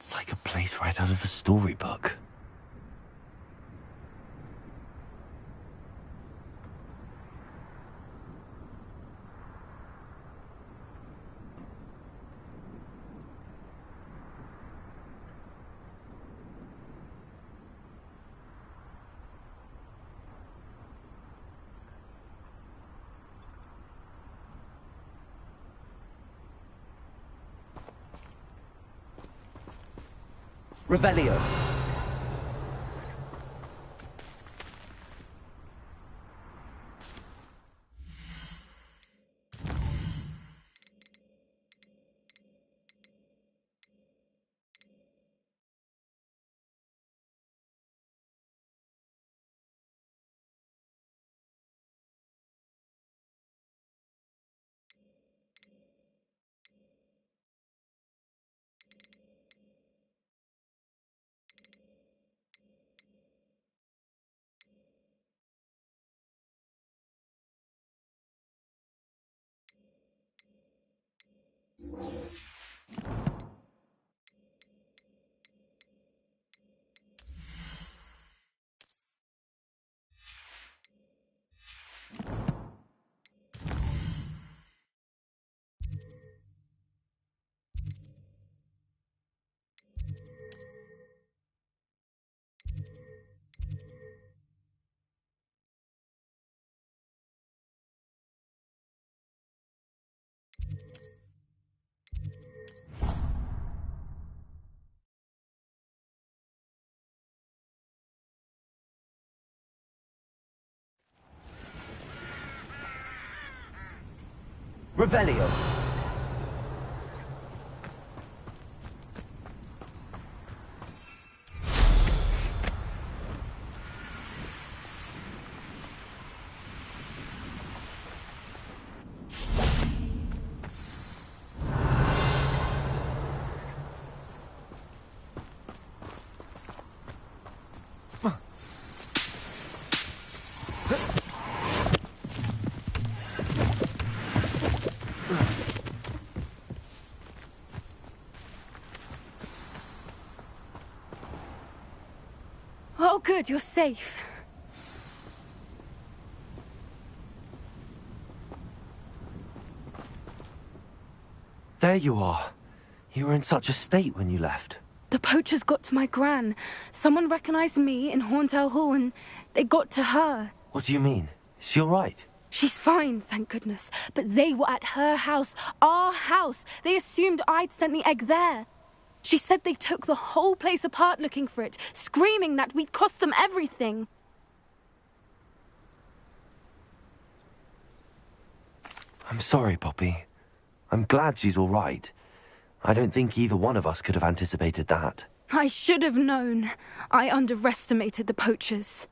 It's like a place right out of a storybook. Revelio. Revelio. Oh, good, you're safe. There you are. You were in such a state when you left. The poachers got to my gran. Someone recognized me in Horntail Hall and they got to her. What do you mean? Is she all right? She's fine, thank goodness. But they were at her house, our house. They assumed I'd sent the egg there. She said they took the whole place apart looking for it, screaming that we'd cost them everything. I'm sorry, Poppy. I'm glad she's all right. I don't think either one of us could have anticipated that. I should have known. I underestimated the poachers.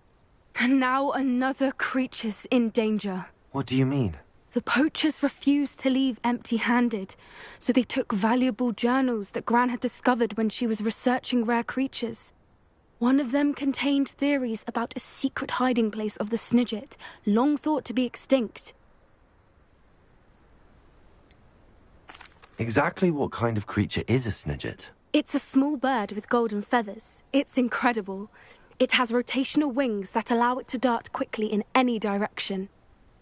And now another creature's in danger. What do you mean? The poachers refused to leave empty-handed, so they took valuable journals that Gran had discovered when she was researching rare creatures. One of them contained theories about a secret hiding place of the Snidget, long thought to be extinct. Exactly what kind of creature is a Snidget? It's a small bird with golden feathers. It's incredible. It has rotational wings that allow it to dart quickly in any direction.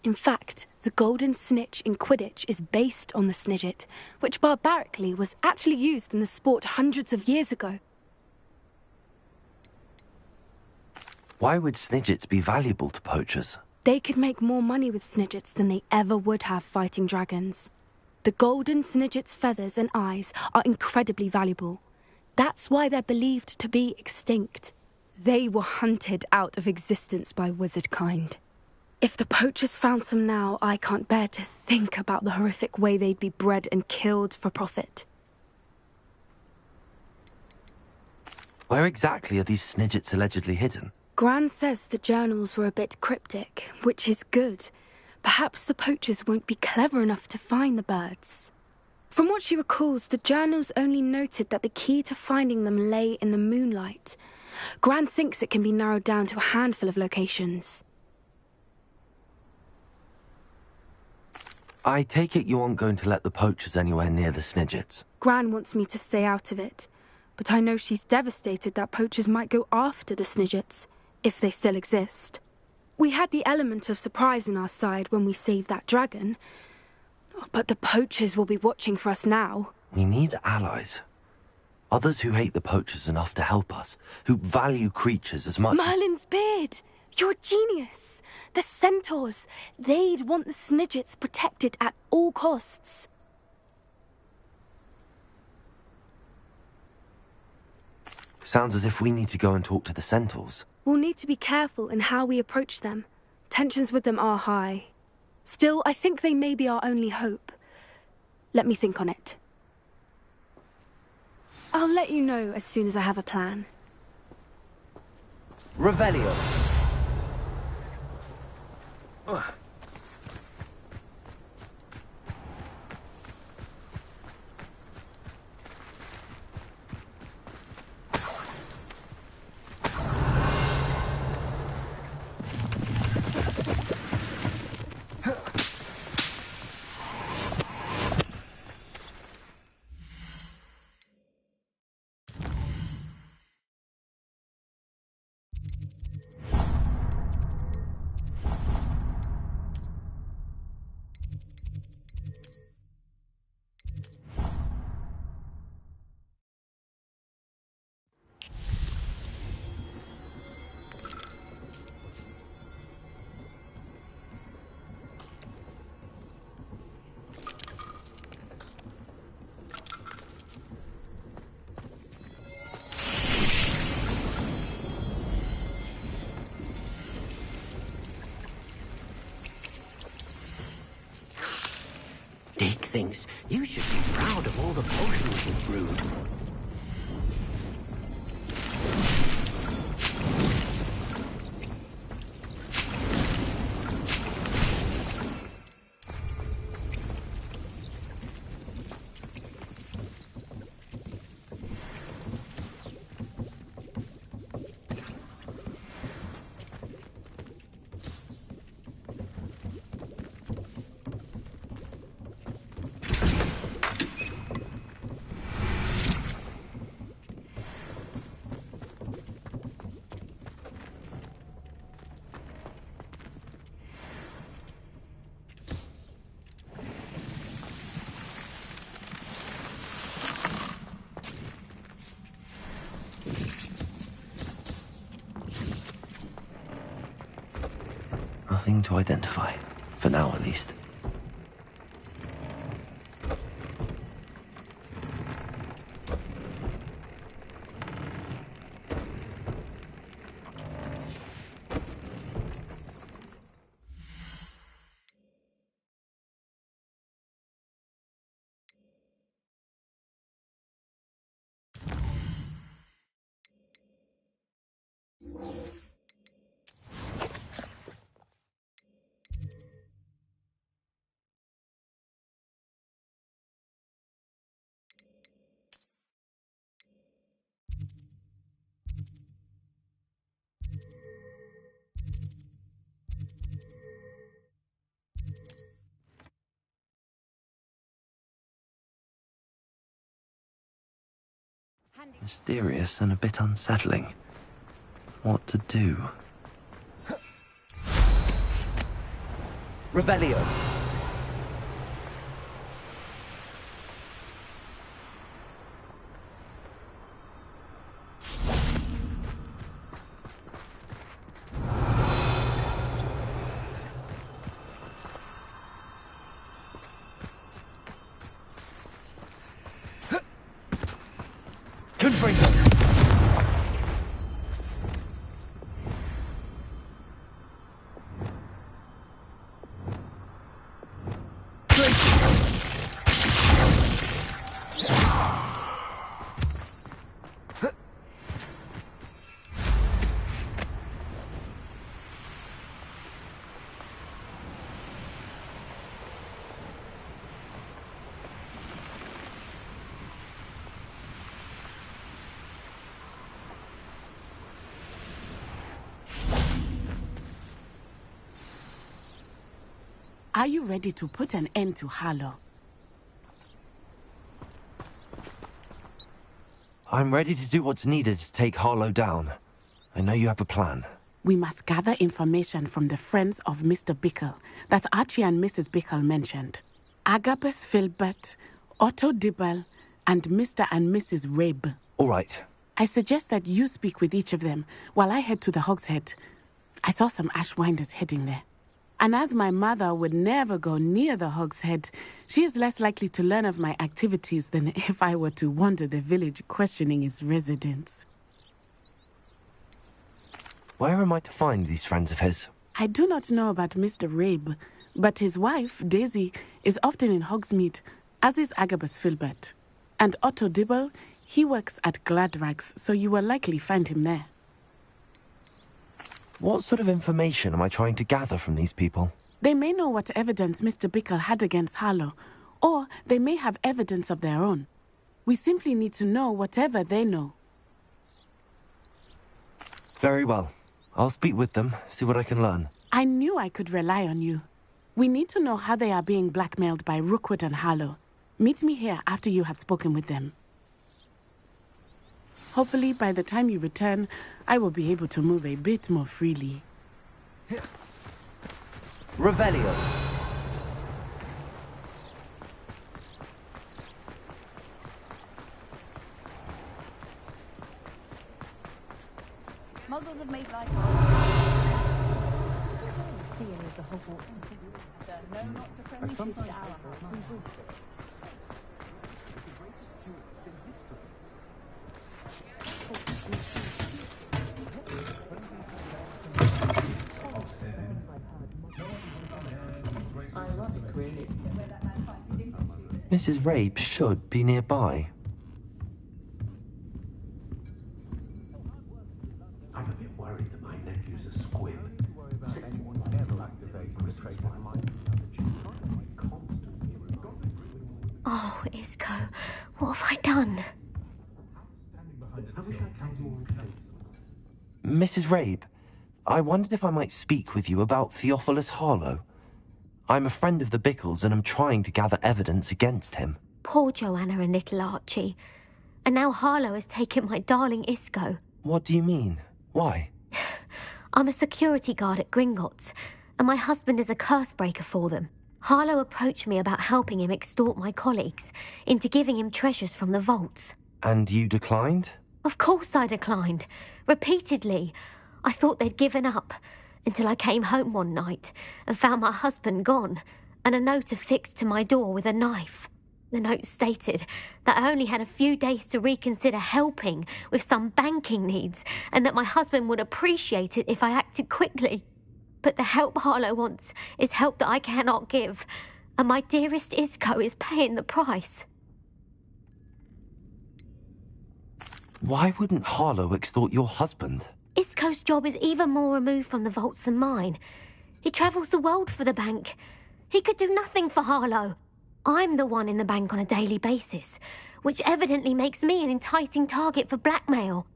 In fact, the golden snitch in Quidditch is based on the Snidget, which barbarically was actually used in the sport hundreds of years ago. Why would Snidgets be valuable to poachers? They could make more money with Snidgets than they ever would have fighting dragons. The golden Snidget's feathers and eyes are incredibly valuable. That's why they're believed to be extinct. They were hunted out of existence by wizard kind. If the poachers found some now, I can't bear to think about the horrific way they'd be bred and killed for profit. Where exactly are these Snidgets allegedly hidden? Gran says the journals were a bit cryptic, which is good. Perhaps the poachers won't be clever enough to find the birds. From what she recalls, the journals only noted that the key to finding them lay in the moonlight. Gran thinks it can be narrowed down to a handful of locations. I take it you aren't going to let the poachers anywhere near the Snidgets. Gran wants me to stay out of it. but I know she's devastated that poachers might go after the Snidgets, if they still exist. We had the element of surprise on our side when we saved that dragon, but the poachers will be watching for us now. We need allies. Others who hate the poachers enough to help us, who value creatures as much Merlin's beard! You're a genius! The centaurs! They'd want the Snidgets protected at all costs. Sounds as if we need to go and talk to the centaurs. We'll need to be careful in how we approach them. Tensions with them are high. Still, I think they may be our only hope. Let me think on it. I'll let you know as soon as I have a plan. Revelio. Dick thinks you should be proud of all the potions you've brewed. Nothing to identify, for now at least. Mysterious and a bit unsettling. What to do? Revelio. Confringo. Are you ready to put an end to Harlow? I'm ready to do what's needed to take Harlow down. I know you have a plan. We must gather information from the friends of Mr. Bickle that Archie and Mrs. Bickle mentioned. Agabus Filbert, Otto Dibble, and Mr. and Mrs. Rabe. All right. I suggest that you speak with each of them while I head to the Hogshead. I saw some Ashwinders heading there. And as my mother would never go near the Hogshead, she is less likely to learn of my activities than if I were to wander the village questioning its residents. Where am I to find these friends of his? I do not know about Mr. Rabe, but his wife, Daisy, is often in Hogsmeade, as is Agabus Filbert. And Otto Dibble, he works at Gladrags, so you will likely find him there. What sort of information am I trying to gather from these people? They may know what evidence Mr. Bickle had against Harlow, or they may have evidence of their own. We simply need to know whatever they know. Very well. I'll speak with them, see what I can learn. I knew I could rely on you. We need to know how they are being blackmailed by Rookwood and Harlow. Meet me here after you have spoken with them. Hopefully, by the time you return, I will be able to move a bit more freely. Revelio. Muggles have made life see any of the Hogwarts. No, not the friendly shooting hour. Mrs. Rabe should be nearby. I'm a bit worried that my nephew's a squib. Oh, Isco, what have I done? Mrs. Rabe, I wondered if I might speak with you about Theophilus Harlow. I'm a friend of the Bickles and I'm trying to gather evidence against him. Poor Joanna and little Archie. And now Harlow has taken my darling Isco. What do you mean? Why? I'm a security guard at Gringotts, and my husband is a curse breaker for them. Harlow approached me about helping him extort my colleagues into giving him treasures from the vaults. And you declined? Of course I declined. Repeatedly. I thought they'd given up, until I came home one night and found my husband gone, and a note affixed to my door with a knife. The note stated that I only had a few days to reconsider helping with some banking needs, and that my husband would appreciate it if I acted quickly. But the help Harlow wants is help that I cannot give, and my dearest Isco is paying the price. Why wouldn't Harlow extort your husband? Isco's job is even more removed from the vaults than mine. He travels the world for the bank. He could do nothing for Harlow. I'm the one in the bank on a daily basis, which evidently makes me an enticing target for blackmail.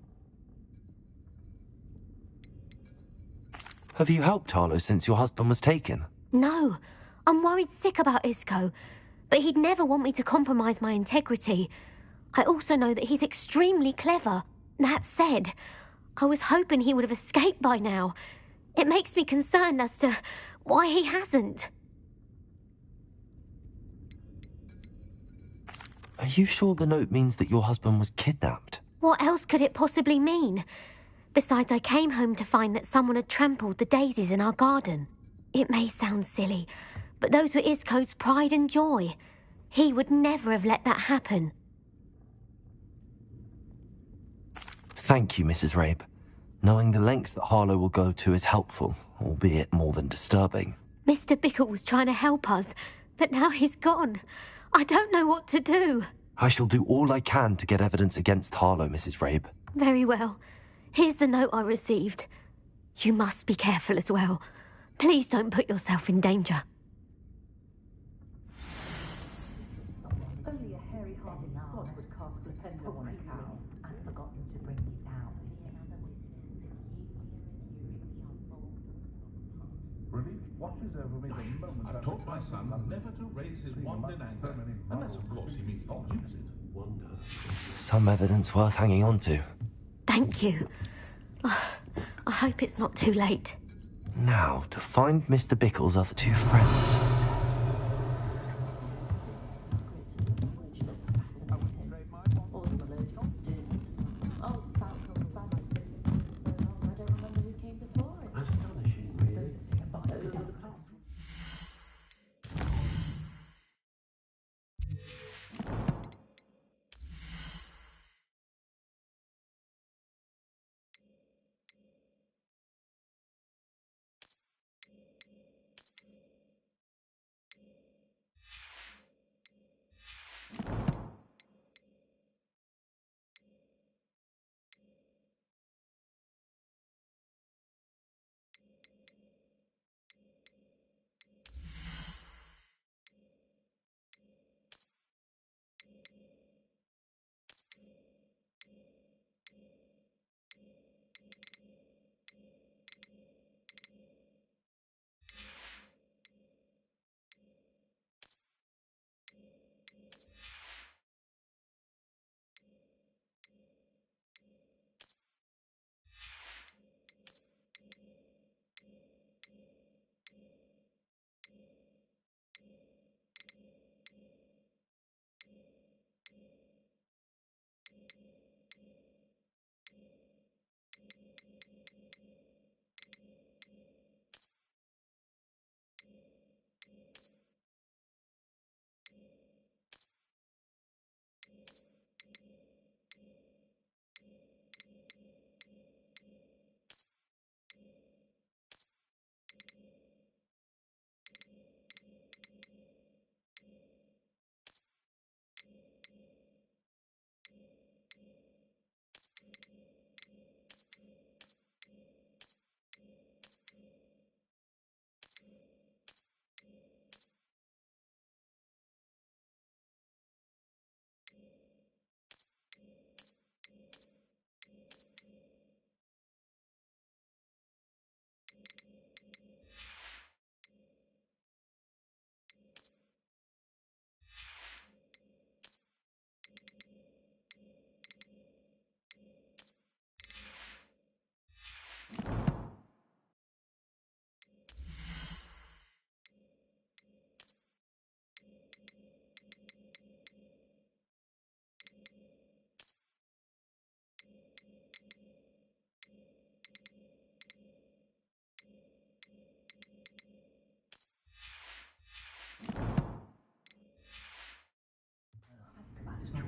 Have you helped Harlow since your husband was taken? No, I'm worried sick about Isco, but he'd never want me to compromise my integrity. I also know that he's extremely clever. That said, I was hoping he would have escaped by now. It makes me concerned as to why he hasn't. Are you sure the note means that your husband was kidnapped? What else could it possibly mean? Besides, I came home to find that someone had trampled the daisies in our garden. It may sound silly, but those were Isco's pride and joy. He would never have let that happen. Thank you, Mrs. Rabe. Knowing the lengths that Harlow will go to is helpful, albeit more than disturbing. Mr. Bickle was trying to help us, but now he's gone. I don't know what to do. I shall do all I can to get evidence against Harlow, Mrs. Rabe. Very well. Here's the note I received. You must be careful as well. Please don't put yourself in danger. Only a hairy-hearted sod would cast Flipendo on a cow. I've forgotten to bring you down. Relief washes over me the moment I've taught my son never to raise his wand in anger, unless, of course, he means to use it. Wonder. Some evidence worth hanging on to. Thank you. I hope it's not too late. Now, to find Mr. Bickle's other two friends.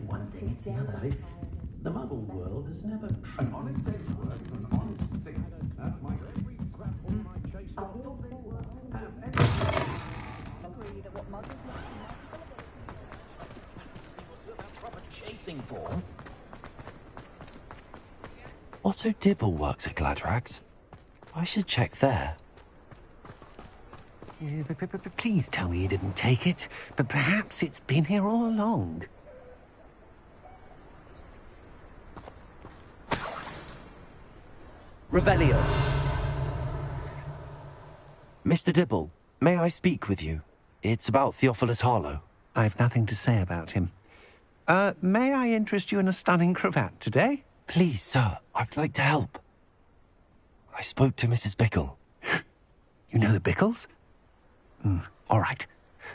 One thing, it's the other. The Muggle world has never An honest day's work for an honest thing. That's my every scrap of my chase. Agree that what Muggles proper chasing form. Otto Dibble works at Gladrags. I should check there. Please tell me you didn't take it, but perhaps it's been here all along. Revelio. Mr. Dibble, may I speak with you? It's about Theophilus Harlow. I've nothing to say about him. May I interest you in a stunning cravat today? Please, sir, I'd like to help. I spoke to Mrs. Bickle. You know the Bickles? All right.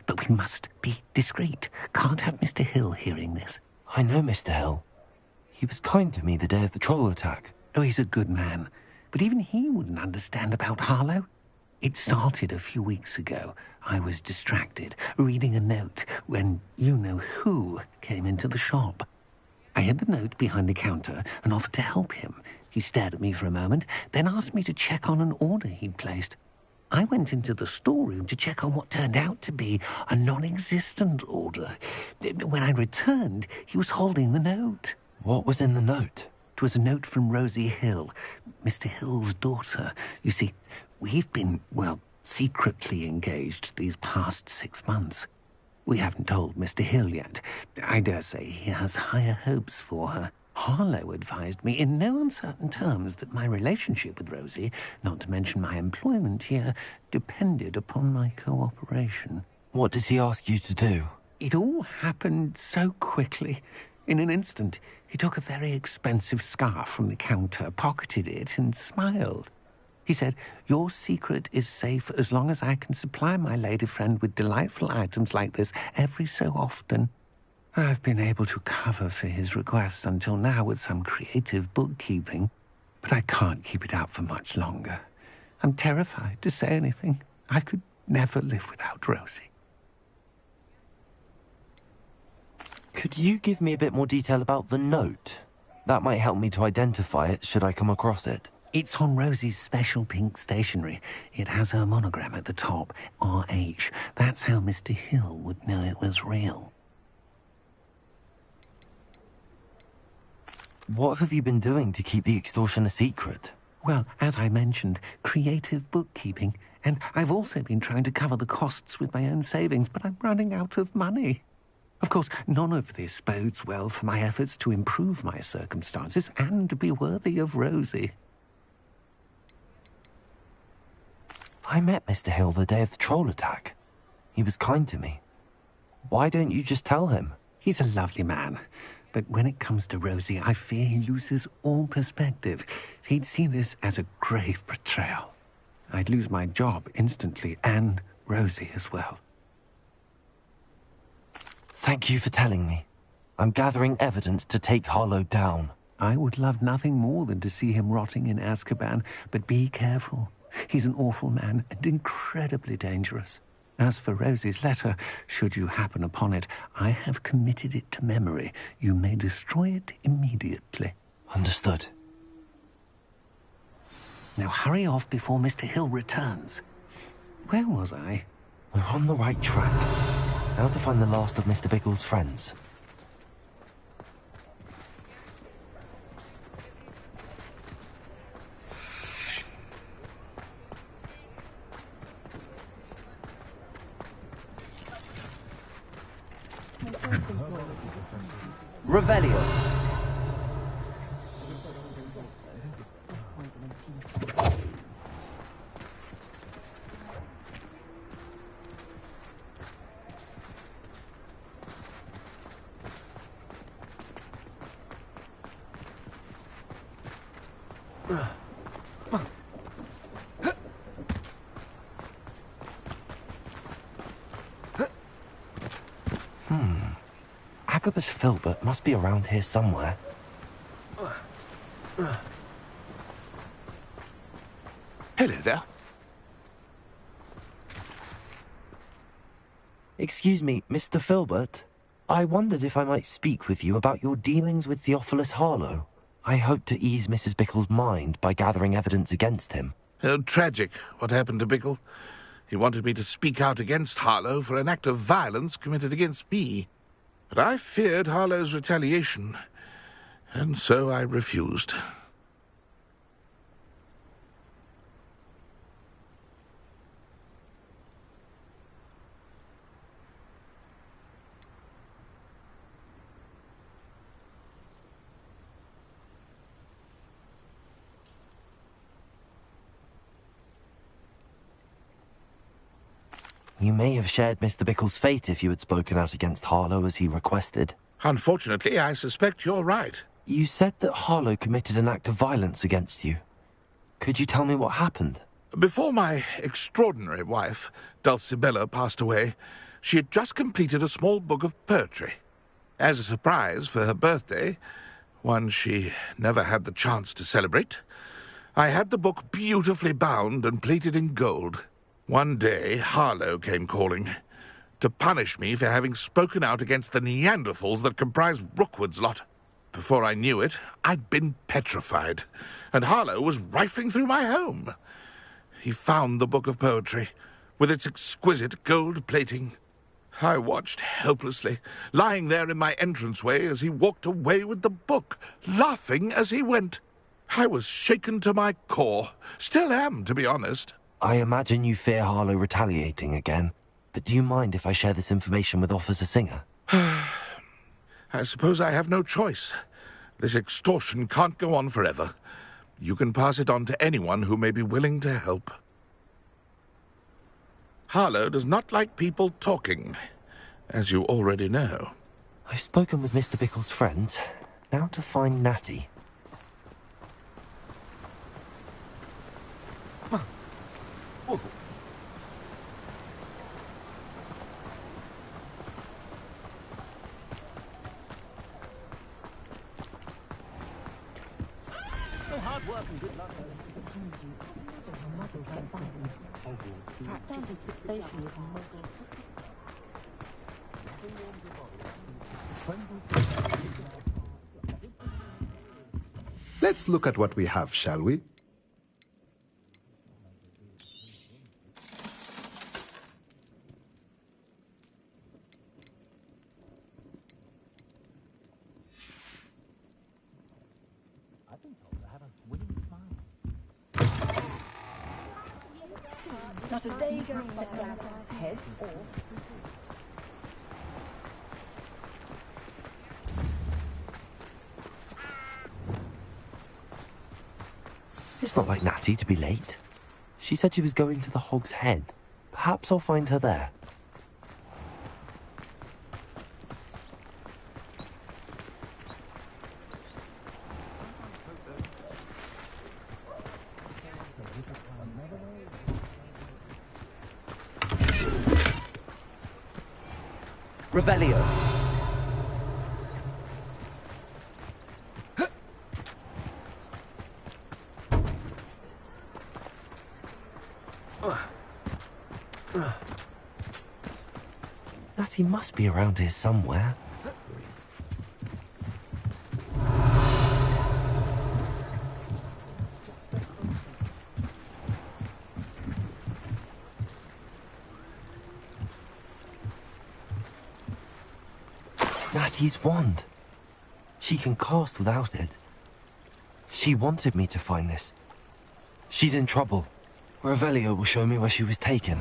But we must be discreet. Can't have Mr. Hill hearing this. I know Mr. Hill. He was kind to me the day of the troll attack. Oh, he's a good man. But even he wouldn't understand about Harlow. It started a few weeks ago. I was distracted, reading a note, when you-know-who came into the shop. I hid the note behind the counter and offered to help him. He stared at me for a moment, then asked me to check on an order he'd placed. I went into the storeroom to check on what turned out to be a non-existent order. When I returned, he was holding the note. What was in the note? It was a note from Rosie Hill, Mr. Hill's daughter. You see, we've been, well, secretly engaged these past 6 months. We haven't told Mr. Hill yet. I dare say he has higher hopes for her. Harlow advised me in no uncertain terms that my relationship with Rosie, not to mention my employment here, depended upon my cooperation. What did he ask you to do? It all happened so quickly. In an instant, he took a very expensive scarf from the counter, pocketed it, and smiled. He said, "Your secret is safe as long as I can supply my lady friend with delightful items like this every so often." I've been able to cover for his requests until now with some creative bookkeeping, but I can't keep it up for much longer. I'm terrified to say anything. I could never live without Rosie. Could you give me a bit more detail about the note? That might help me to identify it should I come across it. It's on Rosie's special pink stationery. It has her monogram at the top, RH. That's how Mr. Hill would know it was real. What have you been doing to keep the extortion a secret? Well, as I mentioned, creative bookkeeping. And I've also been trying to cover the costs with my own savings, but I'm running out of money. Of course, none of this bodes well for my efforts to improve my circumstances and be worthy of Rosie. I met Mr. Hill the day of the troll attack. He was kind to me. Why don't you just tell him? He's a lovely man. But when it comes to Rosie, I fear he loses all perspective. He'd see this as a grave betrayal. I'd lose my job instantly, and Rosie as well. Thank you for telling me. I'm gathering evidence to take Harlow down. I would love nothing more than to see him rotting in Azkaban, but be careful. He's an awful man and incredibly dangerous. As for Rosie's letter, should you happen upon it, I have committed it to memory. You may destroy it immediately. Understood. Now hurry off before Mr. Hill returns. Where was I? We're on the right track. Now to find the last of Mr. Biggles' friends. Revelio. Agabus Filbert must be around here somewhere. Hello there. Excuse me, Mr. Filbert. I wondered if I might speak with you about your dealings with Theophilus Harlow. I hope to ease Mrs. Bickle's mind by gathering evidence against him. Oh, tragic, what happened to Bickle. He wanted me to speak out against Harlow for an act of violence committed against me. But I feared Harlow's retaliation, and so I refused. You may have shared Mr. Bickle's fate if you had spoken out against Harlow as he requested. Unfortunately, I suspect you're right. You said that Harlow committed an act of violence against you. Could you tell me what happened? Before my extraordinary wife, Dulcibella, passed away, she had just completed a small book of poetry. As a surprise for her birthday, one she never had the chance to celebrate, I had the book beautifully bound and plated in gold. One day, Harlow came calling to punish me for having spoken out against the Neanderthals that comprise Rookwood's lot. Before I knew it, I'd been petrified, and Harlow was rifling through my home. He found the book of poetry, with its exquisite gold plating. I watched helplessly, lying there in my entranceway as he walked away with the book, laughing as he went. I was shaken to my core. Still am, to be honest. I imagine you fear Harlow retaliating again, but do you mind if I share this information with Officer Singer? I suppose I have no choice. This extortion can't go on forever. You can pass it on to anyone who may be willing to help. Harlow does not like people talking, as you already know. I've spoken with Mr. Bickle's friends. Now to find Natty. Hard work and good luck. Practice fixation with Let's look at what we have, shall we? Not a day goes by head or... It's not like Natty to be late. She said she was going to the Hog's Head. Perhaps I'll find her there. Revelio. Natty must be around here somewhere. Natty's wand. She can cast without it. She wanted me to find this. She's in trouble. Revelio will show me where she was taken.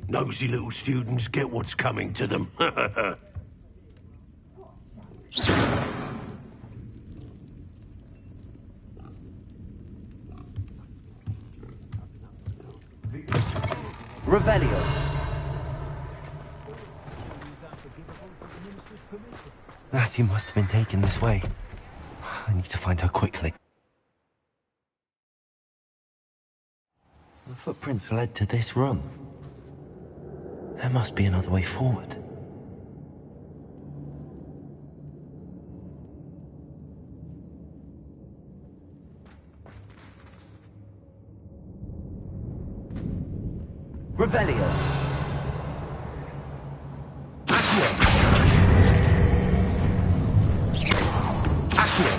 Nosy little students get what's coming to them. Revelio. Natty must have been taken this way. I need to find her quickly. The footprints led to this room. There must be another way forward. Revelio. Accio. Accio.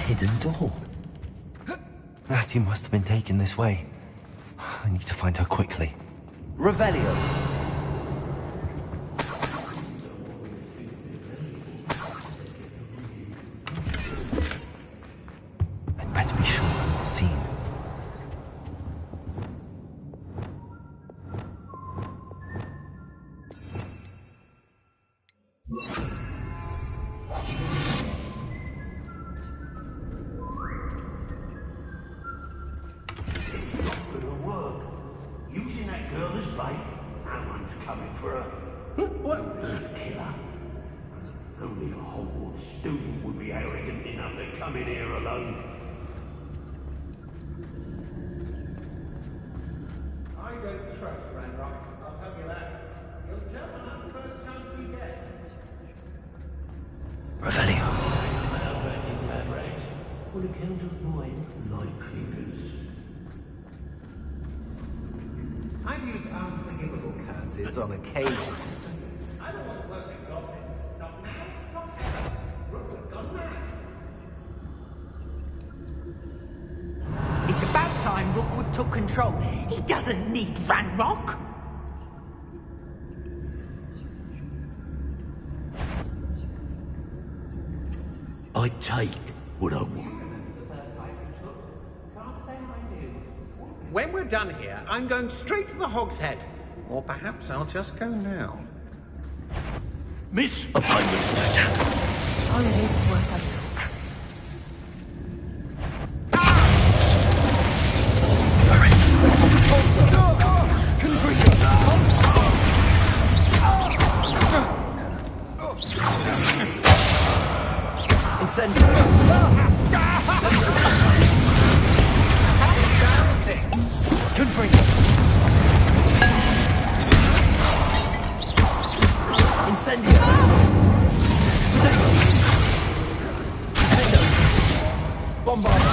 Hidden door. Natty must have been taken this way. I need to find her quickly. Revelio. I'd better be sure I'm not seen. Using that girl as bait? No one's coming for her. What? Let's kill her. Only a Hogwarts student would be arrogant enough to come in here alone. I don't trust Ranrock, I'll tell you that. He'll jump on us first chance he gets. Revelio. On account of my light fingers. I've used unforgivable curses on occasion. I don't want to work with goblins. Not now, not ever. took control. He doesn't need Ranrock. I take what I want. When we're done here, I'm going straight to the Hog's Head. Or perhaps I'll just go now. Miss Appointments Note. Oh, it is worth a look. Incendio! Confringo! Incendio! Bombardo!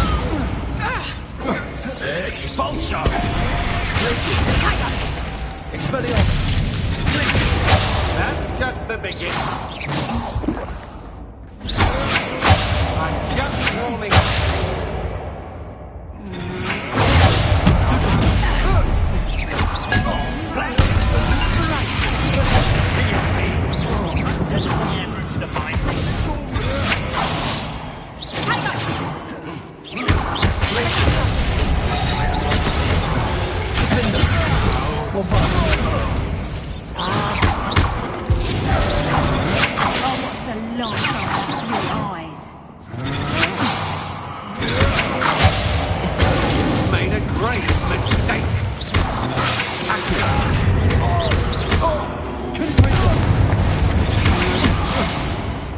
Expulso! Expelliarmus! That's just the beginning. I'm just warming up.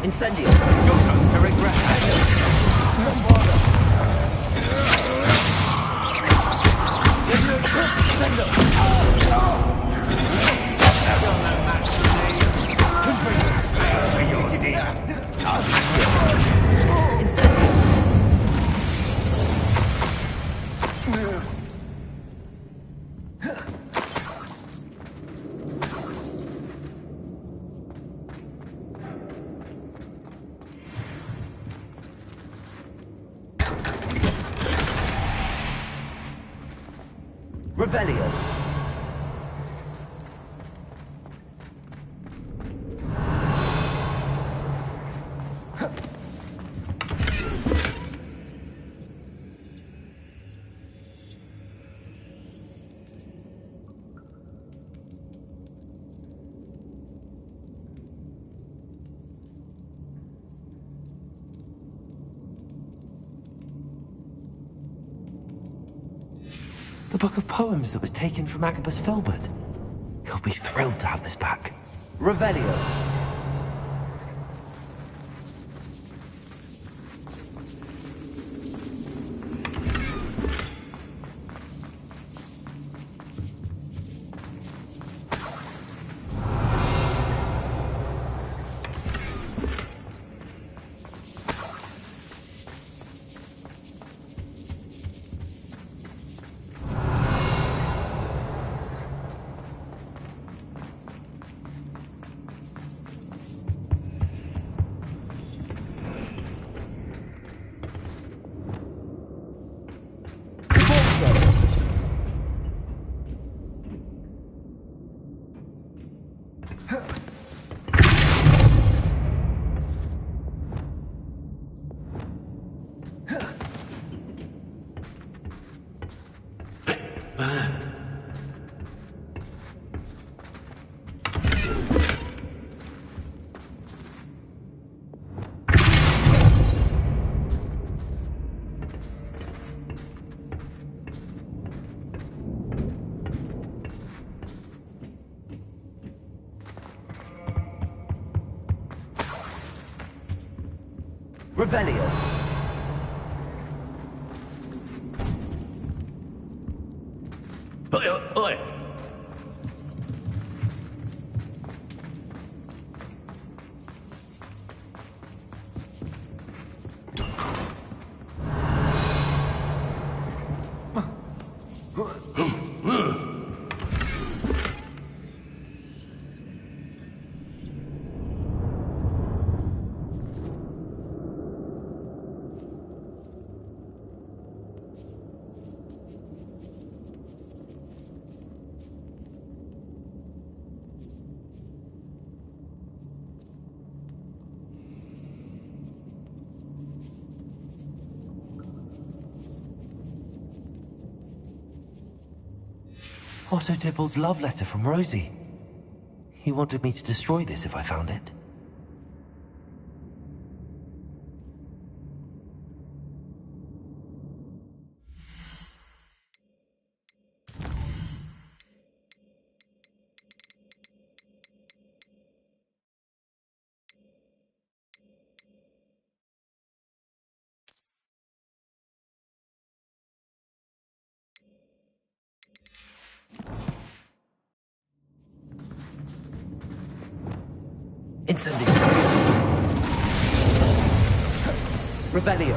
Incendio! You're going to regret Bombardo! Sendo! You're no match for me. Confringo! You're dead. Incendio! Revelio. The book of poems that was taken from Agabus Filbert. He'll be thrilled to have this back. Revelio. Revelio. Oi! Otto Dibble's love letter from Rosie. He wanted me to destroy this if I found it. Incendio. Revelio.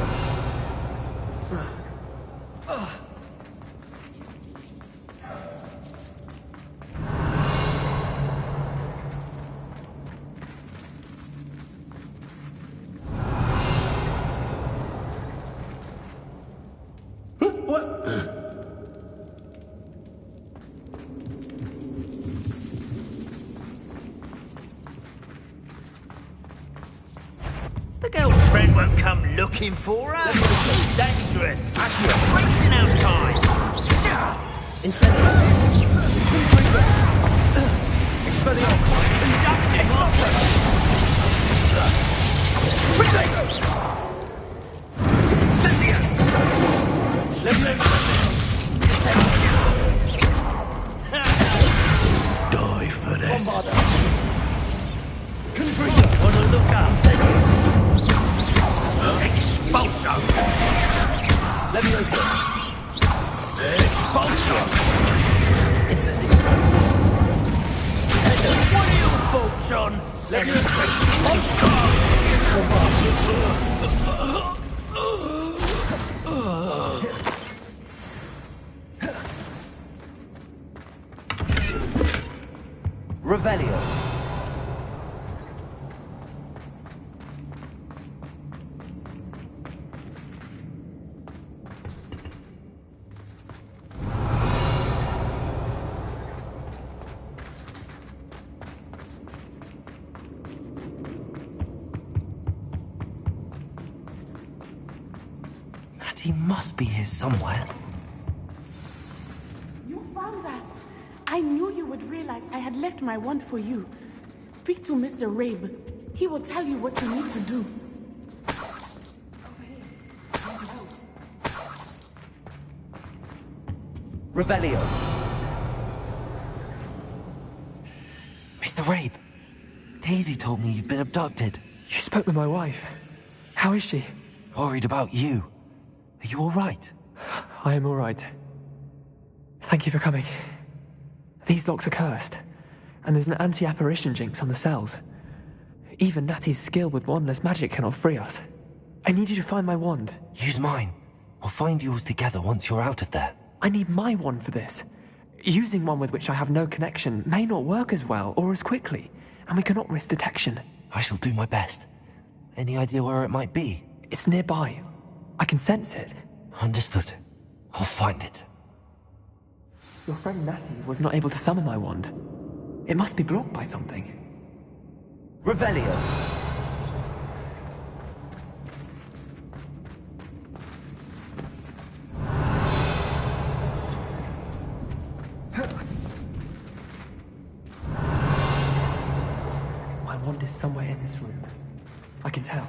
The girlfriend won't come looking for her. Too dangerous. You're wasting our time. Die for this. On the lookout. Expulsion! Leviosa! Expulsion! Incendio! What are your thoughts on Leviosa? Revelio. He must be here somewhere. You found us. I knew you would realize I had left my wand for you. Speak to Mr. Rabe. He will tell you what you need to do. Revelio. Mr. Rabe, Daisy told me you'd been abducted. You spoke with my wife. How is she? Worried about you. Are you all right? I am all right. Thank you for coming. These locks are cursed, and there's an anti-apparition jinx on the cells. Even Natty's skill with wandless magic cannot free us. I need you to find my wand. Use mine. We'll find yours together once you're out of there. I need my wand for this. Using one with which I have no connection may not work as well or as quickly, and we cannot risk detection. I shall do my best. Any idea where it might be? It's nearby. I can sense it. Understood. I'll find it. Your friend Natty was not able to summon my wand. It must be blocked by something. Revelio. My wand is somewhere in this room. I can tell.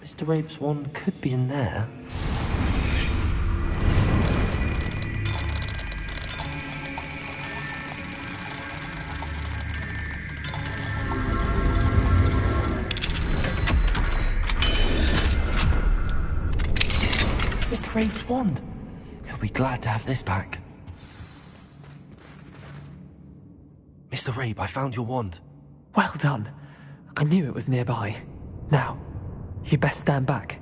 Mr. Rabe's wand could be in there. Mr. Rabe's wand. He'll be glad to have this back. Mr. Rabe, I found your wand. Well done. I knew it was nearby. Now, you best stand back.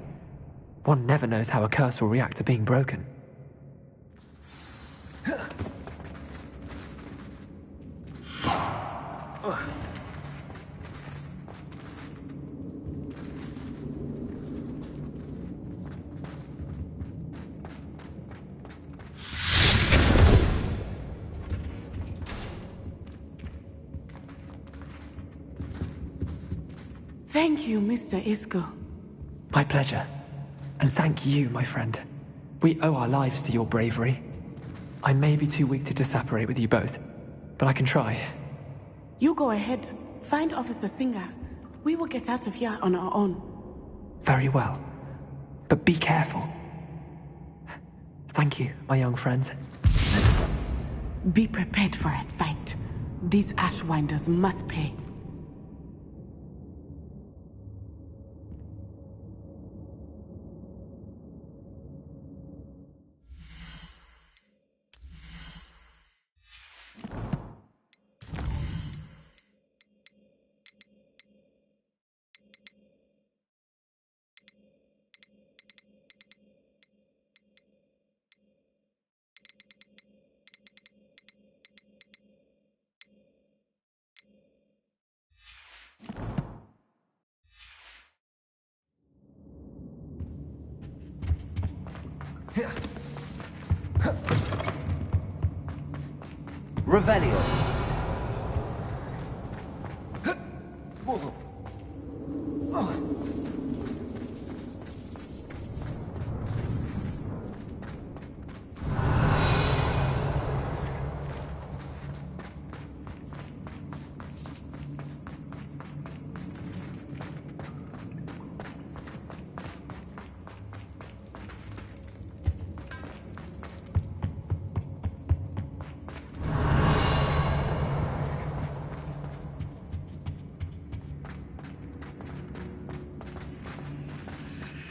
One never knows how a curse will react to being broken. Thank you, Mr. Isco. My pleasure. And thank you, my friend. We owe our lives to your bravery. I may be too weak to disapparate with you both, but I can try. You go ahead. Find Officer Singer. We will get out of here on our own. Very well. But be careful. Thank you, my young friends. Be prepared for a fight. These Ashwinders must pay. Revelio.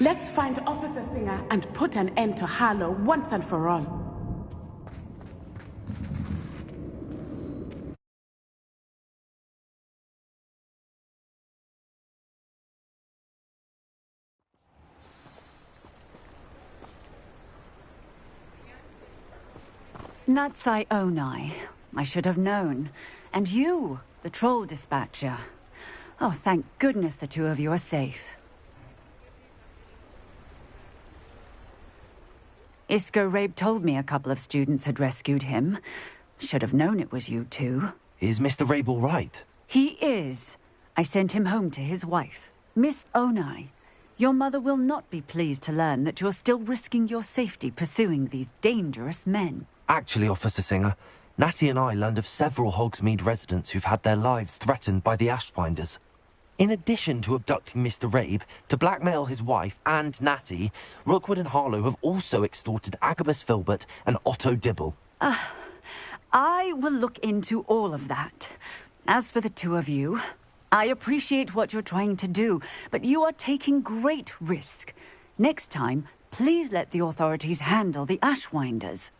Let's find Officer Singer and put an end to Harlow once and for all. Natsai Onai. I should have known. And you, the troll dispatcher. Oh, thank goodness the two of you are safe. Isco Rabe told me a couple of students had rescued him. Should have known it was you two. Is Mr. Rabe all right? He is. I sent him home to his wife. Miss Onai, your mother will not be pleased to learn that you're still risking your safety pursuing these dangerous men. Actually, Officer Singer, Natty and I learned of several Hogsmeade residents who've had their lives threatened by the Ashwinders. In addition to abducting Mr. Rabe to blackmail his wife and Natty, Rookwood and Harlow have also extorted Agabus Filbert and Otto Dibble. I will look into all of that. As for the two of you, I appreciate what you're trying to do, but you are taking great risk. Next time, please let the authorities handle the Ashwinders.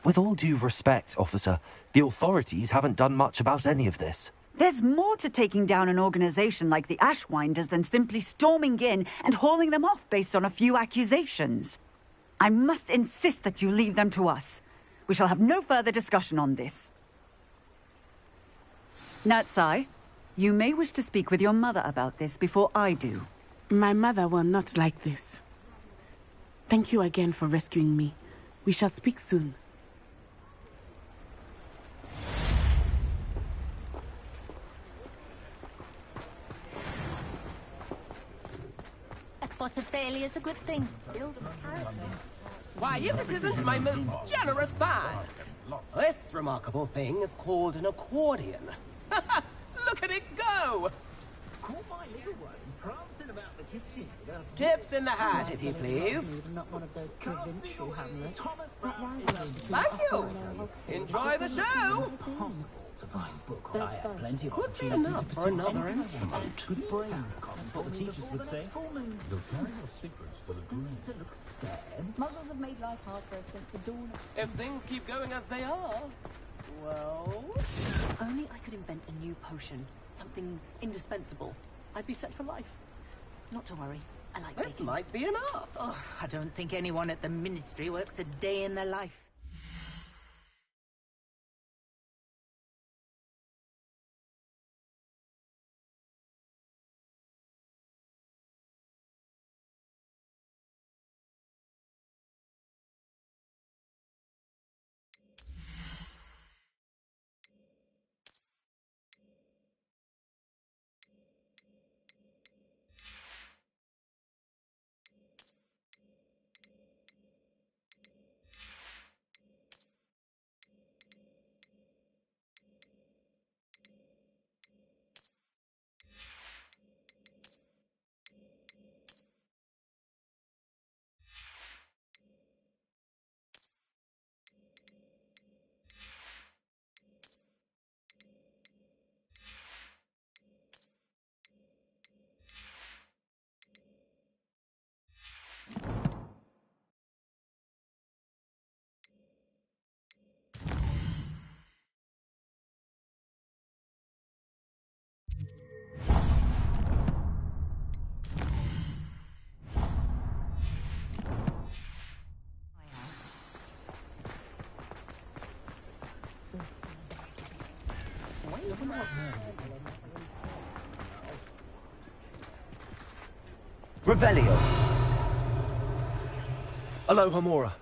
With all due respect, officer, the authorities haven't done much about any of this. There's more to taking down an organization like the Ashwinders than simply storming in and hauling them off based on a few accusations. I must insist that you leave them to us. We shall have no further discussion on this. Natsai, you may wish to speak with your mother about this before I do. My mother will not like this. Thank you again for rescuing me. We shall speak soon. A spot of failure's a good thing. Why, if it isn't my most generous man! This remarkable thing is called an accordion. Look at it go! Call my little one prancing about the kitchen. Tips in the hat, if you please. Not one of those provincial hamlets. Thank you! Enjoy the show! To find book. I have plenty of Could be enough for another instrument. Good brain. That's what the teachers would say. You'll carry your secrets to the grave. To look scared. Muggles have made life hard for us since the dawn of... If things keep going as they are, well... Only I could invent a new potion. Something indispensable. I'd be set for life. Not to worry. I like this might be enough. Oh, I don't think anyone at the Ministry works a day in their life. Revelio. Aloha Mora.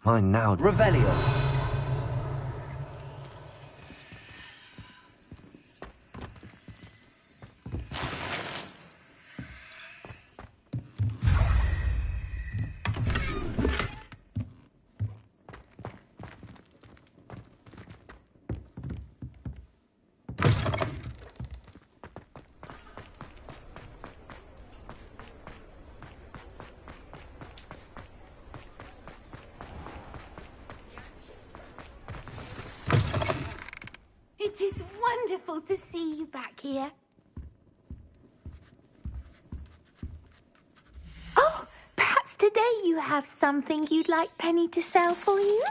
Mine now. Revelio. It is wonderful to see you back here. Oh, perhaps today you have something you'd like Penny to sell for you?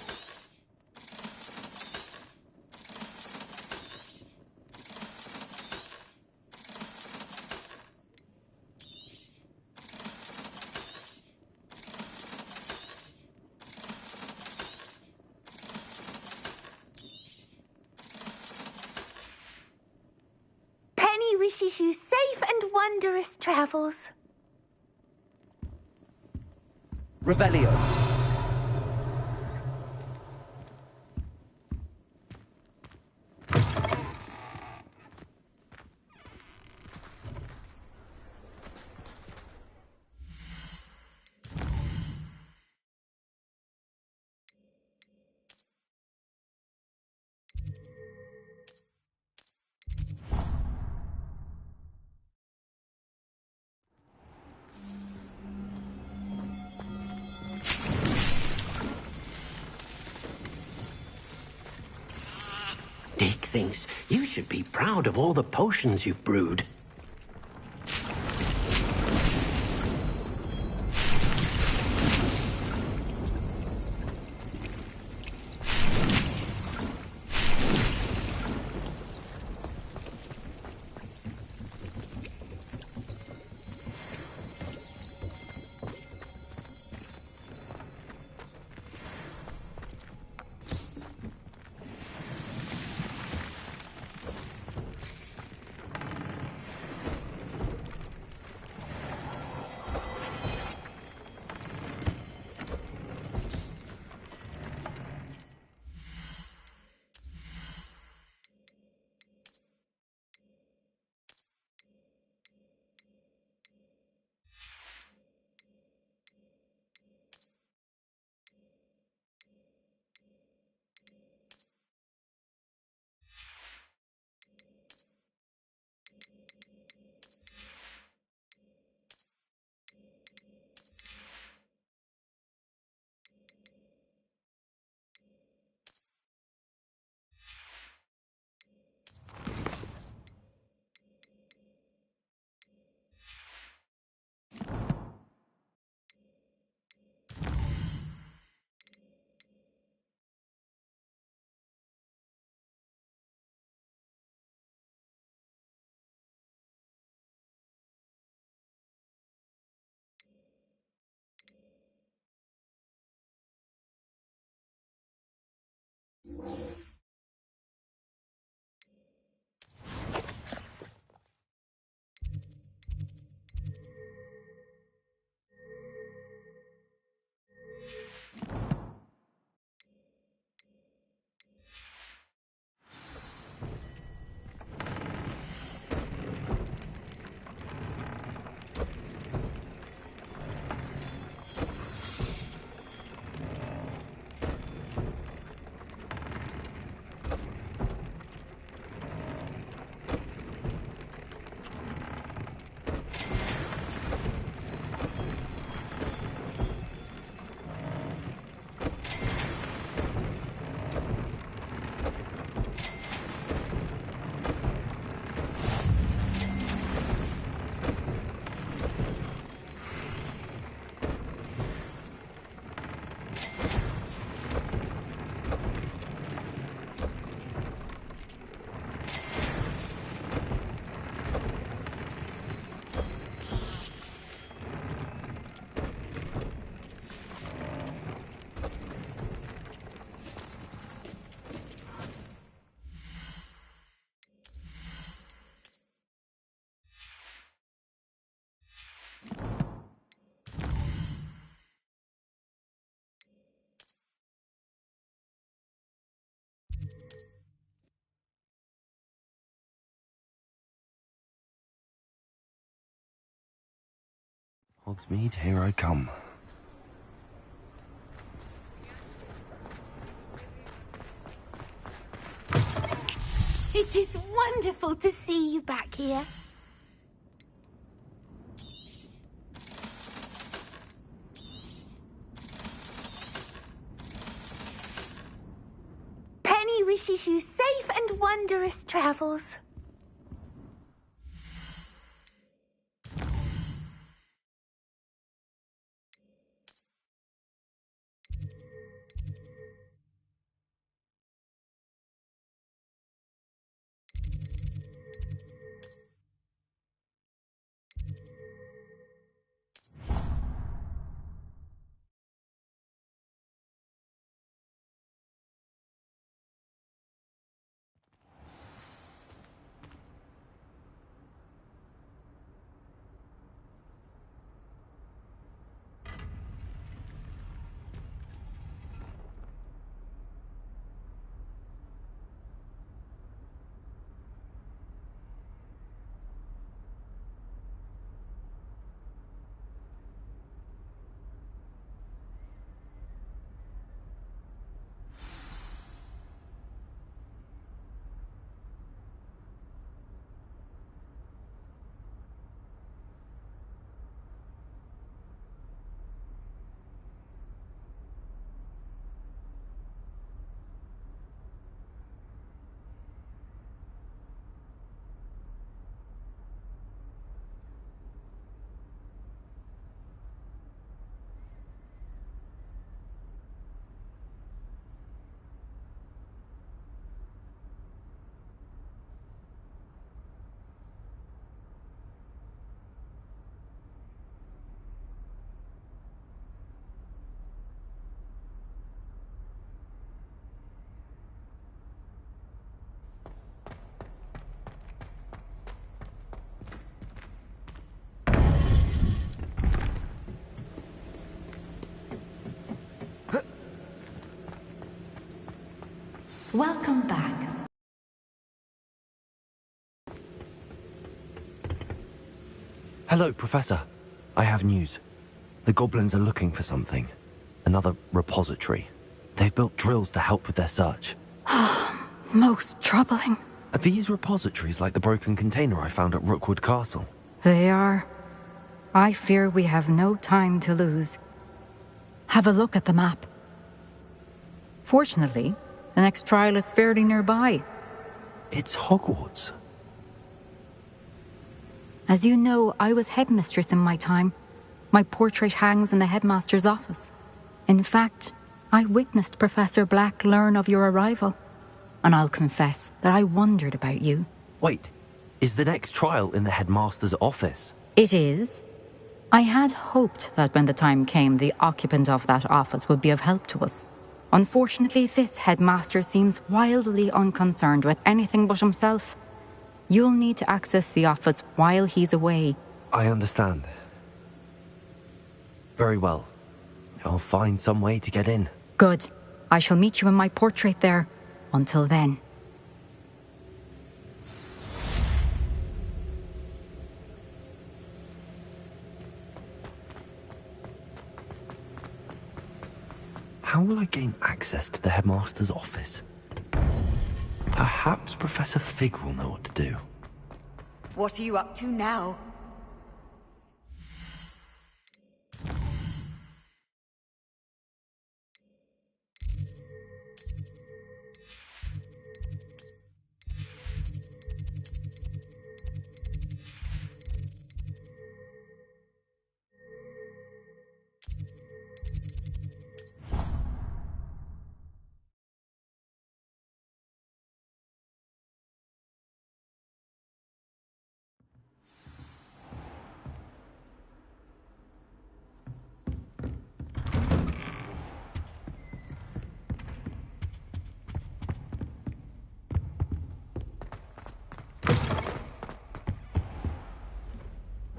Penny wishes you safe and wondrous travels. Revelio. Dick thinks you should be proud of all the potions you've brewed. Hogsmeade, here I come. It is wonderful to see you back here. Penny wishes you safe and wondrous travels. Welcome back. Hello, Professor. I have news. The goblins are looking for something. Another repository. They've built drills to help with their search. Most troubling. Are these repositories like the broken container I found at Rookwood Castle? They are. I fear we have no time to lose. Have a look at the map. Fortunately, the next trial is fairly nearby. It's Hogwarts. As you know, I was headmistress in my time. My portrait hangs in the headmaster's office. In fact, I witnessed Professor Black learn of your arrival. And I'll confess that I wondered about you. Wait, is the next trial in the headmaster's office? It is. I had hoped that when the time came, the occupant of that office would be of help to us. Unfortunately, this headmaster seems wildly unconcerned with anything but himself. You'll need to access the office while he's away. I understand. Very well. I'll find some way to get in. Good. I shall meet you in my portrait there. Until then. How will I gain access to the headmaster's office? Perhaps Professor Fig will know what to do. What are you up to now?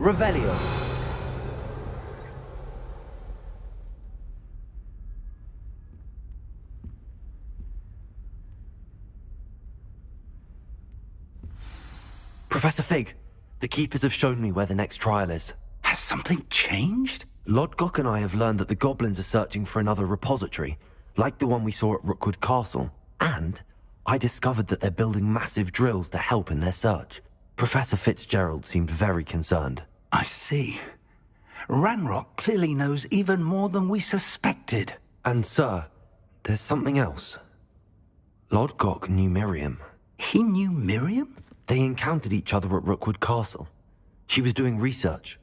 Revelio. Professor Fig, the Keepers have shown me where the next trial is. As something changed? Lodgok and I have learned that the goblins are searching for another repository, like the one we saw at Rookwood Castle. And I discovered that they're building massive drills to help in their search. Professor Fitzgerald seemed very concerned. I see. Ranrock clearly knows even more than we suspected. And, sir, there's something else. Lodgok knew Miriam. He knew Miriam? They encountered each other at Rookwood Castle. She was doing research.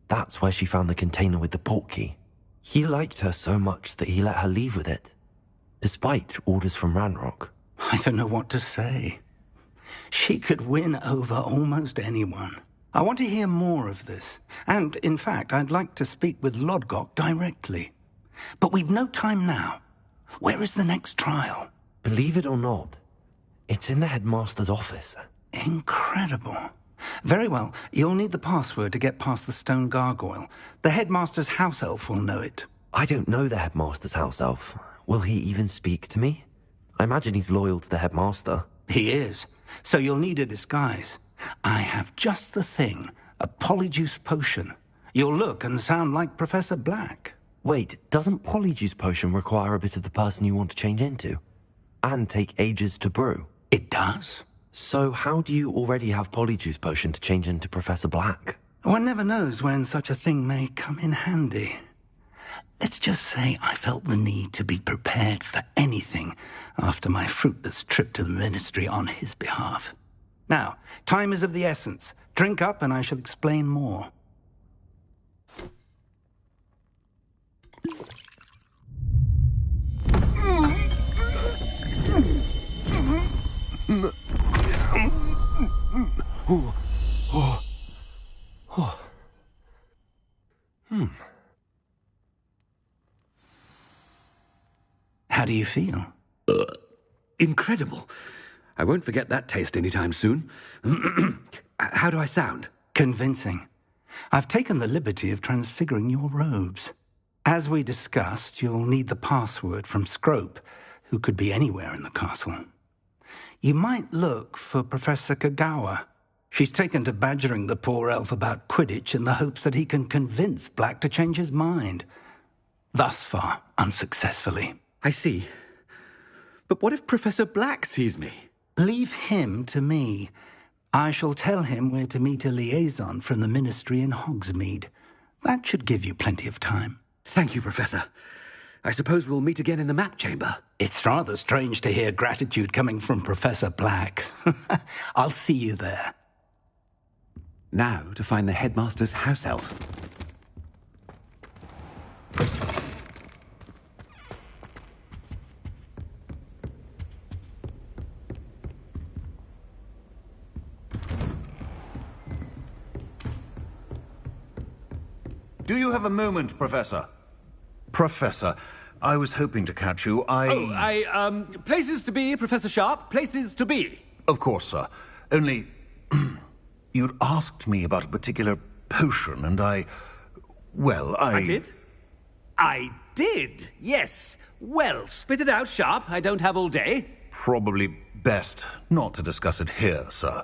That's where she found the container with the portkey. He liked her so much that he let her leave with it, despite orders from Ranrock. I don't know what to say. She could win over almost anyone. I want to hear more of this. And, in fact, I'd like to speak with Lodgok directly. But we've no time now. Where is the next trial? Believe it or not, it's in the headmaster's office. Incredible. Very well. You'll need the password to get past the stone gargoyle. The headmaster's house elf will know it. I don't know the headmaster's house elf. Will he even speak to me? I imagine he's loyal to the headmaster. He is. So you'll need a disguise. I have just the thing. A polyjuice potion. You'll look and sound like Professor Black. Wait, doesn't polyjuice potion require a bit of the person you want to change into? And take ages to brew? It does. So how do you already have polyjuice potion to change into Professor Black? One never knows when such a thing may come in handy. Let's just say I felt the need to be prepared for anything after my fruitless trip to the Ministry on his behalf. Now, time is of the essence. Drink up and I shall explain more. How do you feel? Incredible. I won't forget that taste anytime soon. How do I sound? Convincing. I've taken the liberty of transfiguring your robes. As we discussed, you'll need the password from Scrope, who could be anywhere in the castle. You might look for Professor Kagawa. She's taken to badgering the poor elf about Quidditch in the hopes that he can convince Black to change his mind. Thus far, unsuccessfully. I see. But what if Professor Black sees me? Leave him to me. I shall tell him where to meet a liaison from the Ministry in Hogsmeade. That should give you plenty of time. Thank you, Professor. I suppose we'll meet again in the map chamber. It's rather strange to hear gratitude coming from Professor Black. I'll see you there. Now to find the headmaster's house elf. Do you have a moment, Professor? Professor, I was hoping to catch you. Places to be, Professor Sharp. Places to be. Of course, sir. Only, you'd asked me about a particular potion, and I did? I did, yes. Well, spit it out, Sharp. I don't have all day. Probably best not to discuss it here, sir.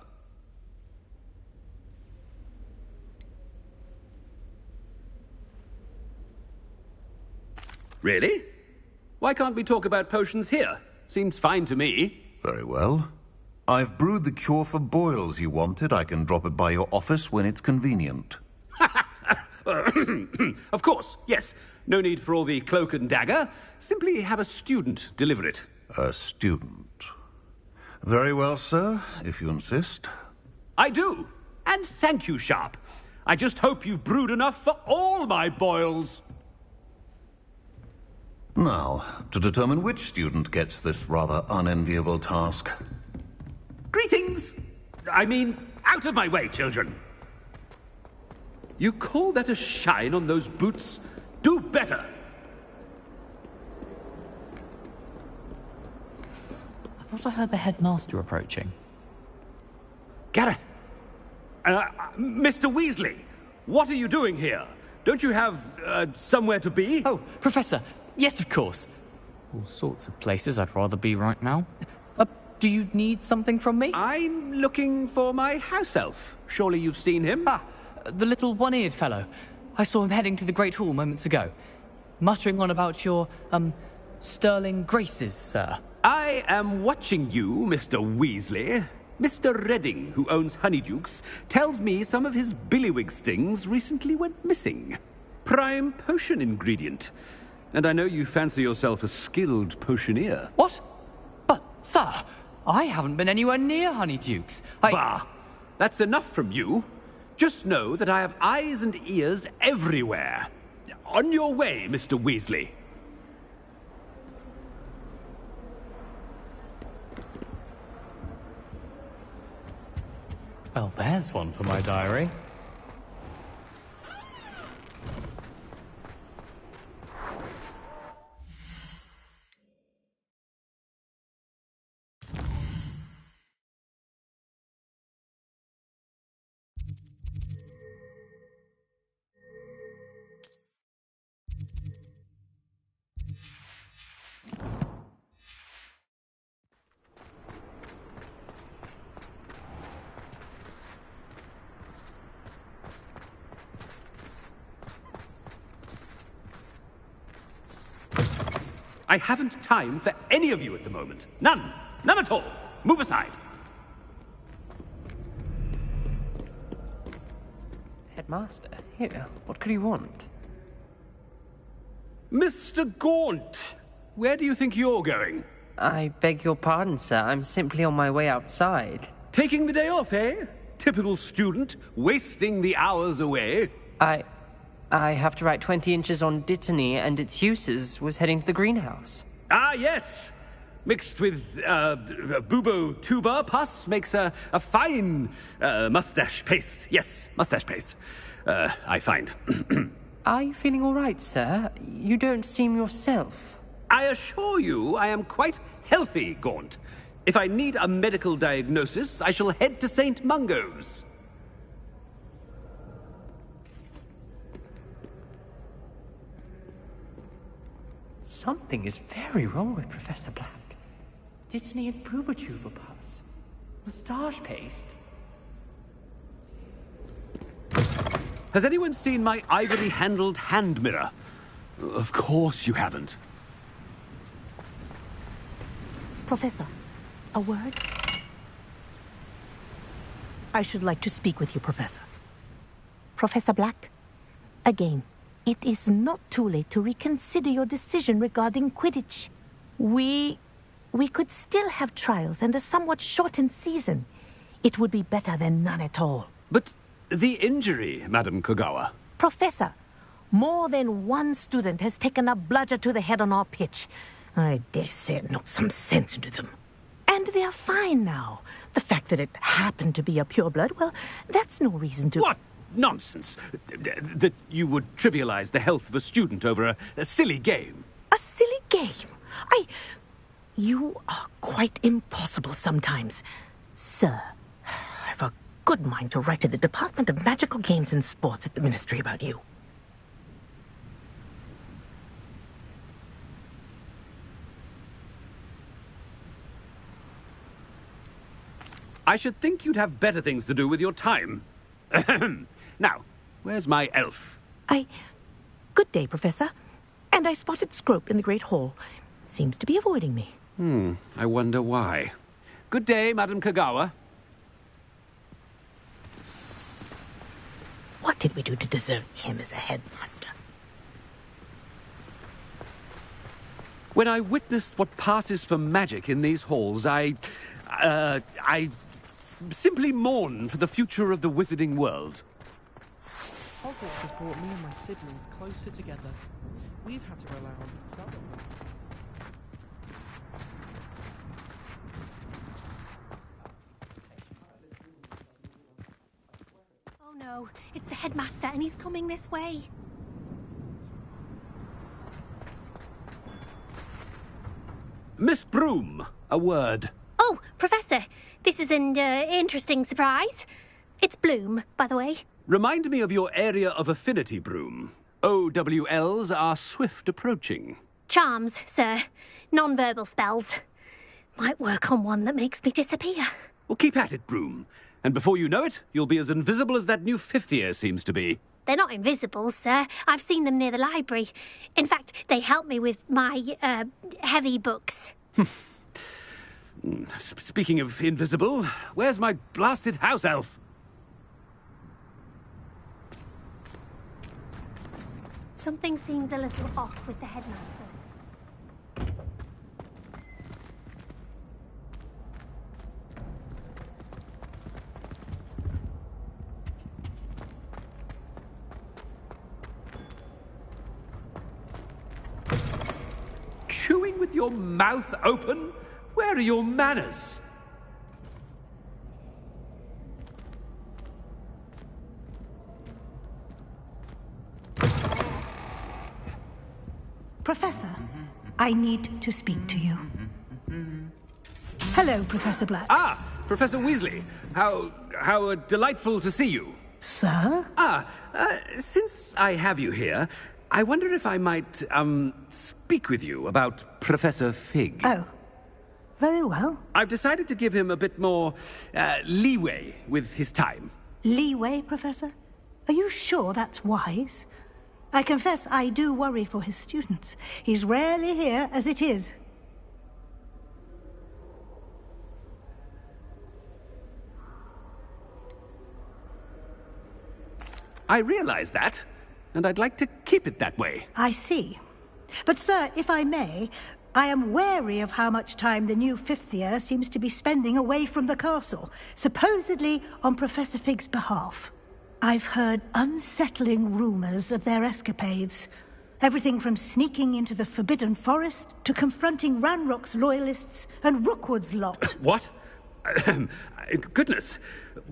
Really? Why can't we talk about potions here? Seems fine to me. Very well. I've brewed the cure for boils you wanted. I can drop it by your office when it's convenient. Of course, yes. No need for all the cloak and dagger. Simply have a student deliver it. A student. Very well, sir, if you insist. I do. And thank you, Sharp. I just hope you've brewed enough for all my boils. Now, to determine which student gets this rather unenviable task. Greetings! I mean, out of my way, children. You call that a shine on those boots? Do better! I thought I heard the headmaster approaching. Gareth! Mr. Weasley, what are you doing here? Don't you have, somewhere to be? Oh, Professor, yes, of course. All sorts of places I'd rather be right now. Do you need something from me? I'm looking for my house elf. Surely you've seen him? the little one-eared fellow. I saw him heading to the Great Hall moments ago, muttering on about your, sterling graces, sir. I am watching you, Mr. Weasley. Mr. Redding, who owns Honeydukes, tells me some of his billywig stings recently went missing. Prime potion ingredient. And I know you fancy yourself a skilled potioneer. What? But, sir, I haven't been anywhere near Honeydukes. Bah! That's enough from you. Just know that I have eyes and ears everywhere. On your way, Mr. Weasley. Well, there's one for my diary. I haven't time for any of you at the moment. None. None at all. Move aside. Headmaster, here, what could he want? Mr. Gaunt, where do you think you're going? I beg your pardon, sir. I'm simply on my way outside. Taking the day off, eh? Typical student, wasting the hours away. I have to write 20 inches on Dittany and its uses. Was heading to the greenhouse. Ah, yes. Mixed with bubo tuber pus makes a fine mustache paste. Yes, mustache paste. I find. Are you feeling all right, sir? You don't seem yourself. I assure you I am quite healthy, Gaunt. If I need a medical diagnosis, I shall head to St. Mungo's. Something is very wrong with Professor Black. Dittany and Pubertuber pus. Moustache paste. Has anyone seen my ivory-handled hand mirror? Of course you haven't. Professor, a word? I should like to speak with you, Professor. Professor Black, again, it is not too late to reconsider your decision regarding Quidditch. We could still have trials and a somewhat shortened season. It would be better than none at all. But the injury, Madam Kogawa. Professor, more than one student has taken a bludger to the head on our pitch. I dare say it knocked some sense into them. And they're fine now. The fact that it happened to be a pureblood, well, that's no reason to... What nonsense! That you would trivialize the health of a student over a silly game. A silly game? You are quite impossible sometimes. Sir, I've a good mind to write to the Department of Magical Games and Sports at the Ministry about you. I should think you'd have better things to do with your time. Now, where's my elf? Good day, Professor. And I spotted Scrope in the Great Hall. Seems to be avoiding me. I wonder why. Good day, Madam Kogawa. What did we do to deserve him as a headmaster? When I witnessed what passes for magic in these halls, I simply mourn for the future of the wizarding world. Hogwarts has brought me and my siblings closer together. We've had to rely on each other. Oh no, it's the headmaster and he's coming this way. Miss Broom, a word. Oh, Professor, this is an interesting surprise. It's Bloom, by the way. Remind me of your area of affinity, Broom. OWLs are swift approaching. Charms, sir. Non-verbal spells. Might work on one that makes me disappear. Well, keep at it, Broom. And before you know it, you'll be as invisible as that new fifth year seems to be. They're not invisible, sir. I've seen them near the library. In fact, they help me with my, heavy books. Speaking of invisible, where's my blasted house elf? Something seems a little off with the headmaster. Chewing with your mouth open? Where are your manners? Professor, I need to speak to you. Hello, Professor Black. Ah, Professor Weasley. How delightful to see you. Sir? Since I have you here, I wonder if I might, speak with you about Professor Fig. Oh, very well. I've decided to give him a bit more, leeway with his time. Leeway, Professor? Are you sure that's wise? I confess I do worry for his students. He's rarely here as it is. I realize that, and I'd like to keep it that way. I see. But, sir, if I may, I am wary of how much time the new fifth year seems to be spending away from the castle, supposedly on Professor Fig's behalf. I've heard unsettling rumors of their escapades. Everything from sneaking into the Forbidden Forest to confronting Ranrock's loyalists and Rookwood's lot. What? Goodness.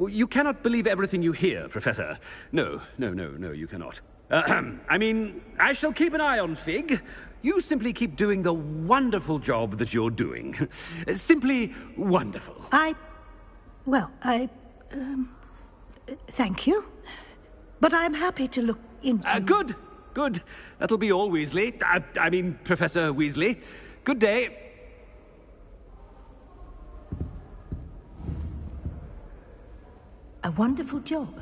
You cannot believe everything you hear, Professor. No, you cannot. I mean, I shall keep an eye on Fig. You simply keep doing the wonderful job that you're doing. Simply wonderful. Thank you. But I'm happy to look into... Good. That'll be all, Weasley. I mean, Professor Weasley. Good day. A wonderful job.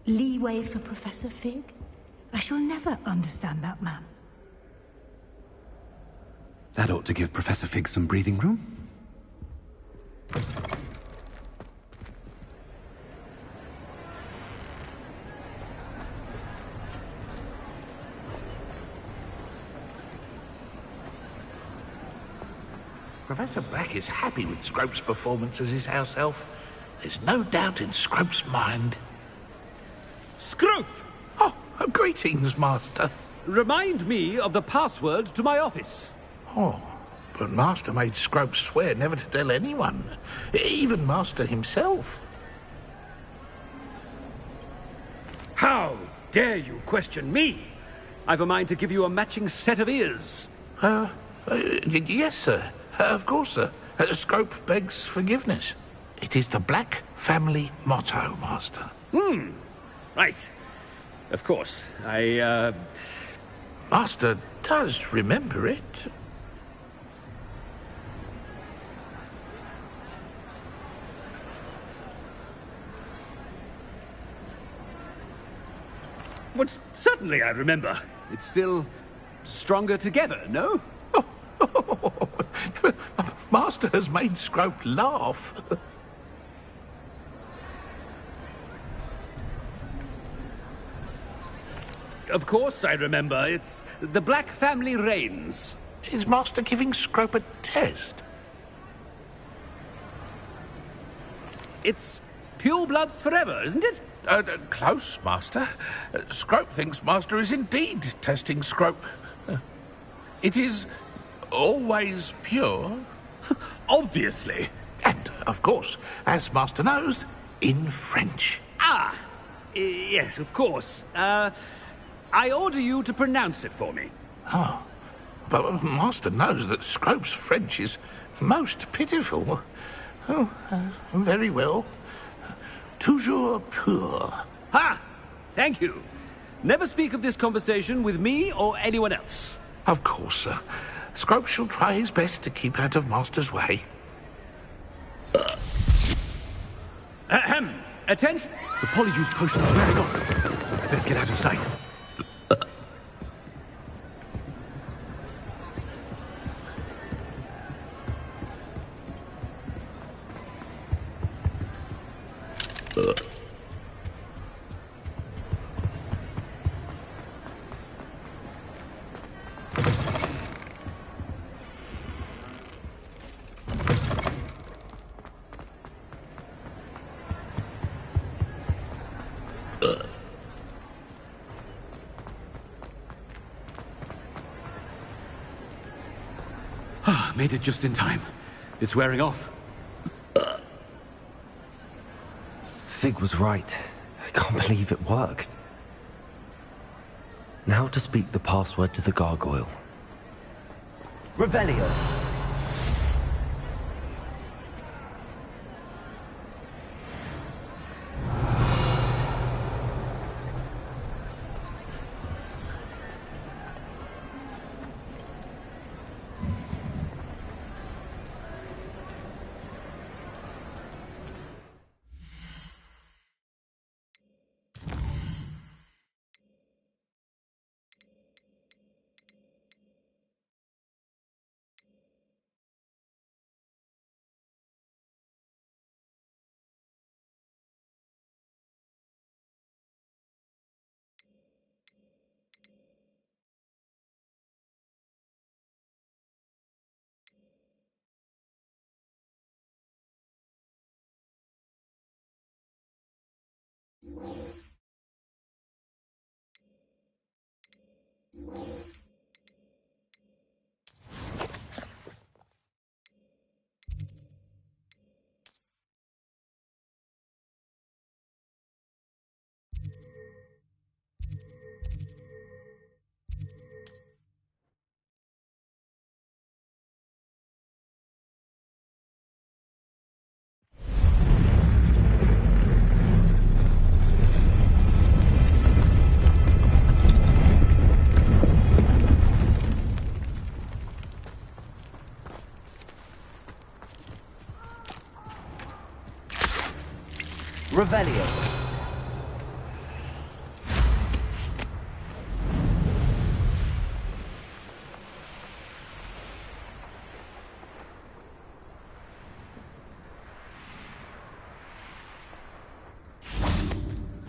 Leeway for Professor Fig. I shall never understand that man. That ought to give Professor Fig some breathing room. Professor Black is happy with Scrope's performance as his house elf. There's no doubt in Scrope's mind. Scrope! Oh, greetings, Master. Remind me of the password to my office. Oh, but Master made Scrope swear never to tell anyone, even Master himself. How dare you question me? I've a mind to give you a matching set of ears. Yes, sir. Of course, sir. Scrope begs forgiveness. It is the Black family motto, Master. Right. Of course. Master does remember it. But certainly I remember. It's still stronger together, no? Master has made Scrope laugh. Of course I remember. It's the Black family reigns. Is Master giving Scrope a test? It's purebloods forever, isn't it? Close, Master. Scrope thinks Master is indeed testing Scrope. It is always pure. Obviously. And, of course, as Master knows, in French. Yes, of course. I order you to pronounce it for me. Oh, but Master knows that Scrope's French is most pitiful. Oh, very well. Toujours pur. Ha! Thank you. Never speak of this conversation with me or anyone else. Of course, sir. Scrope shall try his best to keep out of Master's way. Ahem. Attention! The polyjuice potion's wearing off. Best get out of sight. Made it just in time. It's wearing off. Fig was right. I can't believe it worked. Now to speak the password to the gargoyle. Revelio. Revelio.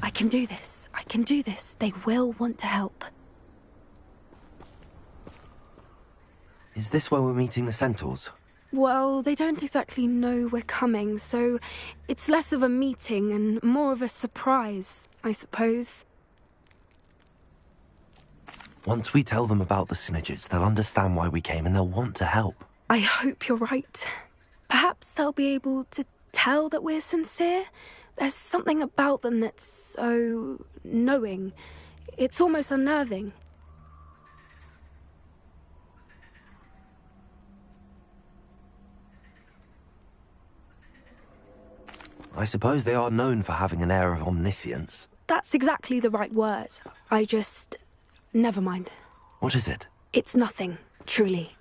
I can do this. I can do this. They will want to help. Is this where we're meeting the centaurs? Well, they don't exactly know we're coming, so it's less of a meeting and more of a surprise, I suppose. Once we tell them about the Snidgets, they'll understand why we came and they'll want to help. I hope you're right. Perhaps they'll be able to tell that we're sincere. There's something about them that's so knowing. It's almost unnerving. I suppose they are known for having an air of omniscience. That's exactly the right word. Never mind. What is it? It's nothing, truly.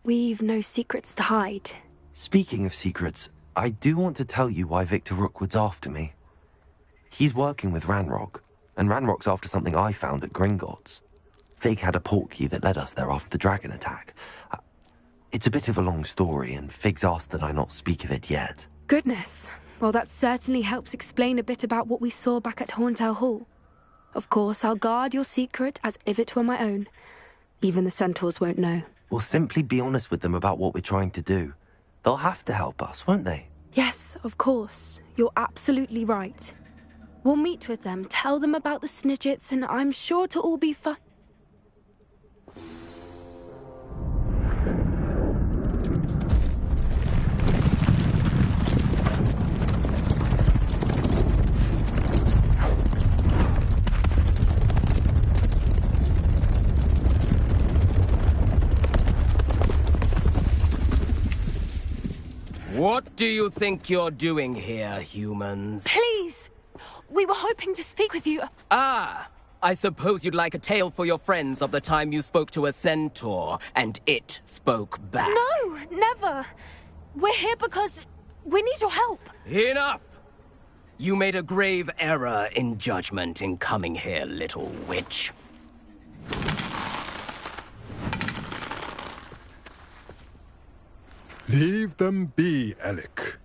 We've no secrets to hide. Speaking of secrets, I do want to tell you why Victor Rookwood's after me. He's working with Ranrock, and Ranrock's after something I found at Gringotts. Fig had a portkey that led us there after the dragon attack. It's a bit of a long story, and Fig's asked that I not speak of it yet. Goodness. Well, that certainly helps explain a bit about what we saw back at Horntail Hall. Of course, I'll guard your secret as if it were my own. Even the centaurs won't know. We'll simply be honest with them about what we're trying to do. They'll have to help us, won't they? Yes, of course. You're absolutely right. We'll meet with them, tell them about the Snidgets, and I'm sure to all be fine. What do you think you're doing here, humans? Please! We were hoping to speak with you. Ah! I suppose you'd like a tale for your friends of the time you spoke to a centaur, and it spoke back. No, never. We're here because... We need your help. Enough! You made a grave error in judgment in coming here, little witch. Leave them be, Alec.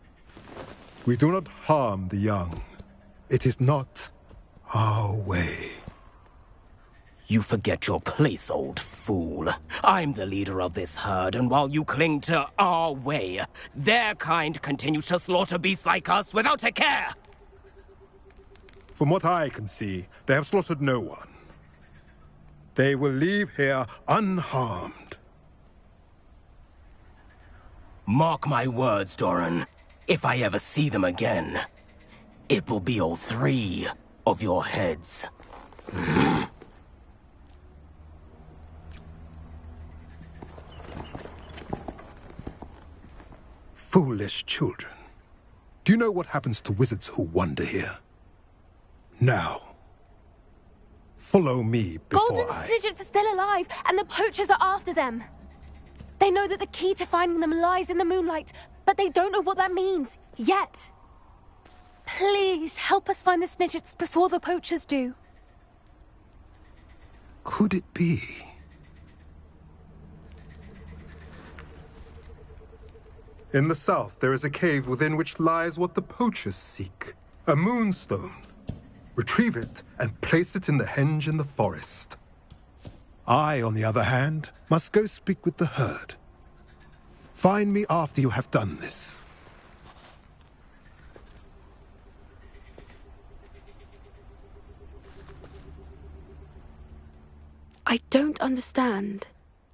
We do not harm the young. It is not our way. You forget your place, old fool. I'm the leader of this herd, and while you cling to our way, their kind continue to slaughter beasts like us without a care! From what I can see, they have slaughtered no one. They will leave here unharmed. Mark my words, Doran. If I ever see them again, it will be all 3 of your heads. Foolish children. Do you know what happens to wizards who wander here? Now, follow me before Golden Snidgets are still alive, and the poachers are after them. They know that the key to finding them lies in the moonlight, but they don't know what that means, yet. Please, help us find the Snidgets before the poachers do. Could it be? In the south, there is a cave within which lies what the poachers seek. A moonstone. Retrieve it and place it in the henge in the forest. I, on the other hand, must go speak with the herd. Find me after you have done this. I don't understand.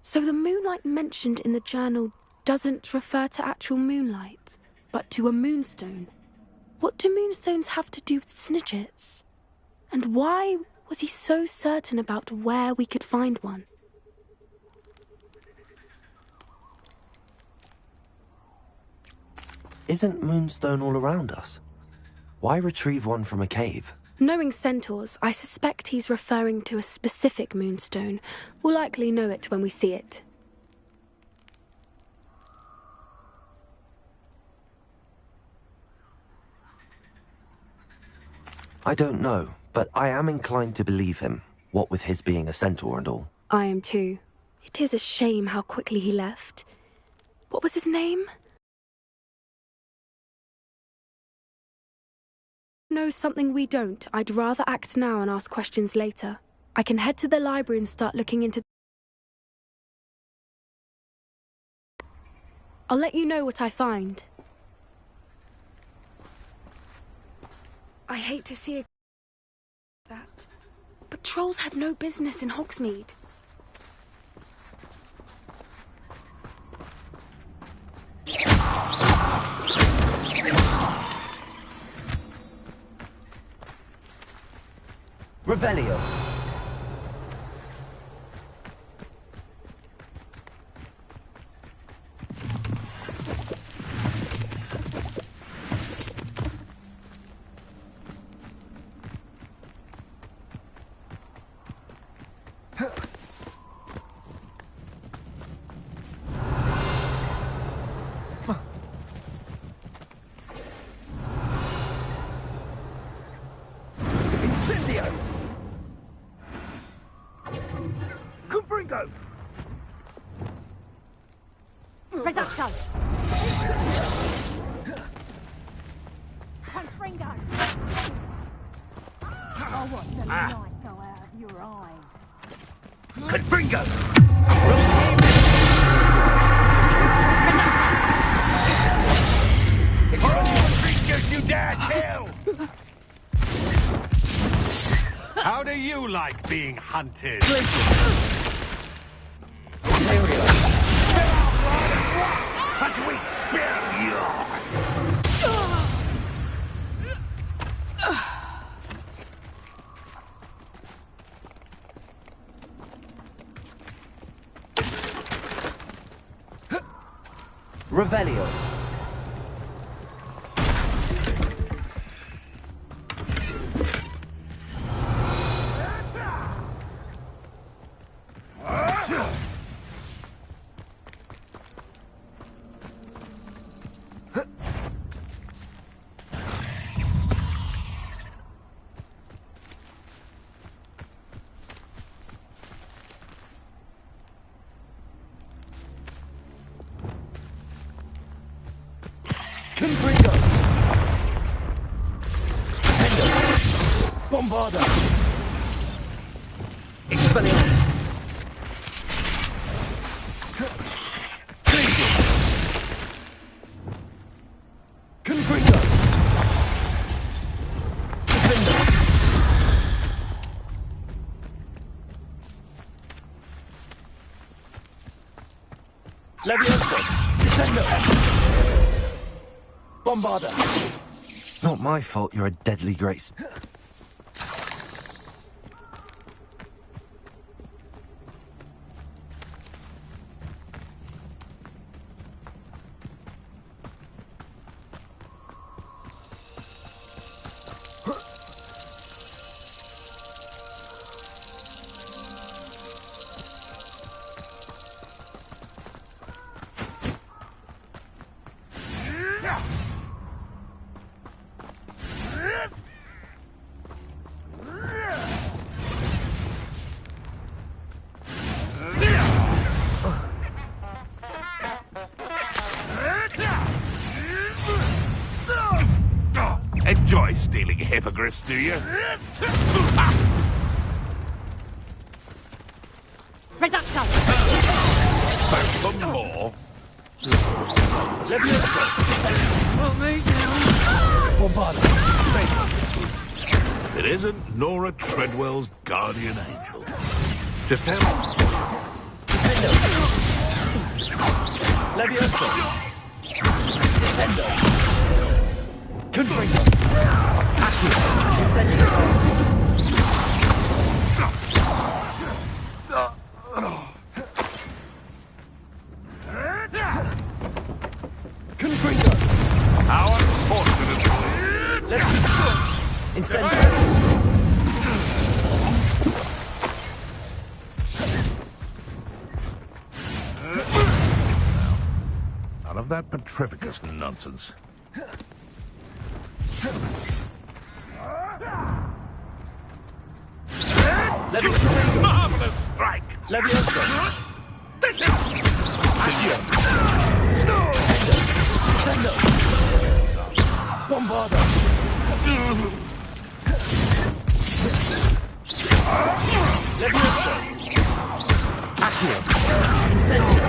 So the moonlight mentioned in the journal doesn't refer to actual moonlight, but to a moonstone. What do moonstones have to do with Snidgets? And why was he so certain about where we could find one? Isn't Moonstone all around us? Why retrieve one from a cave? Knowing centaurs, I suspect he's referring to a specific moonstone. We'll likely know it when we see it. I don't know, but I am inclined to believe him, what with his being a centaur and all. I am too. It is a shame how quickly he left. What was his name? Knows something we don't. I'd rather act now and ask questions later. I can head to the library and start looking into... I'll let you know what I find. I hate to see that, but trolls have no business in Hogsmeade. Revelio. Reducto! Confringo! Oh, what's the light go out of your eye? Confringo! It's one of the creatures you dare kill! How do you like being hunted? As we spare yours! Revelio. Confringo! Bombarda! Expelliarmus! Confringo! Defender! Levioso! Descendo! Bombarda! Not my fault you're a deadly grace. Enjoy stealing hippogriffs, do you? Reducto! For more? Levioso! Well, me Bombarda! It isn't Nora Treadwell's guardian angel. Just help. Levioso! Descendo! Confringo! Accio! Incendio! Confringo! How unfortunate! Incendio! None of that Petrificus nonsense. Marvelous strike! Levioso! This is... Accio! Descendo! Bombarda! Levioso! Accio! Incendio!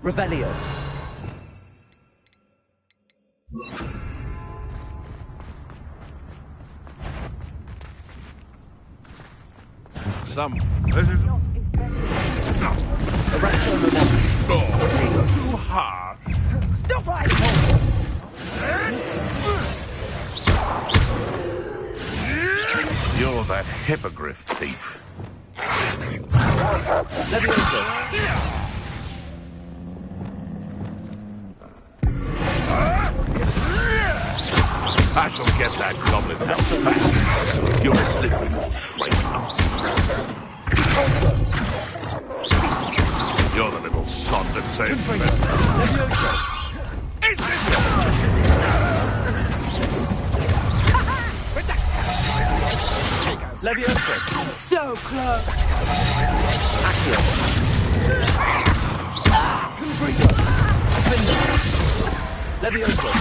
Revelio. This is... Too hard. Stop right! You're that hippogriff thief. Levioso! I shall get that goblin back. You're a slippery little shrike. You're the little sod that saves me. Levioso! So close! Accio! Confringo! Defender! Levioso!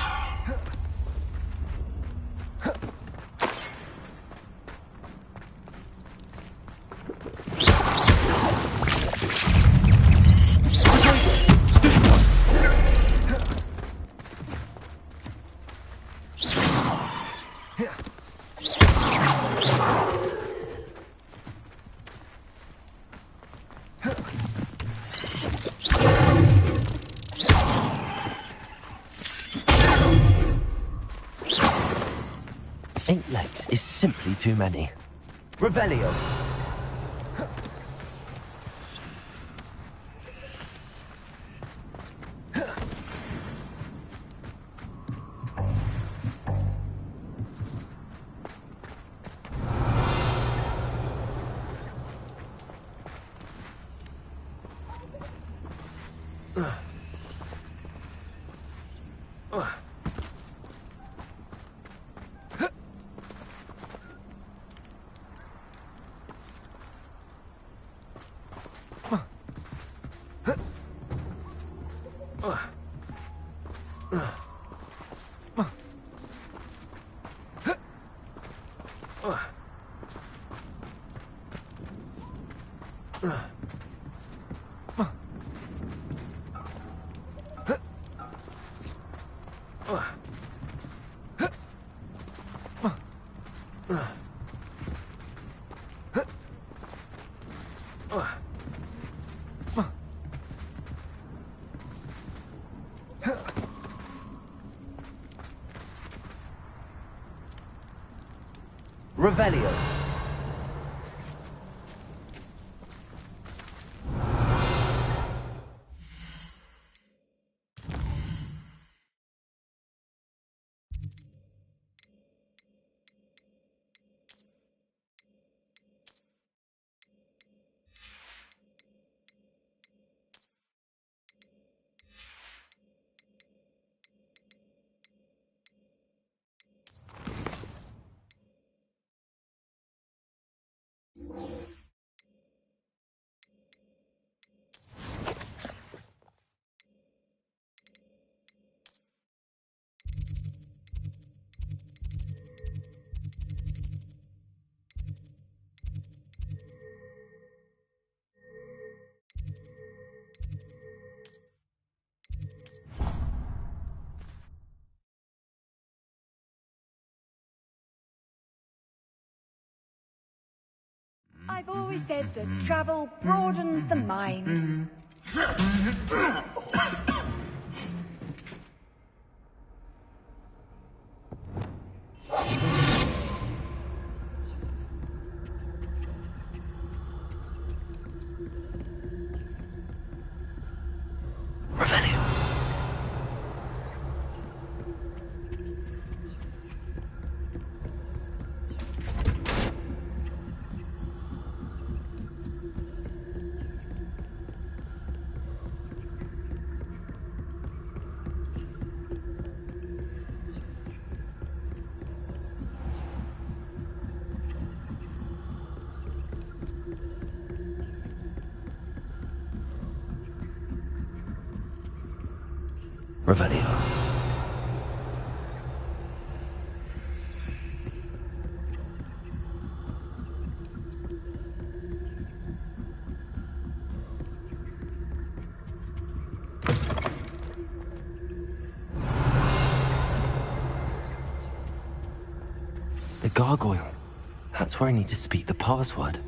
Eight legs is simply too many. Revelio. Revelio. I've always said that travel broadens the mind. Revelio. The gargoyle. That's where I need to speak the password.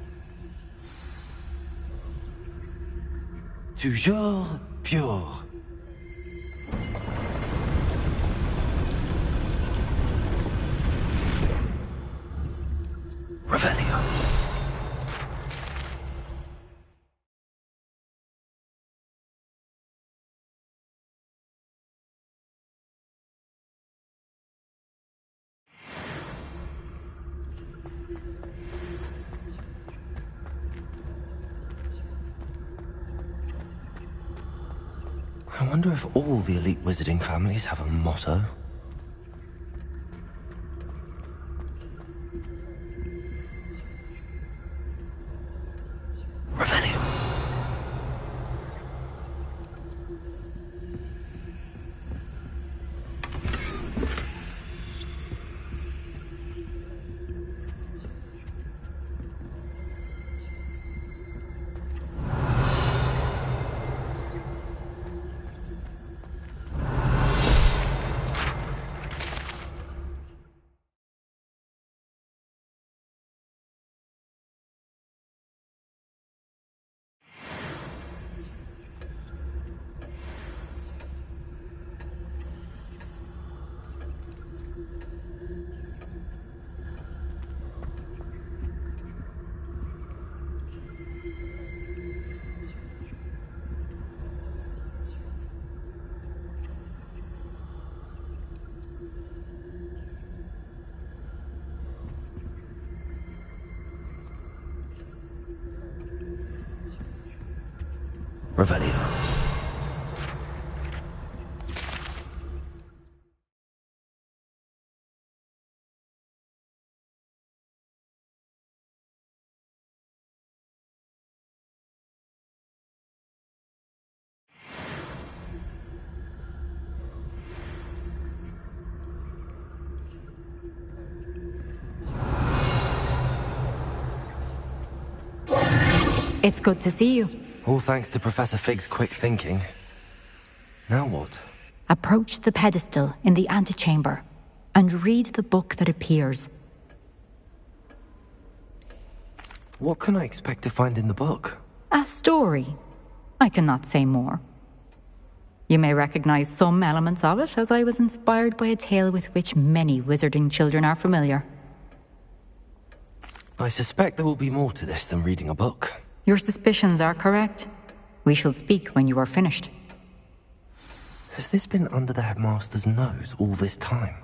Toujours pure. Revelio. I wonder if all the elite wizarding families have a motto. Revelio. Revelio. It's good to see you. All thanks to Professor Fig's quick thinking. Now what? Approach the pedestal in the antechamber and read the book that appears. What can I expect to find in the book? A story. I cannot say more. You may recognize some elements of it, as I was inspired by a tale with which many wizarding children are familiar. I suspect there will be more to this than reading a book. Your suspicions are correct. We shall speak when you are finished. Has this been under the headmaster's nose all this time?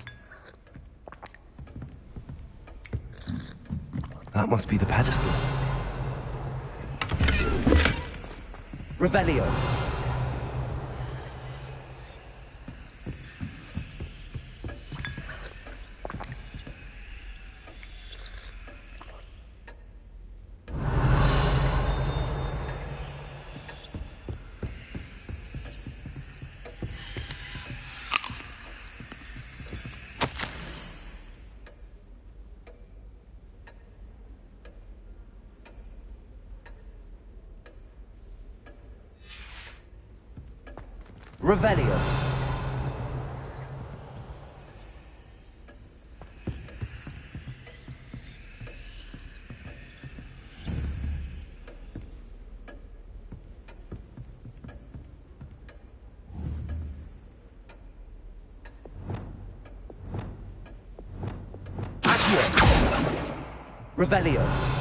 That must be the pedestal. Revelio. Revelio. Revelio.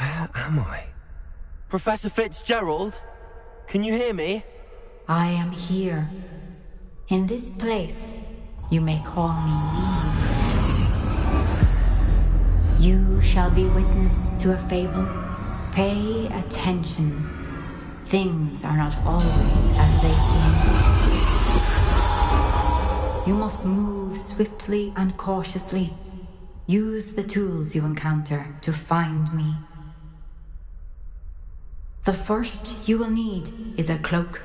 Where am I? Professor Fitzgerald? Can you hear me? I am here. In this place, you may call me Eve. You shall be witness to a fable. Pay attention. Things are not always as they seem. You must move swiftly and cautiously. Use the tools you encounter to find me. The first you will need is a cloak.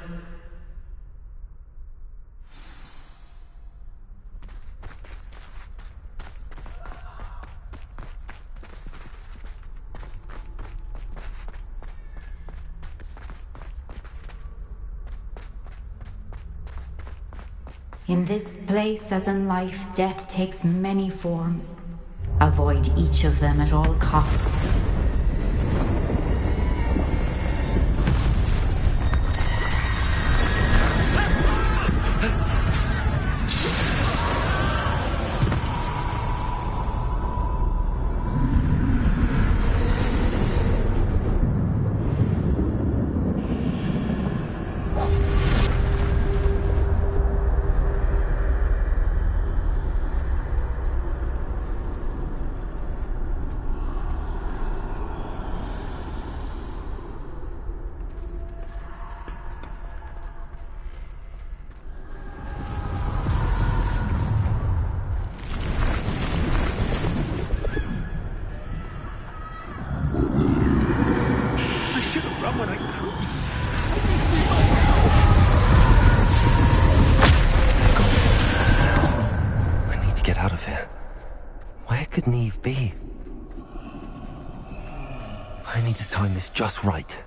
In this place, as in life, death takes many forms. Avoid each of them at all costs. Be? I need to time this just right.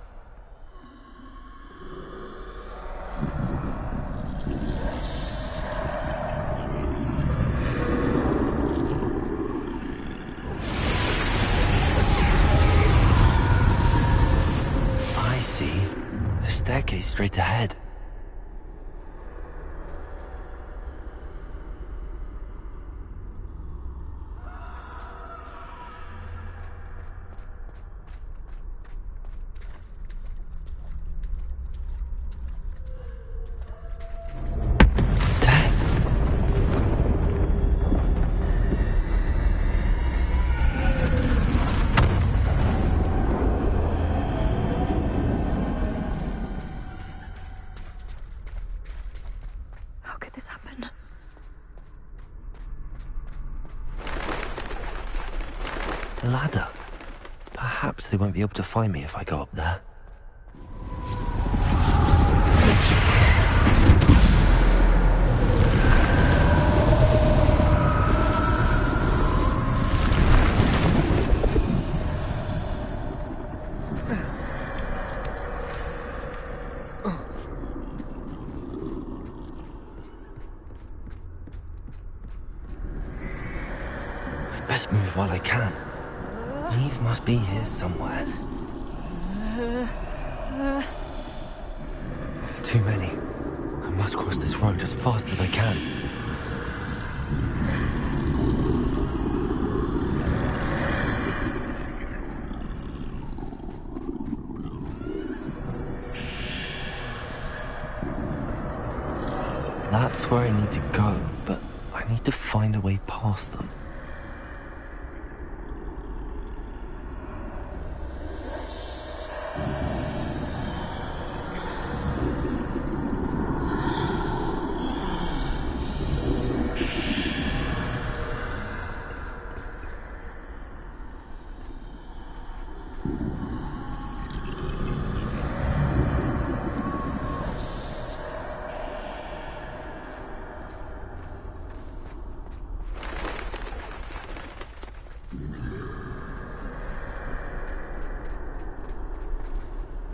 I see a staircase straight ahead. ladder. Perhaps they won't be able to find me if I go up there. Best move while I can. Eve must be here somewhere. Too many. I must cross this road as fast as I can. That's where I need to go, but I need to find a way past them.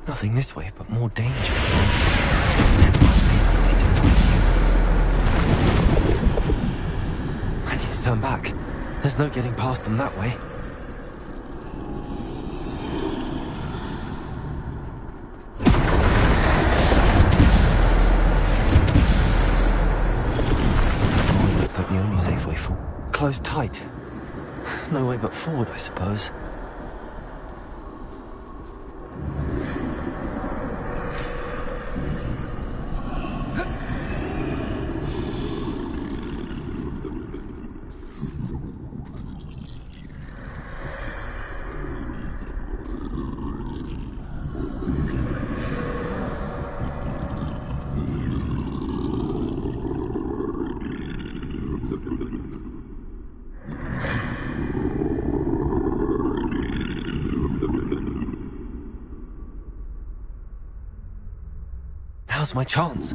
Nothing this way, but more danger. There must be a way to find you. I need to turn back. There's no getting past them that way. Oh, looks like the only safe way forward. Closed tight. No way but forward, I suppose. Now's my chance.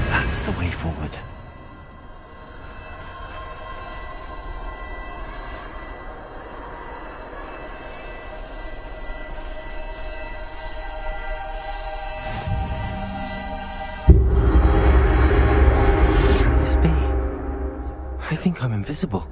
That's the way forward. I think I'm invisible.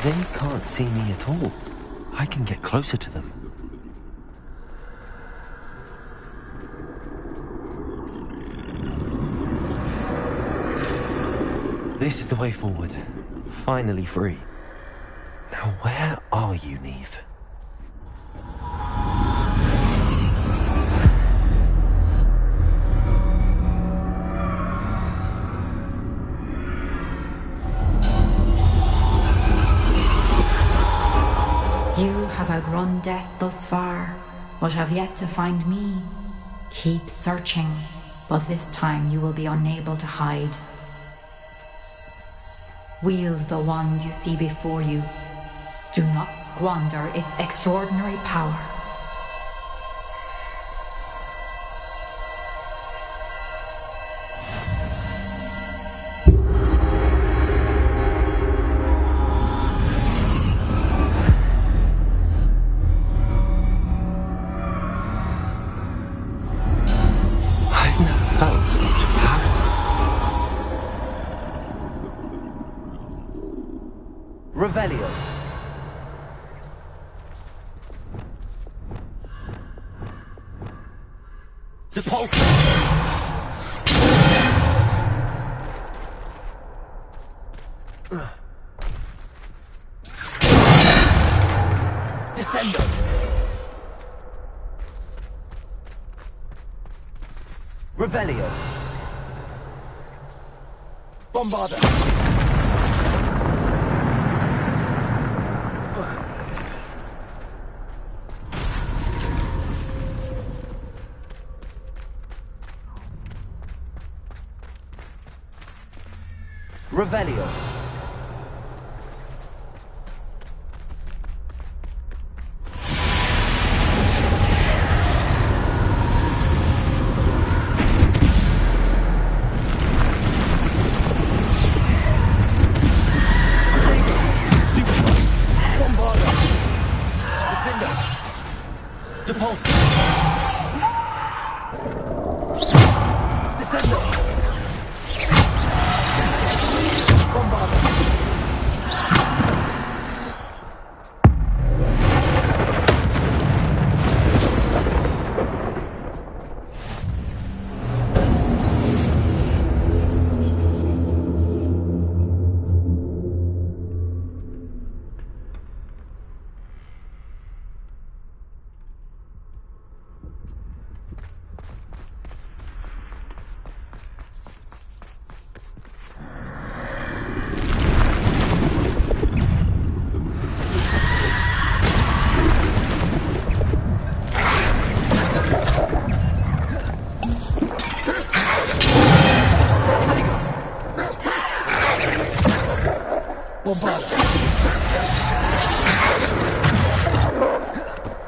They can't see me at all. I can get closer to them. This is the way forward. Finally free. Now where are you, Neve? You have outrun death thus far, but have yet to find me. Keep searching, but this time you will be unable to hide. Wield the wand you see before you. Do not squander its extraordinary power. I've never felt such power. Revelio. Depulso. Descendo. Revelio. Bombarda. Revelio.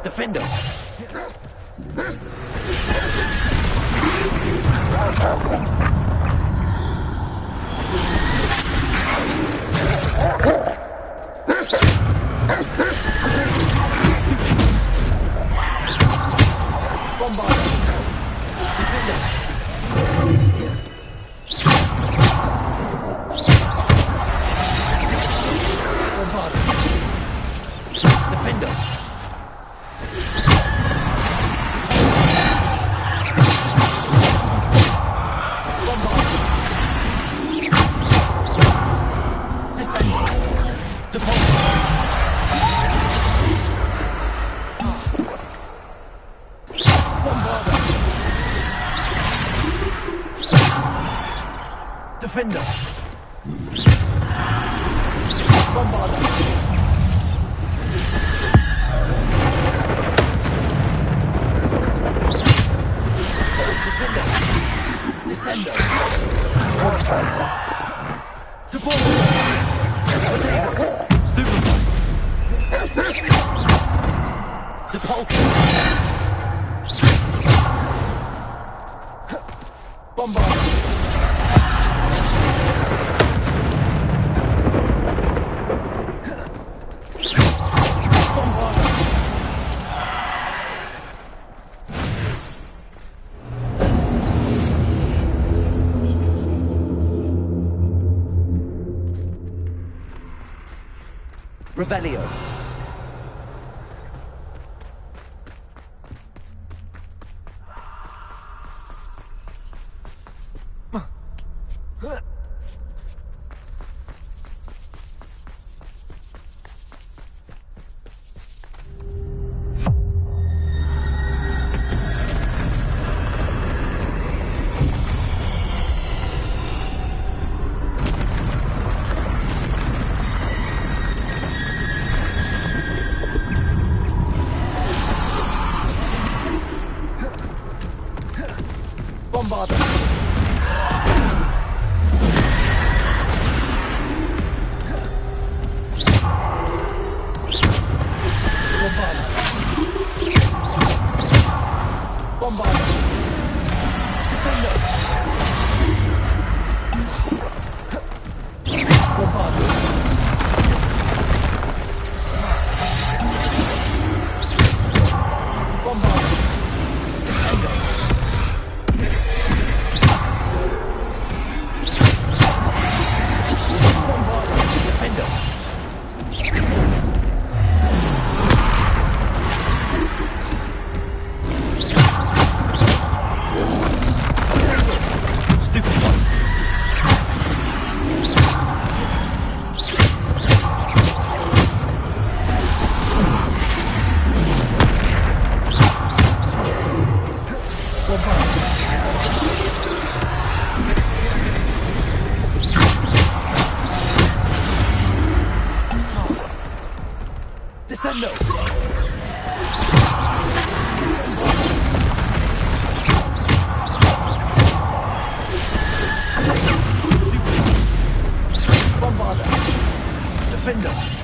Defender. Defender. Bombarda. Defender. Descendo. Depulso. Potato. Stupefy. Depulso. Bombarda. Revelio. Descendo! Bombarda! Defender!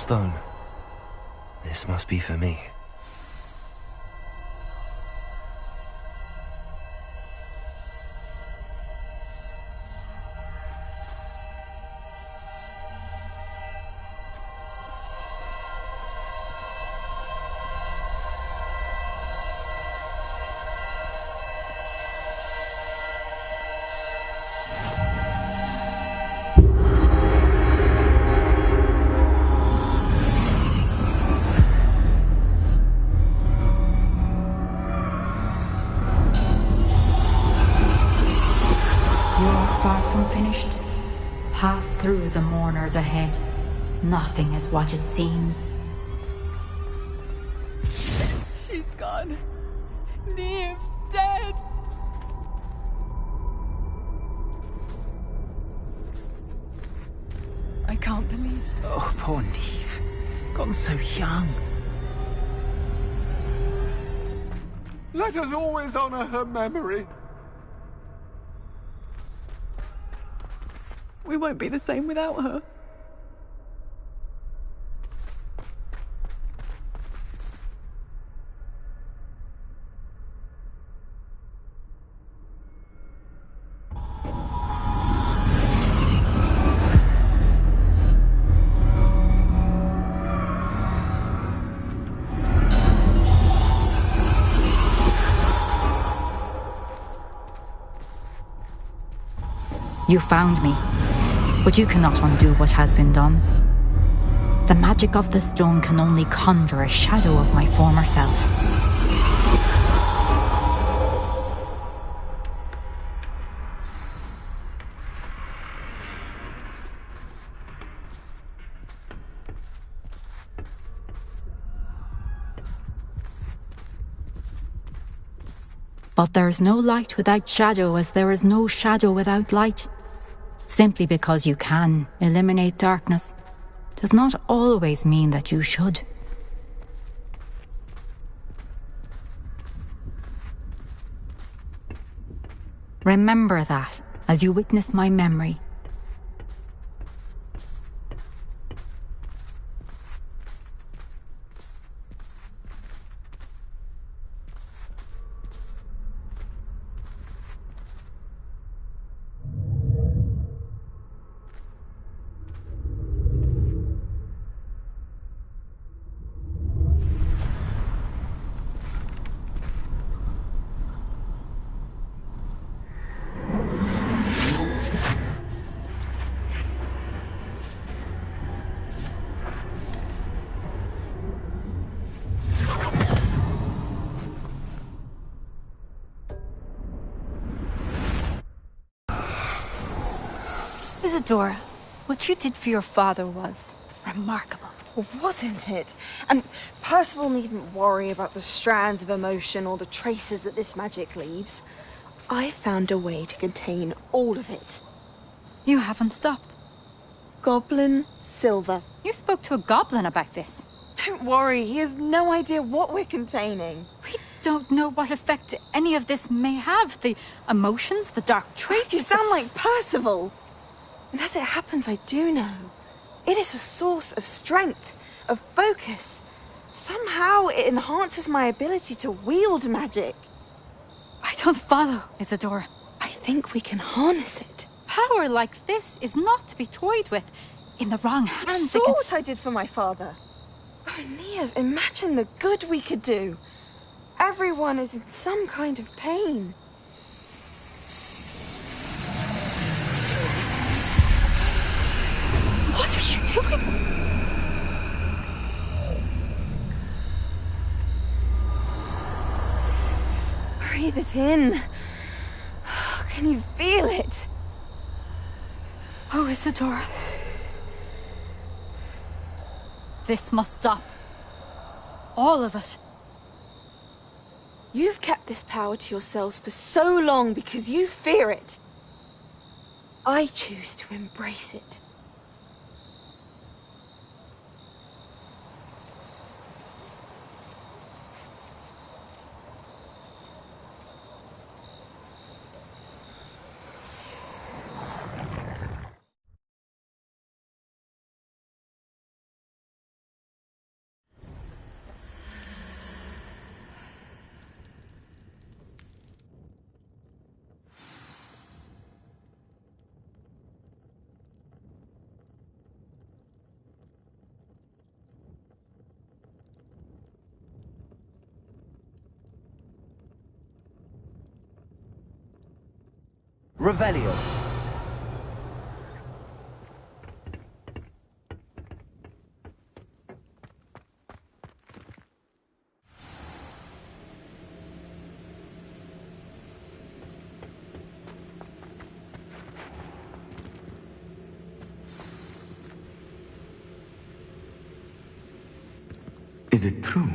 Stone. This must be for me. finished, pass through the mourners ahead. Nothing is what it seems. She's gone. Neve's dead. I can't believe it. Oh, poor Neve. Gone so young. Let us always honor her memory. We won't be the same without her. You found me, but you cannot undo what has been done. The magic of the stone can only conjure a shadow of my former self. But there is no light without shadow, as there is no shadow without light. Simply because you can eliminate darkness does not always mean that you should. Remember that as you witness my memory. Isadora, what you did for your father was remarkable. Wasn't it? And Percival needn't worry about the strands of emotion or the traces that this magic leaves. I found a way to contain all of it. You haven't stopped. Goblin Silver. You spoke to a goblin about this. Don't worry, he has no idea what we're containing. We don't know what effect any of this may have. The emotions, the dark traits. You sound like Percival. And as it happens, I do know. It is a source of strength, of focus. Somehow it enhances my ability to wield magic. I don't follow, Isadora. I think we can harness it. Power like this is not to be toyed with. In the wrong hands, You saw what I did for my father. Oh, Neve, imagine the good we could do. Everyone is in some kind of pain. What are you doing? Breathe it in. Can you feel it? Oh, Isadora. This must stop. All of it. You've kept this power to yourselves for so long because you fear it. I choose to embrace it. Revelio. it true?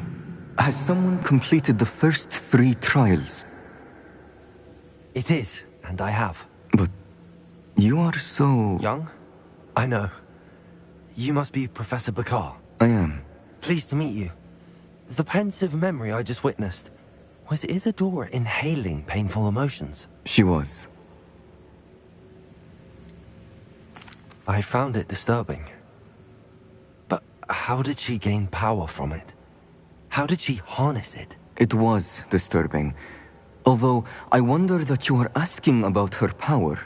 Has someone completed the first 3 trials? It is, and I have. But you are so... Young? I know. You must be Professor Bakar. I am. Pleased to meet you. The pensive memory I just witnessed, was Isadora inhaling painful emotions? She was. I found it disturbing. But how did she gain power from it? How did she harness it? It was disturbing. Although, I wonder that you are asking about her power.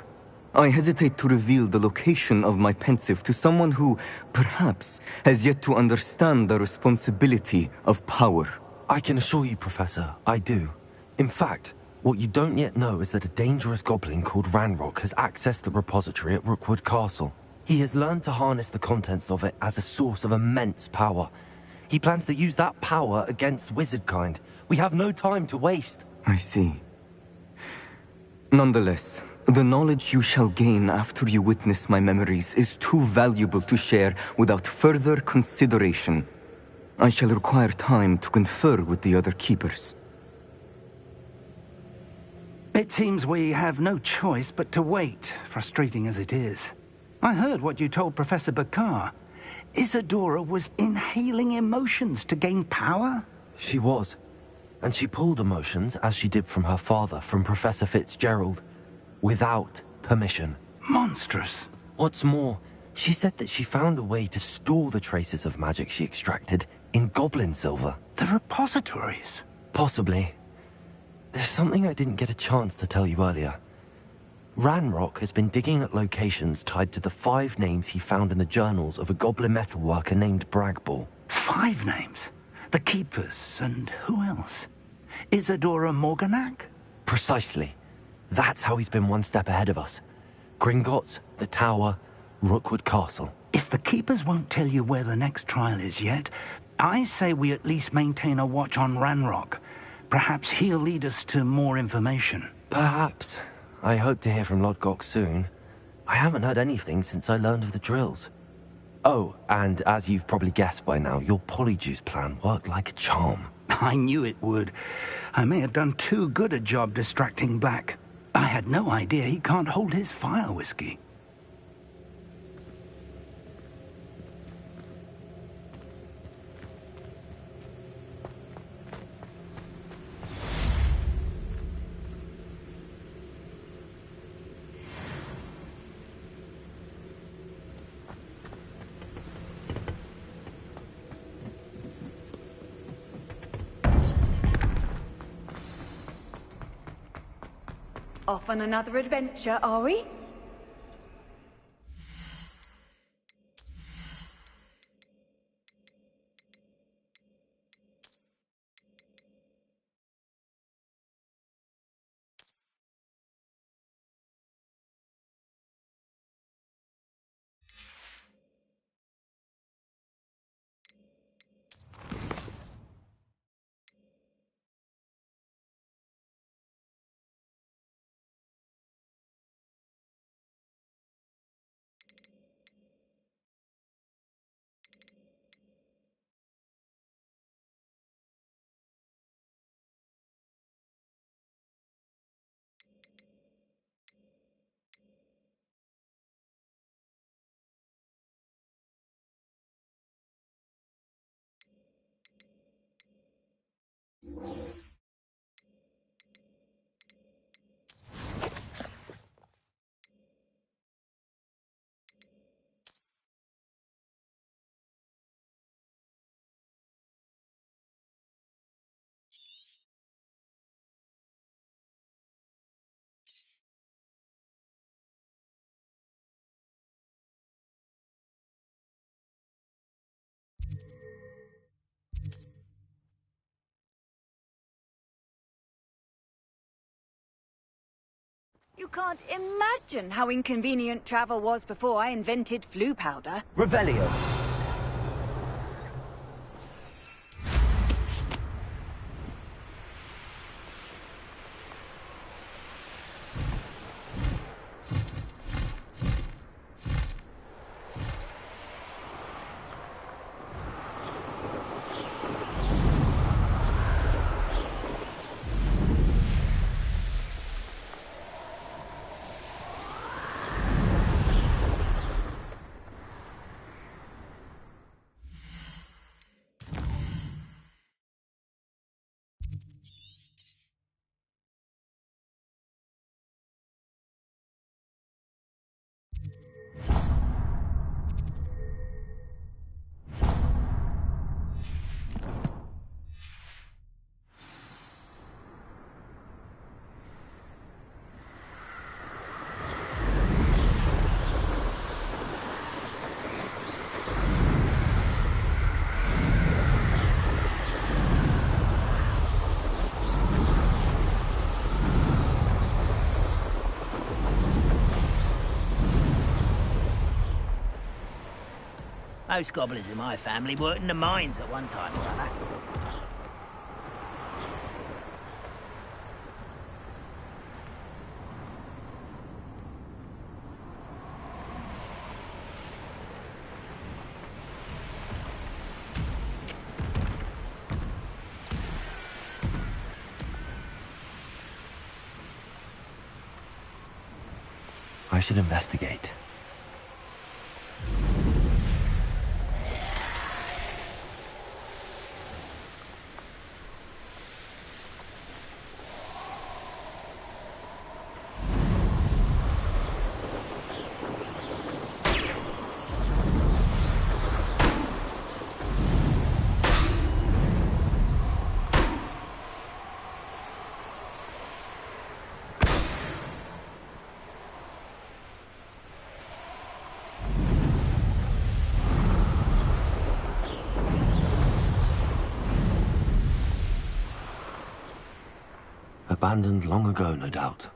I hesitate to reveal the location of my pensive to someone who, perhaps, has yet to understand the responsibility of power. I can assure you, Professor, I do. In fact, what you don't yet know is that a dangerous goblin called Ranrock has accessed the repository at Rookwood Castle. He has learned to harness the contents of it as a source of immense power. He plans to use that power against wizardkind. We have no time to waste. I see. Nonetheless, the knowledge you shall gain after you witness my memories is too valuable to share without further consideration. I shall require time to confer with the other keepers. It seems we have no choice but to wait, frustrating as it is. I heard what you told Professor Bakar. Isadora was inhaling emotions to gain power? She was. And she pulled emotions, as she did from her father, from Professor Fitzgerald, without permission. Monstrous. What's more, she said that she found a way to store the traces of magic she extracted in goblin silver. The repositories? Possibly. There's something I didn't get a chance to tell you earlier. Ranrock has been digging at locations tied to the 5 names he found in the journals of a goblin metalworker named Bragball. 5 names? The Keepers, and who else? Isadora Morganac? Precisely. That's how he's been one step ahead of us. Gringotts, the Tower, Rookwood Castle. If the Keepers won't tell you where the next trial is yet, I say we at least maintain a watch on Ranrock. Perhaps he'll lead us to more information. Perhaps. I hope to hear from Lodgok soon. I haven't heard anything since I learned of the drills. Oh, and as you've probably guessed by now, your polyjuice plan worked like a charm. I knew it would. I may have done too good a job distracting Black. I had no idea he can't hold his fire whiskey. Off on another adventure, are we? You can't imagine how inconvenient travel was before I invented flu powder. Revelio. Most gobblers in my family worked in the mines at one time or other. I should investigate. Abandoned long ago, no doubt.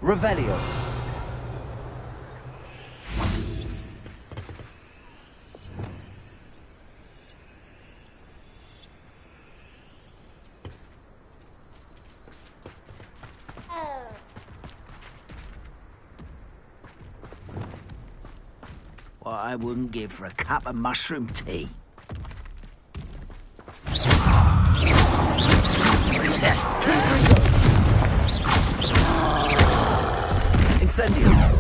Revelio. What I wouldn't give for a cup of mushroom tea. Incendio.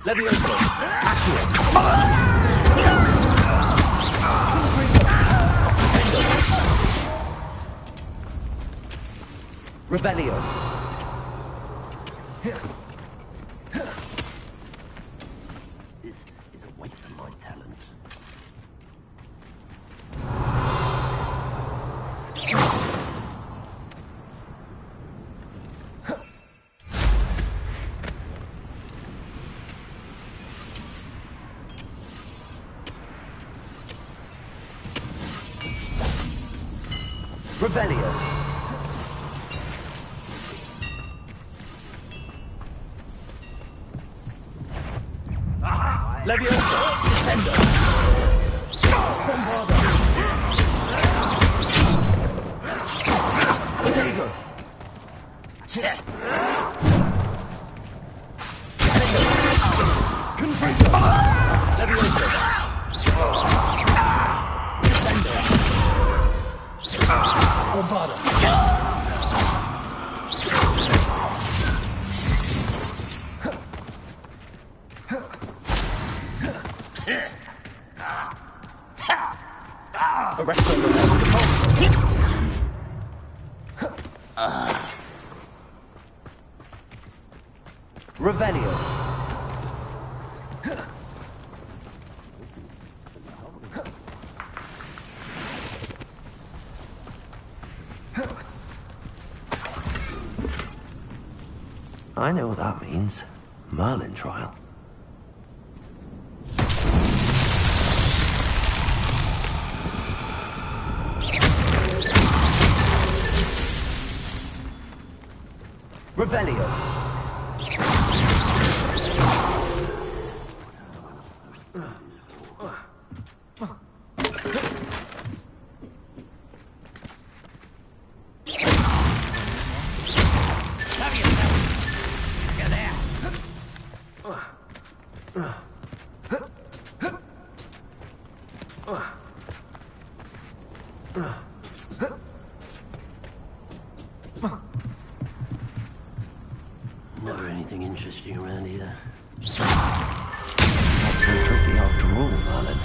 Levioso! Accio! Revelio! This is a waste of my talents. Revelio! Levioso! Descendo! Bombardo! Potato! Confringo! Levioso! Descendo! Bombardo! Revelio. I know what that means. Merlin trial. Revelio. Never anything interesting around here. Not so tricky after all, Merlin.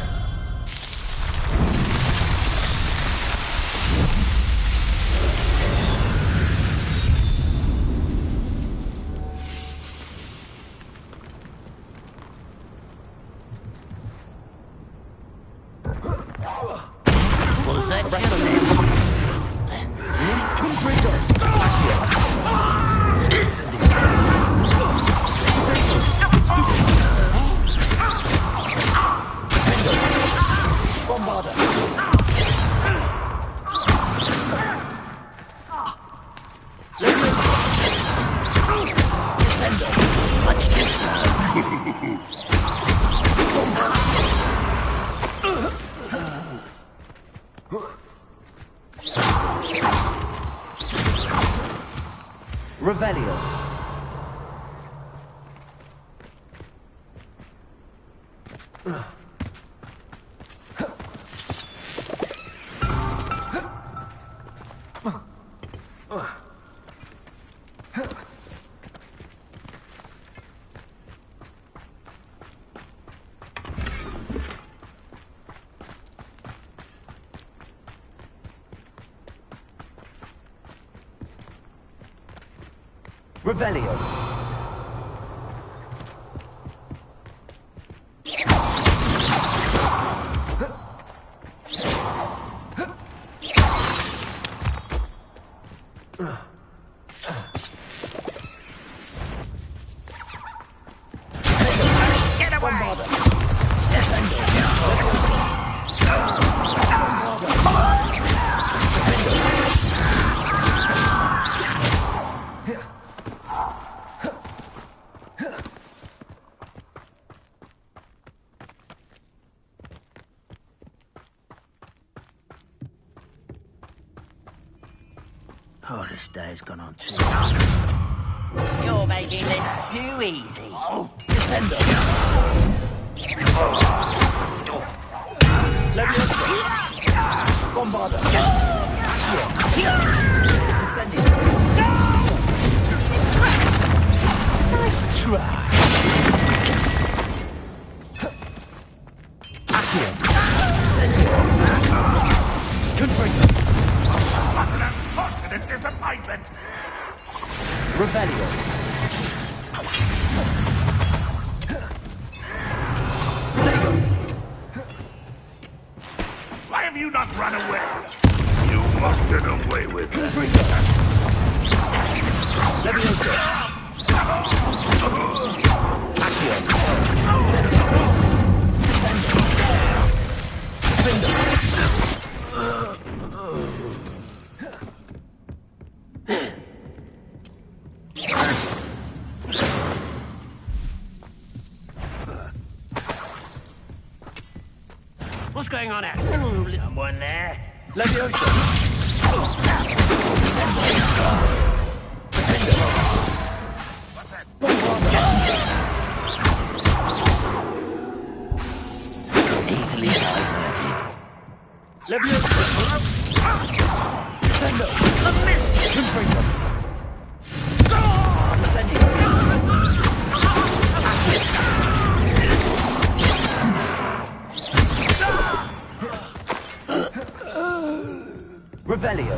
Was that just Bombarda! Descendo! Much too slow. Revelio. Revelio. Get away! Oh, this day's gone on too long. You're making this too easy. Descendo. Levioso. Bombarda. Incendio. Nice try. alignment! Revelio. Why have you not run away? You must get away with it. Leviosa. Accio. What's going on out? Someone there? Leviosa. Easily diverted. Leviosa. Sendo. A miss! Confringo. Incendio. Revelio.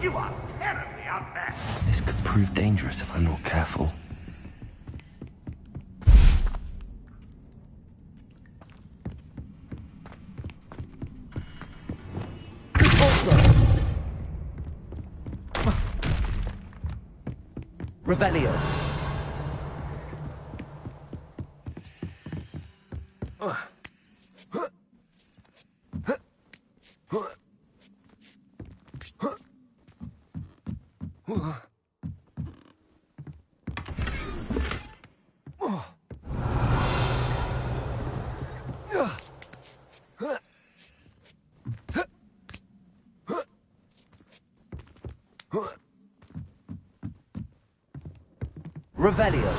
You are terribly unmatched. This could prove dangerous if I'm not careful. Revelio. Revelio.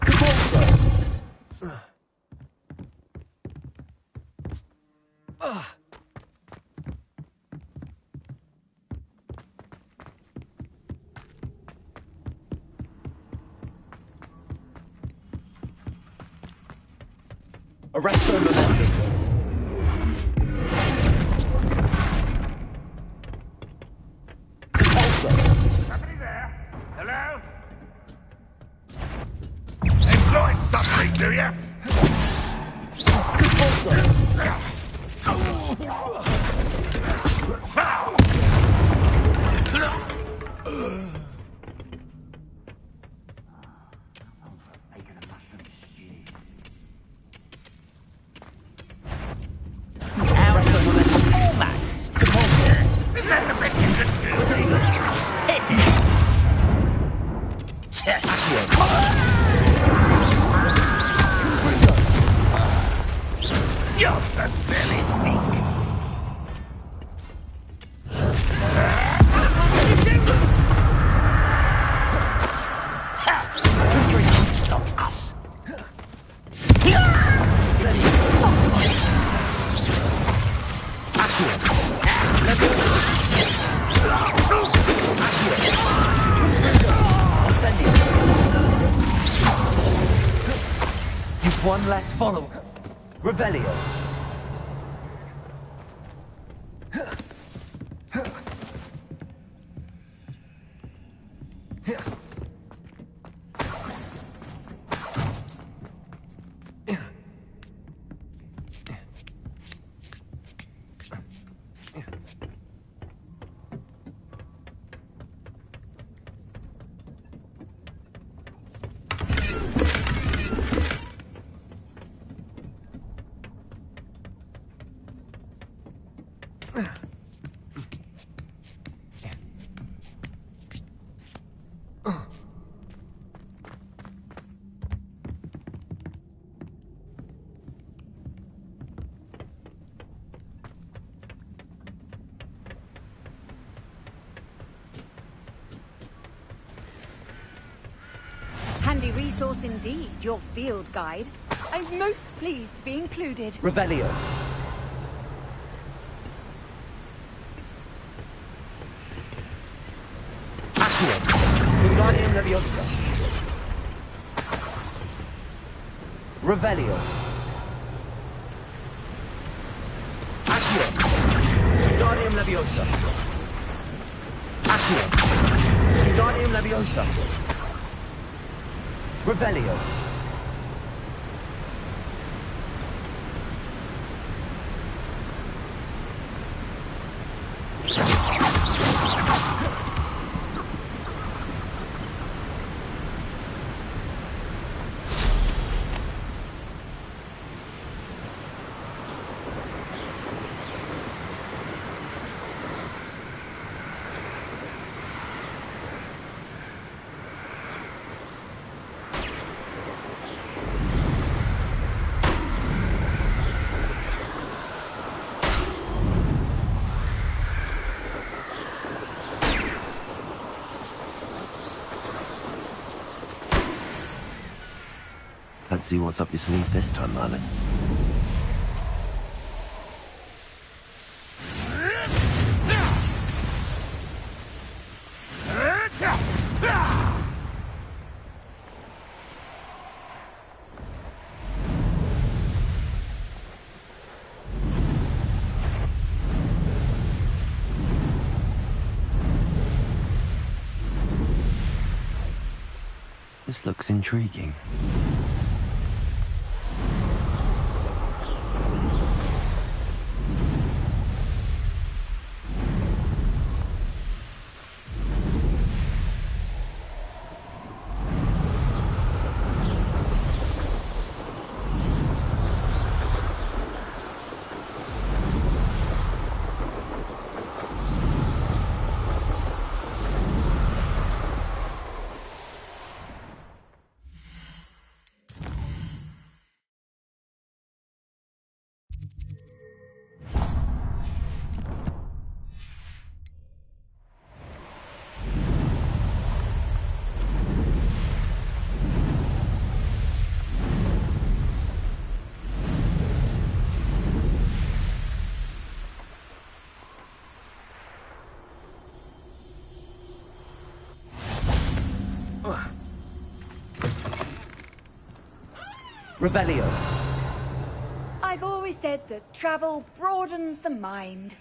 Repulso. Arresto momentum. Repulso. Somebody there? Hello? Enjoy something, do you? Almost. Is that the best you can do? Hit it! You're severely weak. Stop us. You've one less follower. Revelio. Handy resource indeed, your field guide. I'm most pleased to be included. Revelio. Accio. Wingardium Leviosa. Revelio. Accio. Wingardium Leviosa. Accio. Wingardium Leviosa. Revelio. Let's see what's up your sleeve this time, Merlin. This looks intriguing. Revelio. I've always said that travel broadens the mind.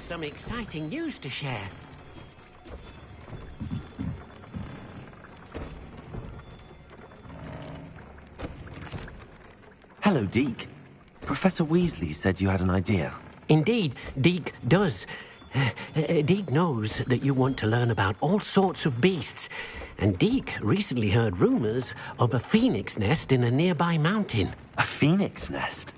some exciting news to share. Hello, Deke. Professor Weasley said you had an idea. Indeed, Deke does. Deke knows that you want to learn about all sorts of beasts, and Deke recently heard rumors of a phoenix nest in a nearby mountain. A phoenix nest?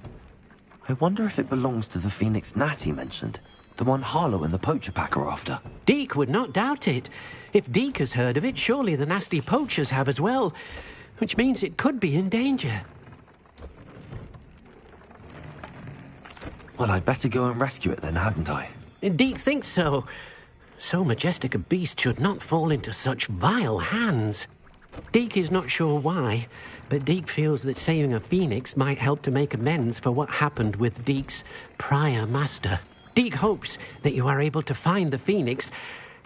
I wonder if it belongs to the phoenix gnat he mentioned, the one Harlow and the poacher pack are after. Deke would not doubt it. If Deke has heard of it, surely the nasty poachers have as well, which means it could be in danger. Well, I'd better go and rescue it then, hadn't I? Deke thinks so. So majestic a beast should not fall into such vile hands. Deke is not sure why, but Deke feels that saving a phoenix might help to make amends for what happened with Deke's prior master. Deke hopes that you are able to find the phoenix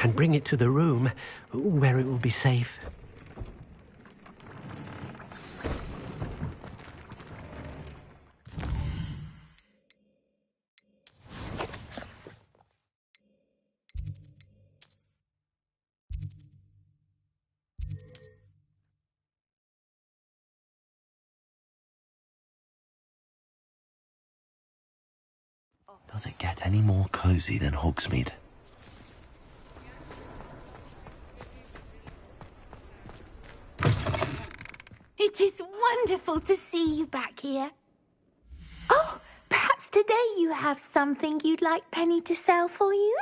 and bring it to the room where it will be safe. Does it get any more cozy than Hogsmeade? It is wonderful to see you back here. Oh, perhaps today you have something you'd like Penny to sell for you?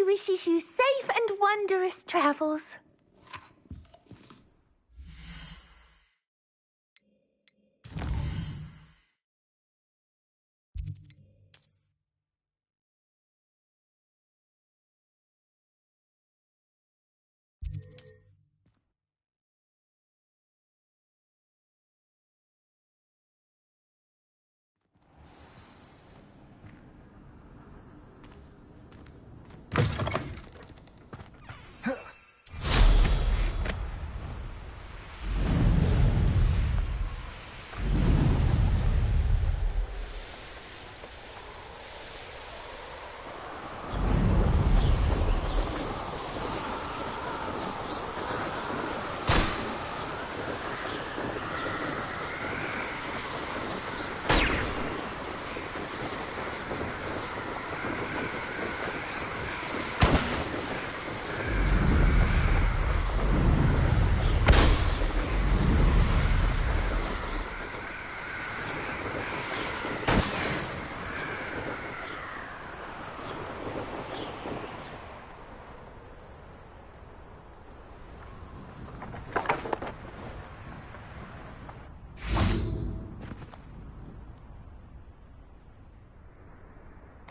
Wishes you safe and wondrous travels.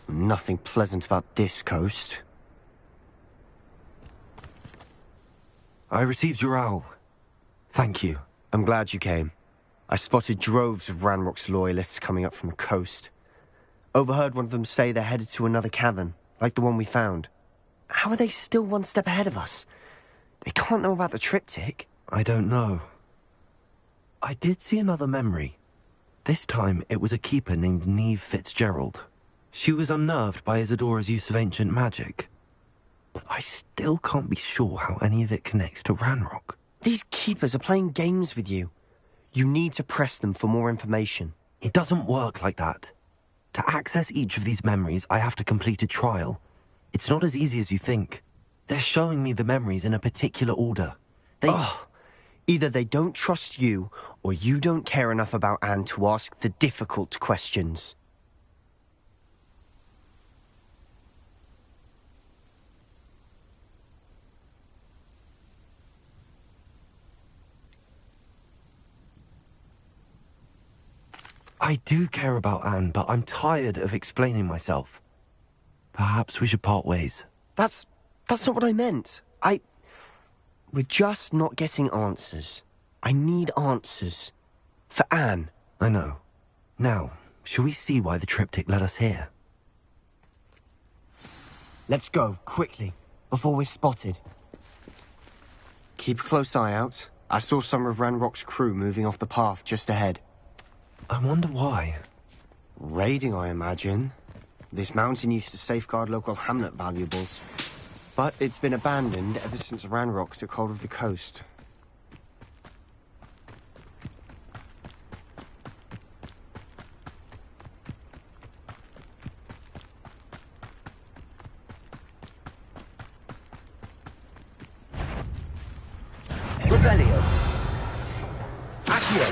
Nothing pleasant about this coast. I received your owl. Thank you. I'm glad you came. I spotted droves of Ranrock's loyalists coming up from the coast. Overheard one of them say they're headed to another cavern, like the one we found. How are they still one step ahead of us? They can't know about the triptych. I don't know. I did see another memory. This time it was a keeper named Neve Fitzgerald. She was unnerved by Isadora's use of ancient magic. But I still can't be sure how any of it connects to Ranrock. These keepers are playing games with you. You need to press them for more information. It doesn't work like that. To access each of these memories, I have to complete a trial. It's not as easy as you think. They're showing me the memories in a particular order. Either they don't trust you, or you don't care enough about Anne to ask the difficult questions. I do care about Anne, but I'm tired of explaining myself. Perhaps we should part ways. That's not what I meant. We're just not getting answers. I need answers. For Anne. I know. Now, shall we see why the triptych led us here? Let's go, quickly, before we're spotted. Keep a close eye out. I saw some of Ranrock's crew moving off the path just ahead. I wonder why. Raiding, I imagine. This mountain used to safeguard local hamlet valuables. But it's been abandoned ever since Ranrock took hold of the coast. Revelio. Accio.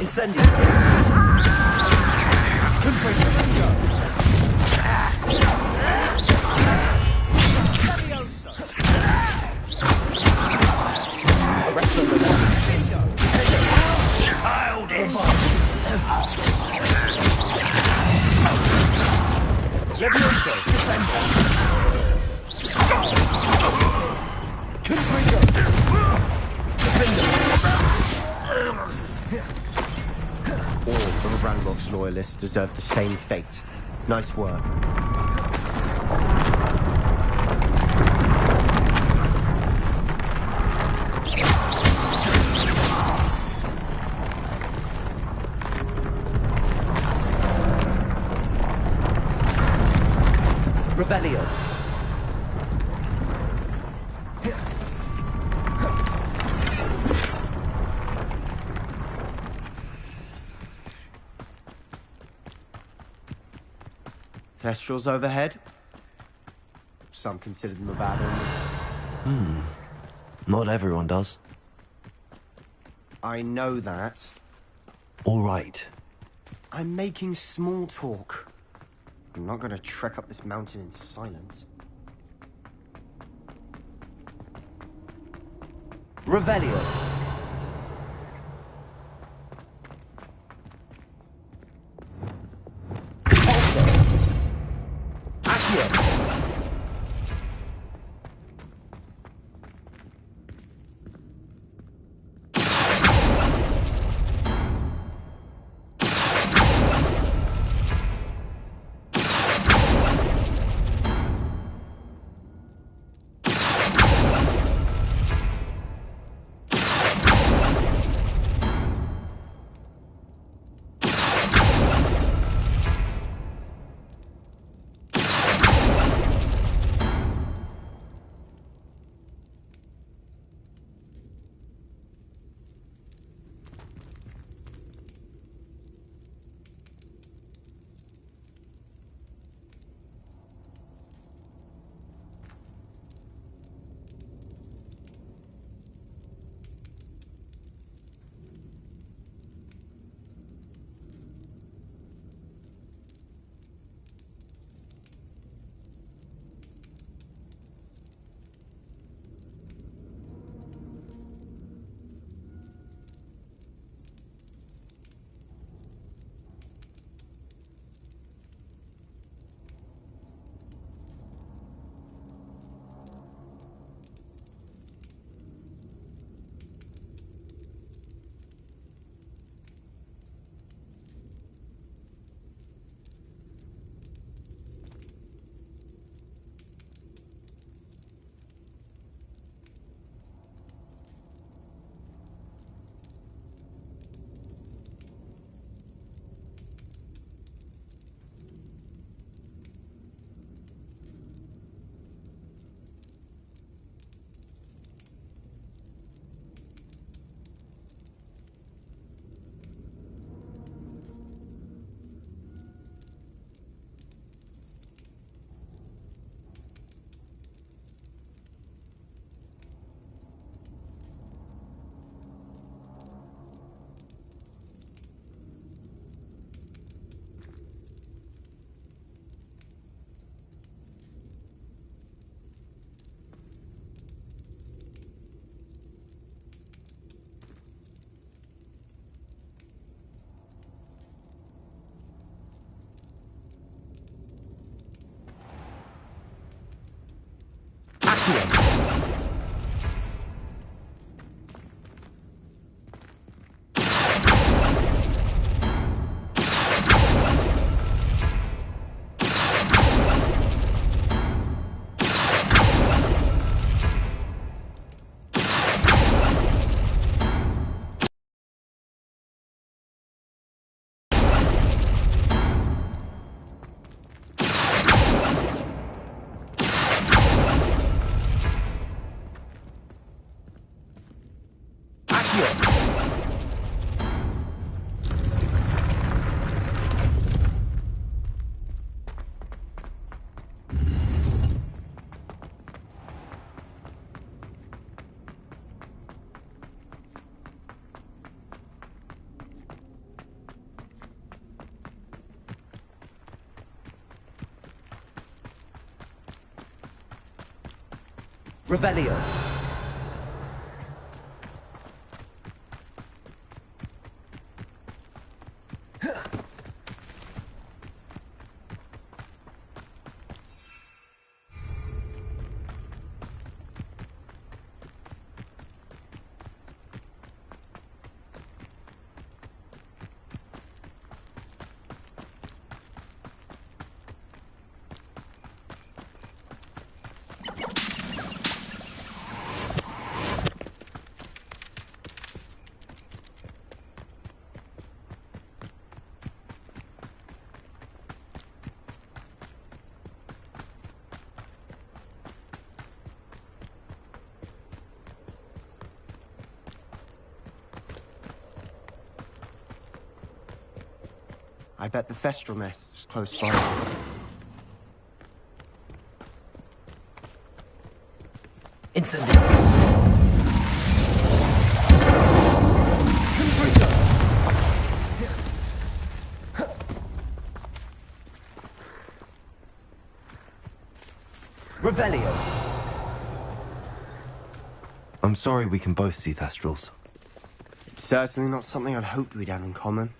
Incendio. Levioso, descendo. Confringo. All of Ranrock's loyalists deserve the same fate. Nice work. Revelio. Thestrals overhead. Some consider them a bad omen. Not everyone does. I know that. All right. I'm making small talk. I'm not going to trek up this mountain in silence. Revelio. Revelio. I bet the Thestral nest's close by. Incendio. Revelio. I'm sorry we can both see Thestrals. It's certainly not something I'd hoped we'd have in common.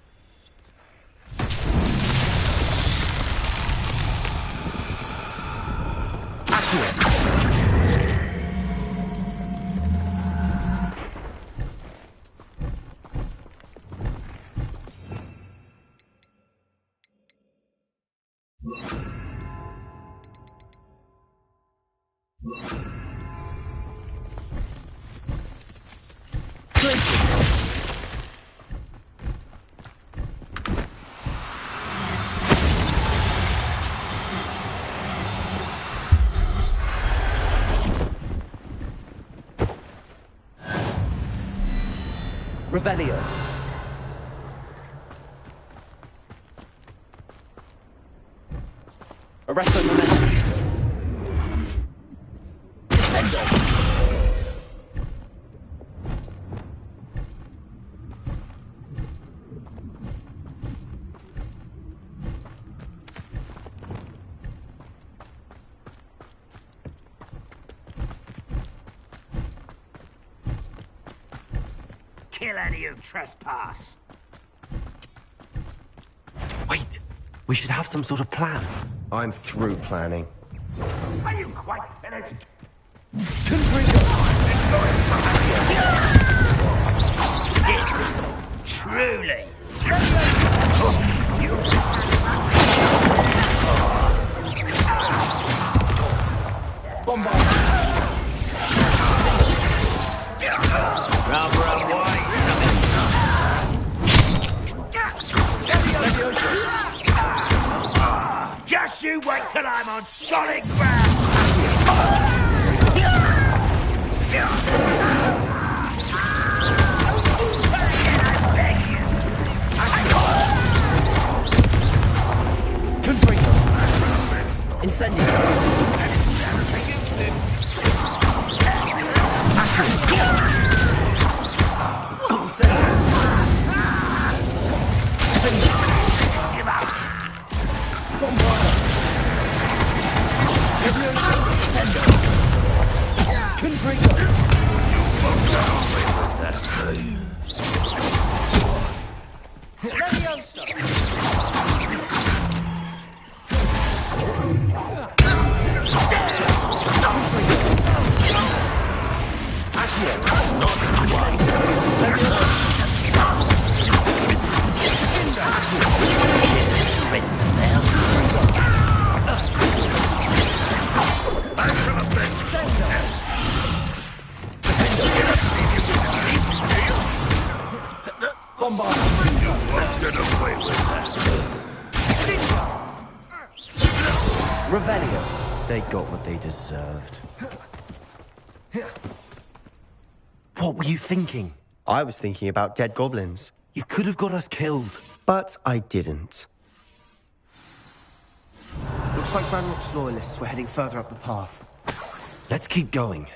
Revelio. Arresto momentum. Descendo. Kill any who trespass. Wait, we should have some sort of plan. I'm through planning. Are you quite finished? Truly. Rubber and white. Just you wait till I'm on solid ground. Incendio. Revelio. They got what they deserved. What were you thinking? I was thinking about dead goblins. You could have got us killed. But I didn't. Looks like Ranrock's loyalists were heading further up the path. Let's keep going.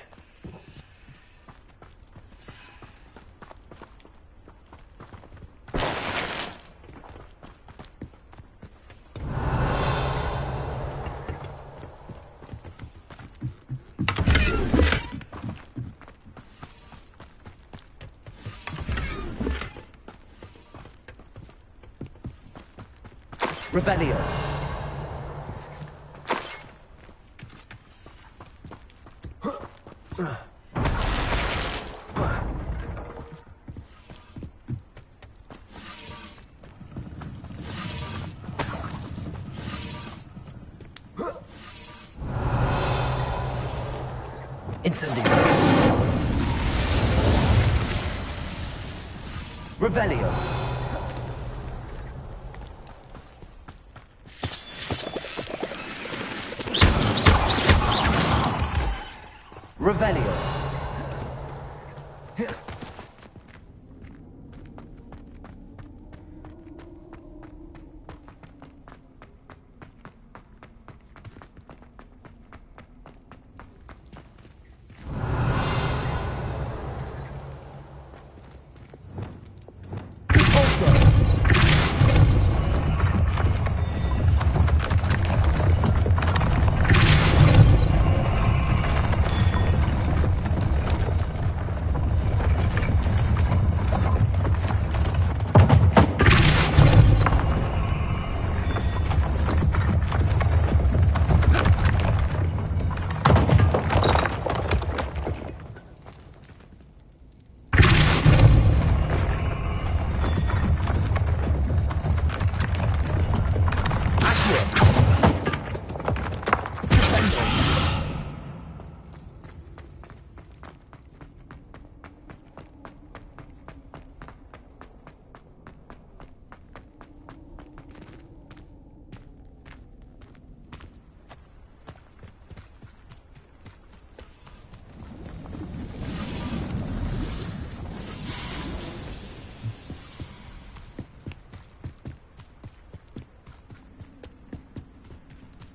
Revelio. Incendio. Revelio. Revelio.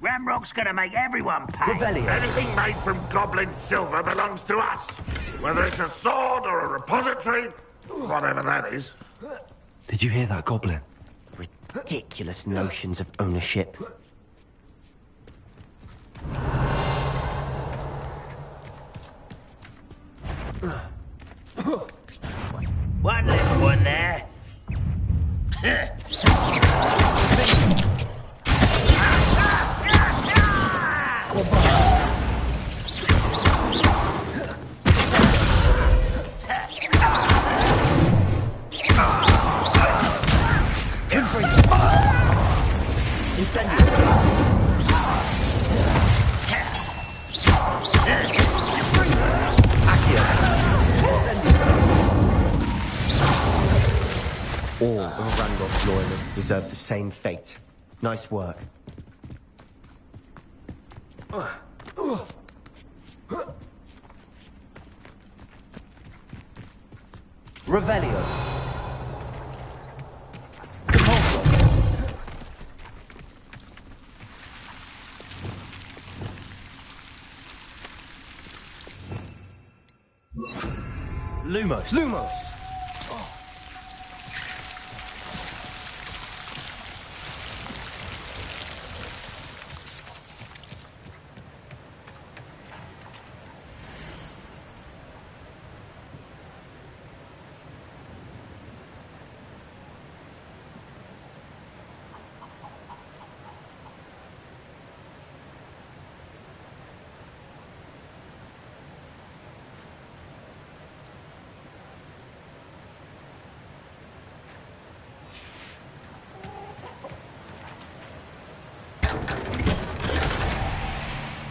Ramrock's gonna make everyone pay. Revelio. Anything made from goblin silver belongs to us. Whether it's a sword or a repository, whatever that is. Did you hear that, Goblin? Ridiculous notions of ownership. One little one there. All of Ranrock's loyalists deserve the same fate. Nice work. Revelio. Lumos. Lumos.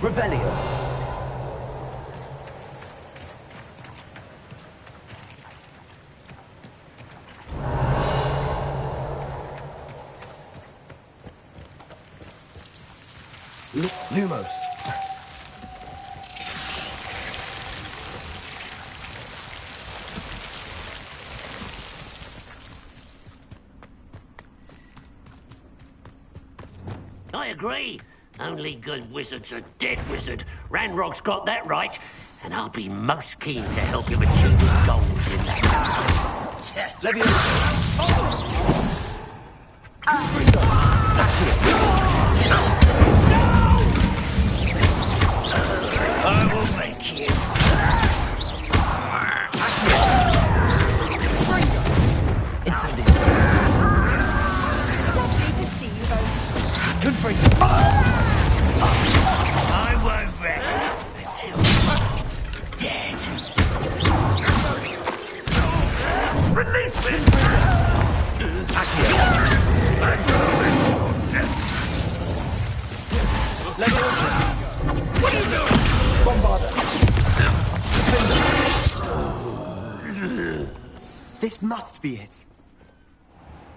Revelio. Lumos. I agree. Only good wizard's a dead wizard. Ranrock's got that right. And I'll be most keen to help him achieve his goals in that. I will make you. Incendio. Lovely to see you both. Good for you. I won't rest until dead. Release me! What are you doing? Bombarder. This must be it.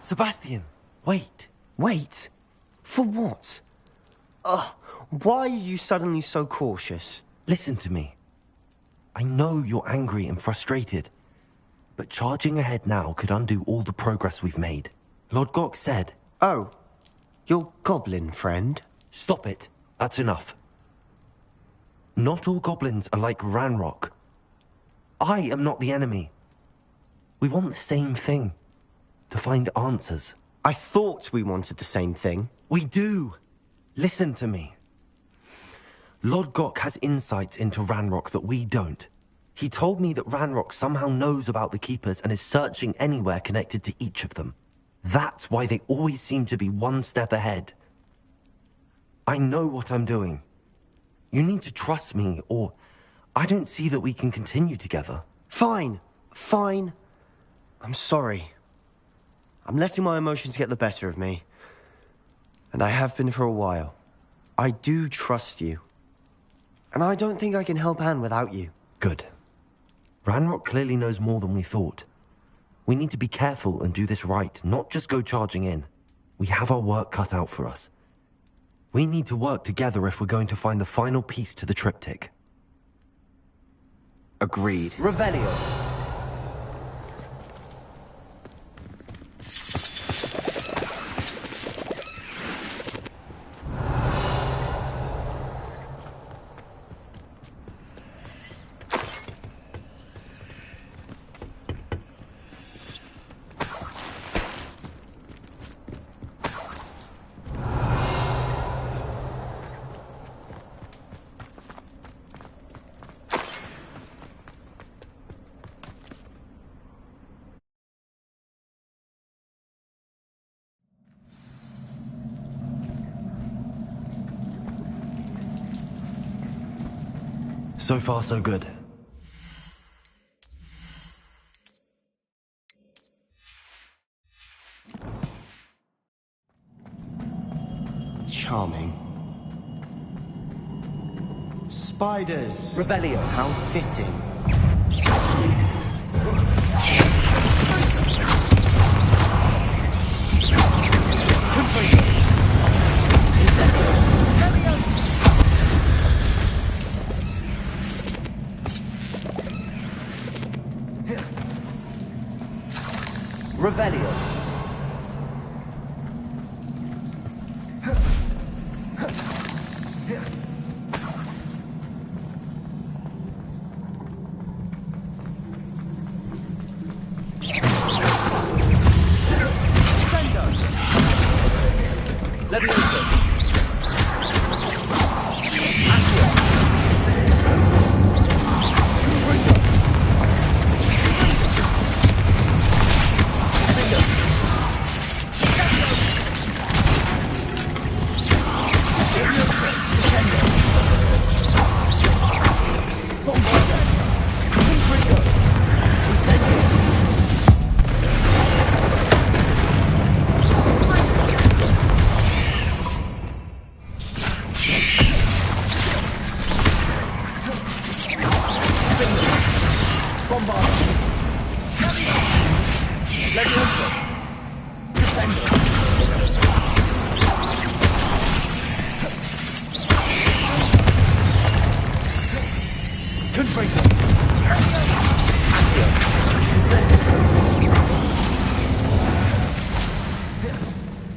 Sebastian, wait. Wait? For what? Why are you suddenly so cautious? Listen to me. I know you're angry and frustrated, but charging ahead now could undo all the progress we've made. Lord Gok said... Oh, your goblin friend? Stop it. That's enough. Not all goblins are like Ranrock. I am not the enemy. We want the same thing. To find answers. I thought we wanted the same thing. We do. Listen to me. Lord Gok has insights into Ranrock that we don't. He told me that Ranrock somehow knows about the Keepers and is searching anywhere connected to each of them. That's why they always seem to be one step ahead. I know what I'm doing. You need to trust me, or I don't see that we can continue together. Fine. I'm sorry. I'm letting my emotions get the better of me. And I have been for a while. I do trust you. And I don't think I can help Anne without you. Good. Ranrock clearly knows more than we thought. We need to be careful and do this right, not just go charging in. We have our work cut out for us. We need to work together if we're going to find the final piece to the triptych. Agreed. Revelio. So far, so good. Charming. Spiders. Revelio. How fitting. Revelio.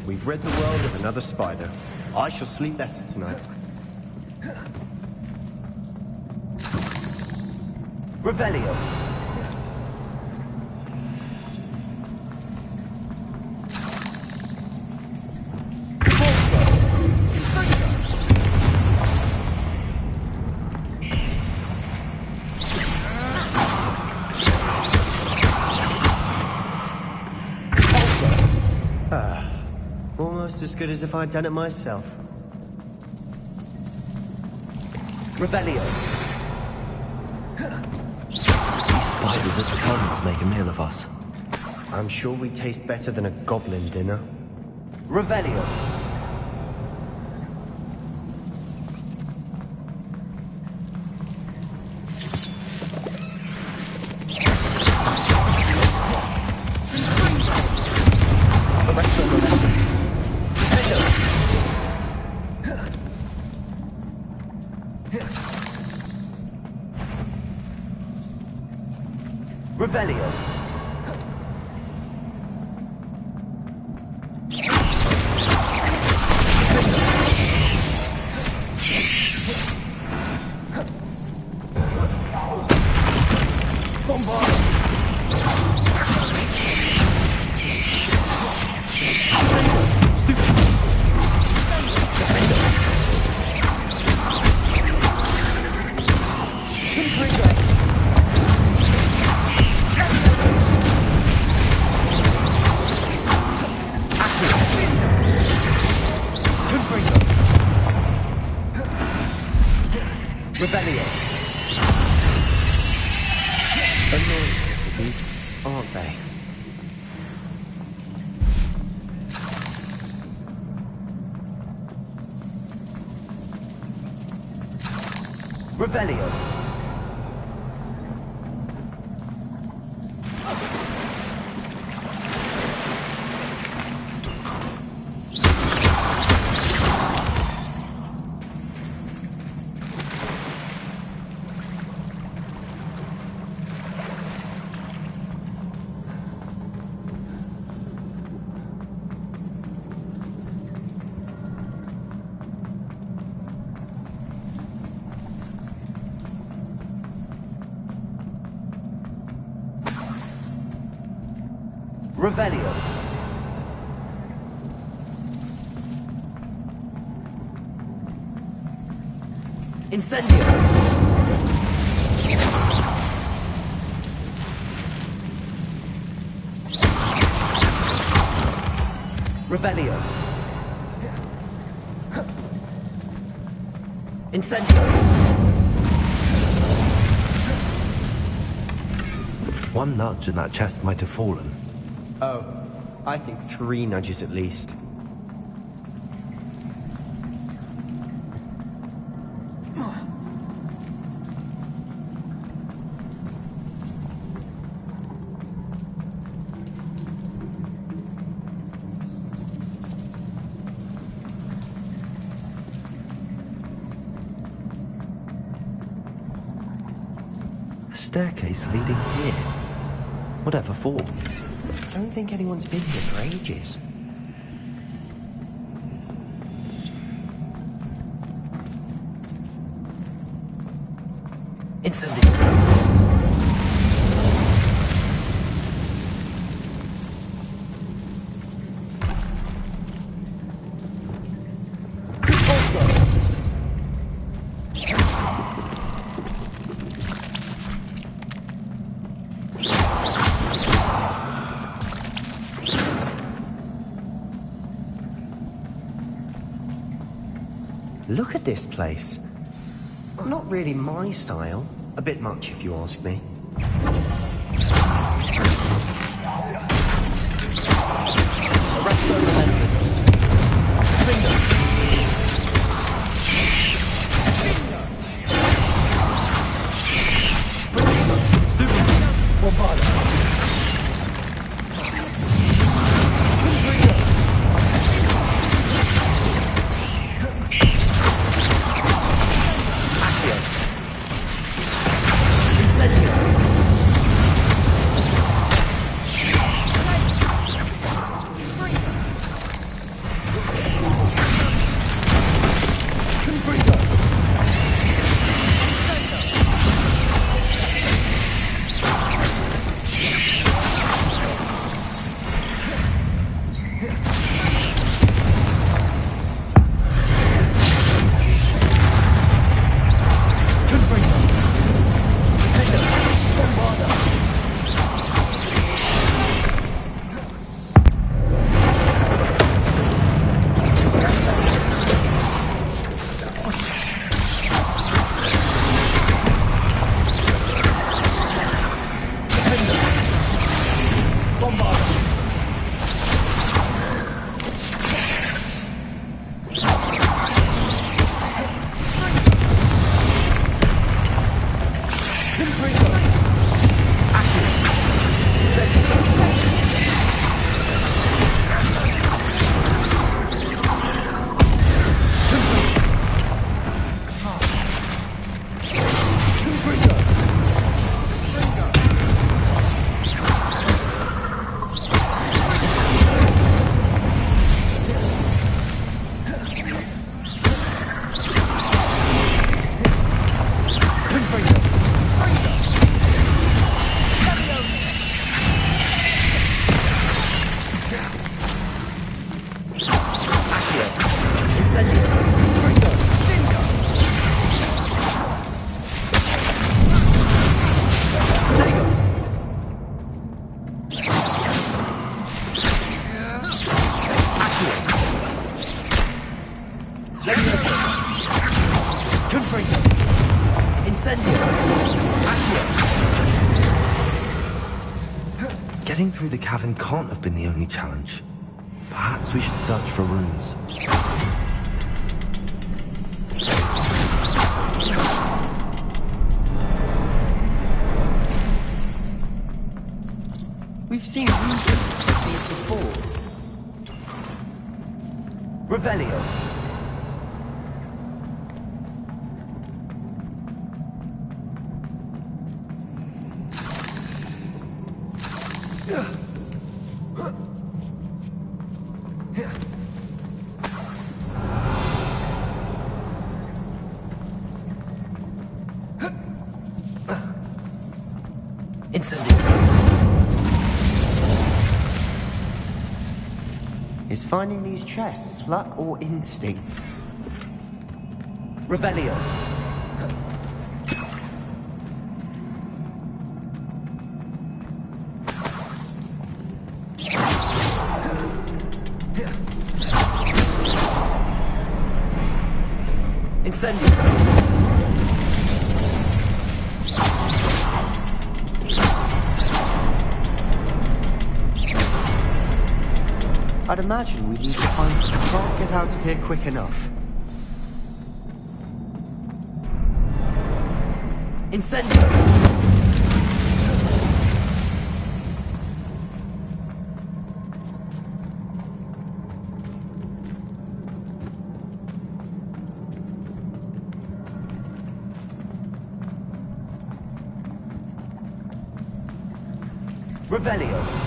We've rid the world of another spider. I shall sleep better tonight. Revelio. Almost as good as if I'd done it myself. Revelio. These spiders have come to make a meal of us. I'm sure we taste better than a goblin dinner. Revelio. Revelio. Revelio. Annoying little beasts, aren't they? Revelio. Revelio. Incendio. Revelio. Incendio. One nudge and that chest might have fallen. Oh, I think 3 nudges at least. A staircase leading here. Whatever for? I don't think anyone's been here for ages. Incendio. Look at this place. Not really my style. A bit much, if you ask me. Incendio! Getting through the cavern can't have been the only challenge. Perhaps we should search for runes. We've seen runes like these before. Revelio. Is finding these chests luck or instinct? Revelio. Incendio. I'd imagine we need to find... Can't get out of here quick enough. Incendio. Revelio.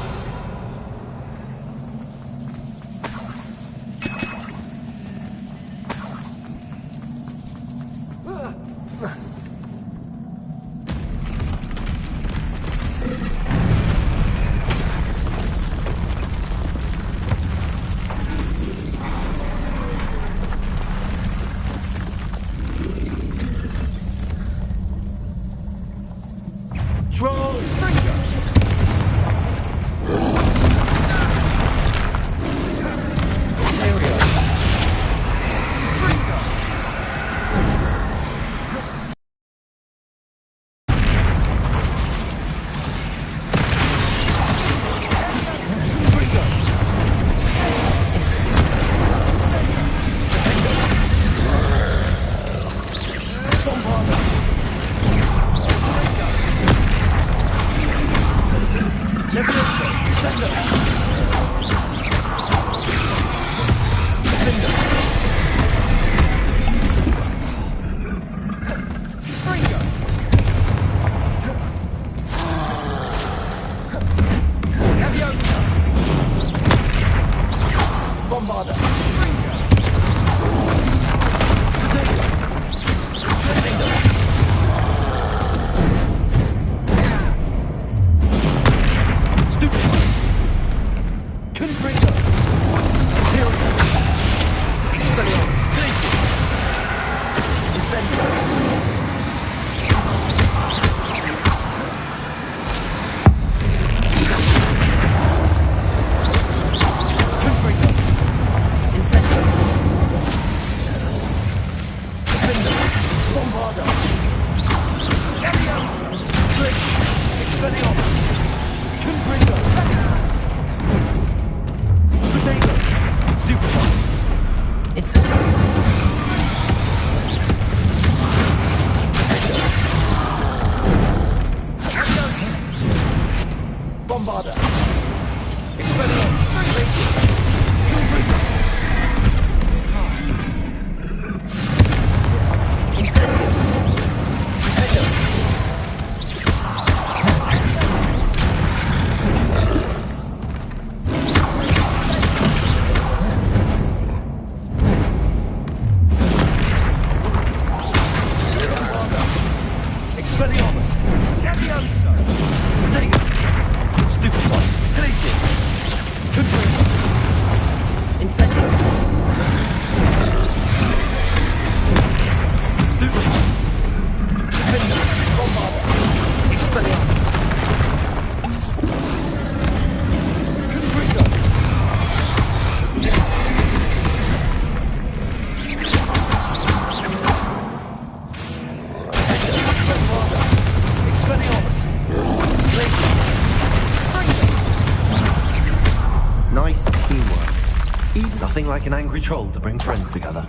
Nothing like an angry troll to bring friends together.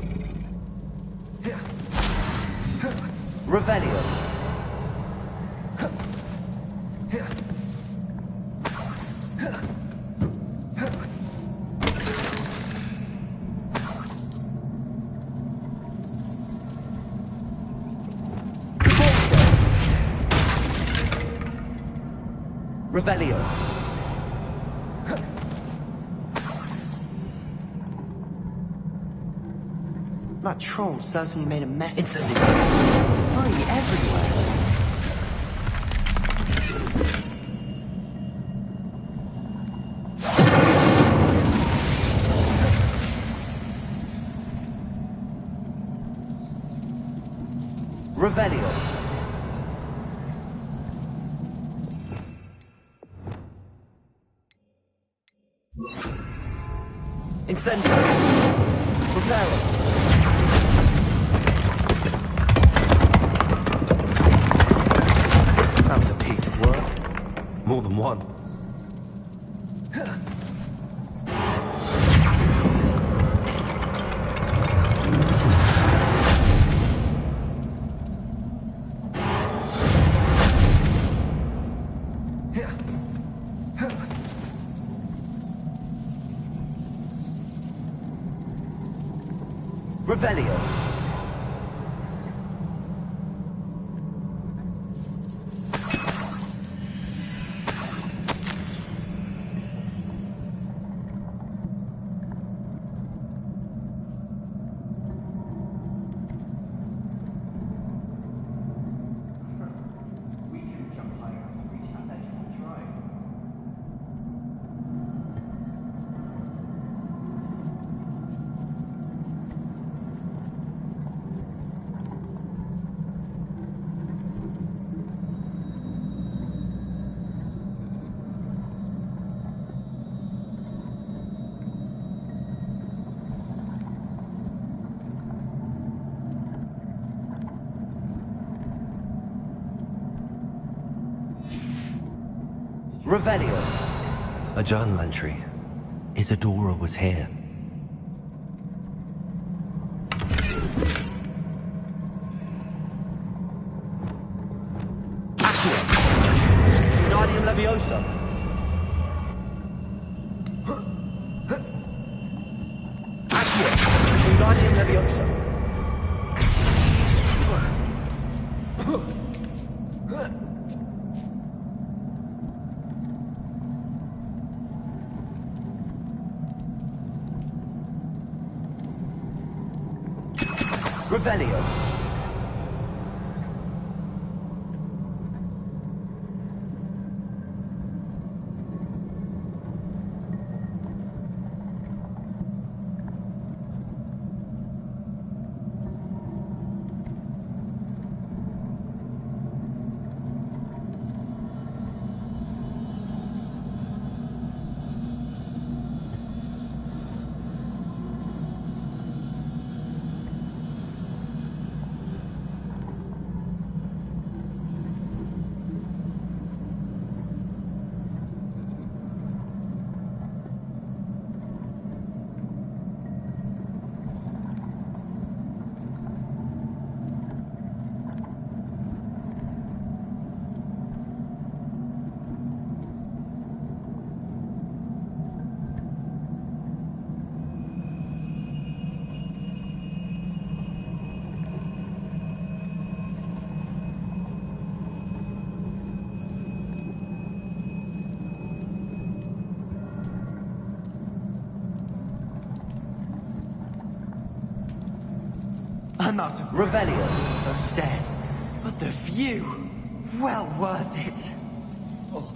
Revelio. Revelio. That troll certainly made a mess of it. Debris everywhere. Revelio. Incendio. Preparo. That was a piece of work. More than one. Revelio. Revelio. A journal entry. Isadora was here. Accio. Wingardium Leviosa. Accio. Wingardium Leviosa. Revelio. I'm out of Revelio. those stairs, but the view, well worth it. Oh.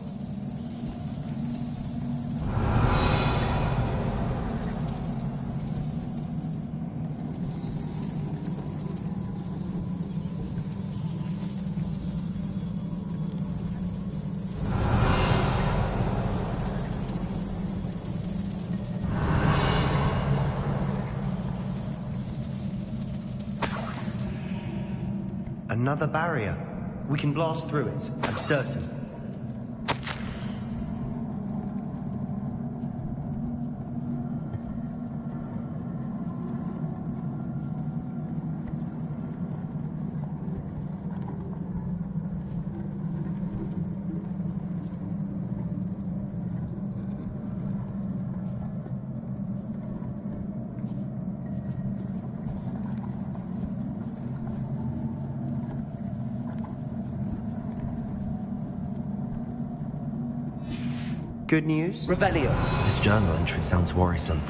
Another barrier. We can blast through it, I'm certain. good news? Revelio. This journal entry sounds worrisome.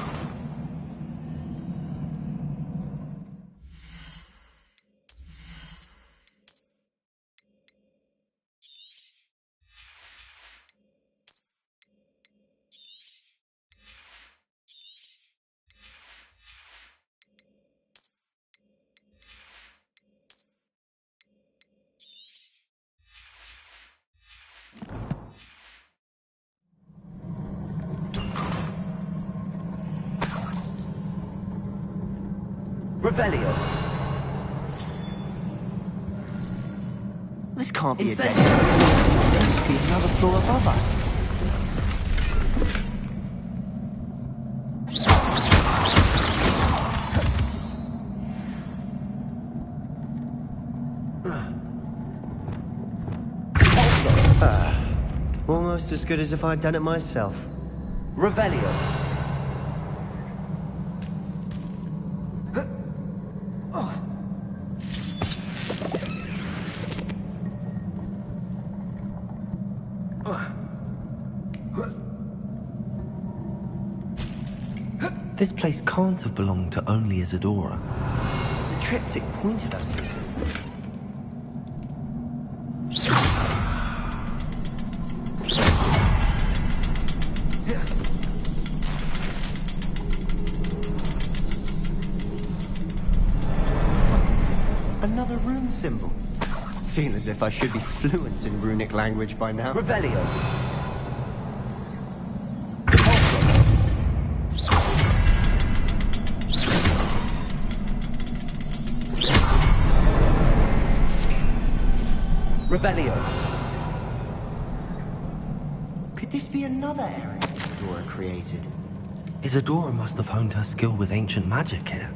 Revelio. This can't be a dead end. There must be another floor above us. Almost as good as if I'd done it myself. Revelio. This place can't have belonged to only Isadora. The triptych pointed us here. Another rune symbol. Feel as if I should be fluent in runic language by now. Revelio. Revelio. Could this be another area Isadora created? Isadora must have honed her skill with ancient magic here.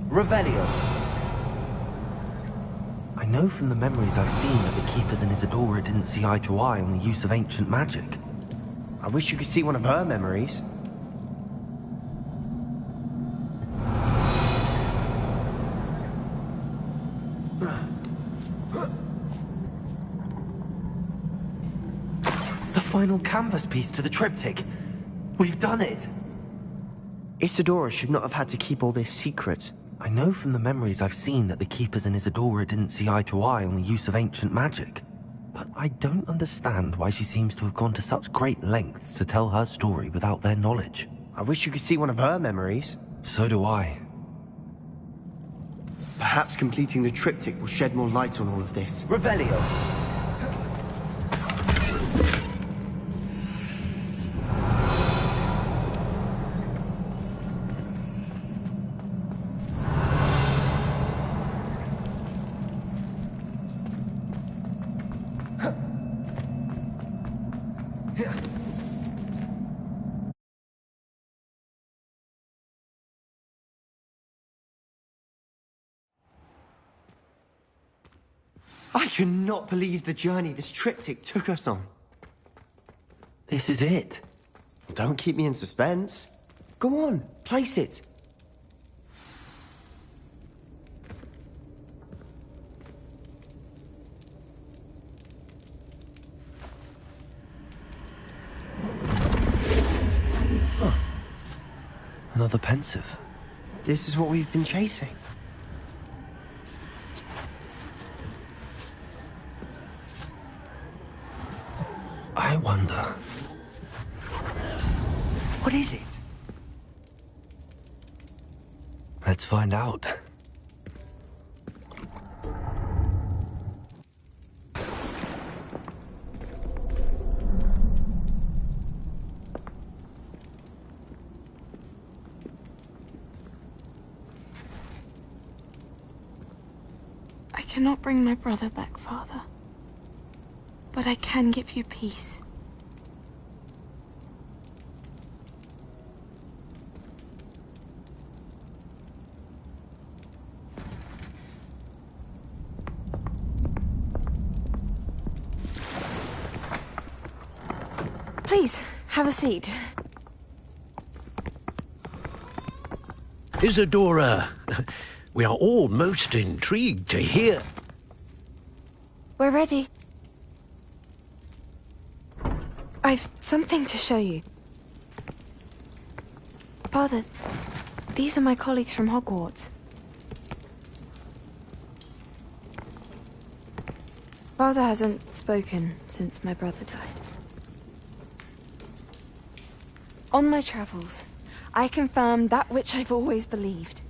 Revelio. I know from the memories I've seen that the Keepers and Isadora didn't see eye to eye on the use of ancient magic. I wish you could see one of her memories. The final canvas piece to the triptych. We've done it! Isadora should not have had to keep all this secret. I know from the memories I've seen that the Keepers and Isadora didn't see eye to eye on the use of ancient magic. But I don't understand why she seems to have gone to such great lengths to tell her story without their knowledge. I wish you could see one of her memories. So do I. Perhaps completing the triptych will shed more light on all of this. Revelio. I cannot believe the journey this triptych took us on. This is it. Don't keep me in suspense. Go on, place it. Huh. Another pensive. This is what we've been chasing. I wonder... What is it? Let's find out. cannot bring my brother back, Father. But I can give you peace. Please, have a seat. Isadora, we are all most intrigued to hear. We're ready. I've something to show you. Father, these are my colleagues from Hogwarts. Father hasn't spoken since my brother died. On my travels, I confirmed that which I've always believed.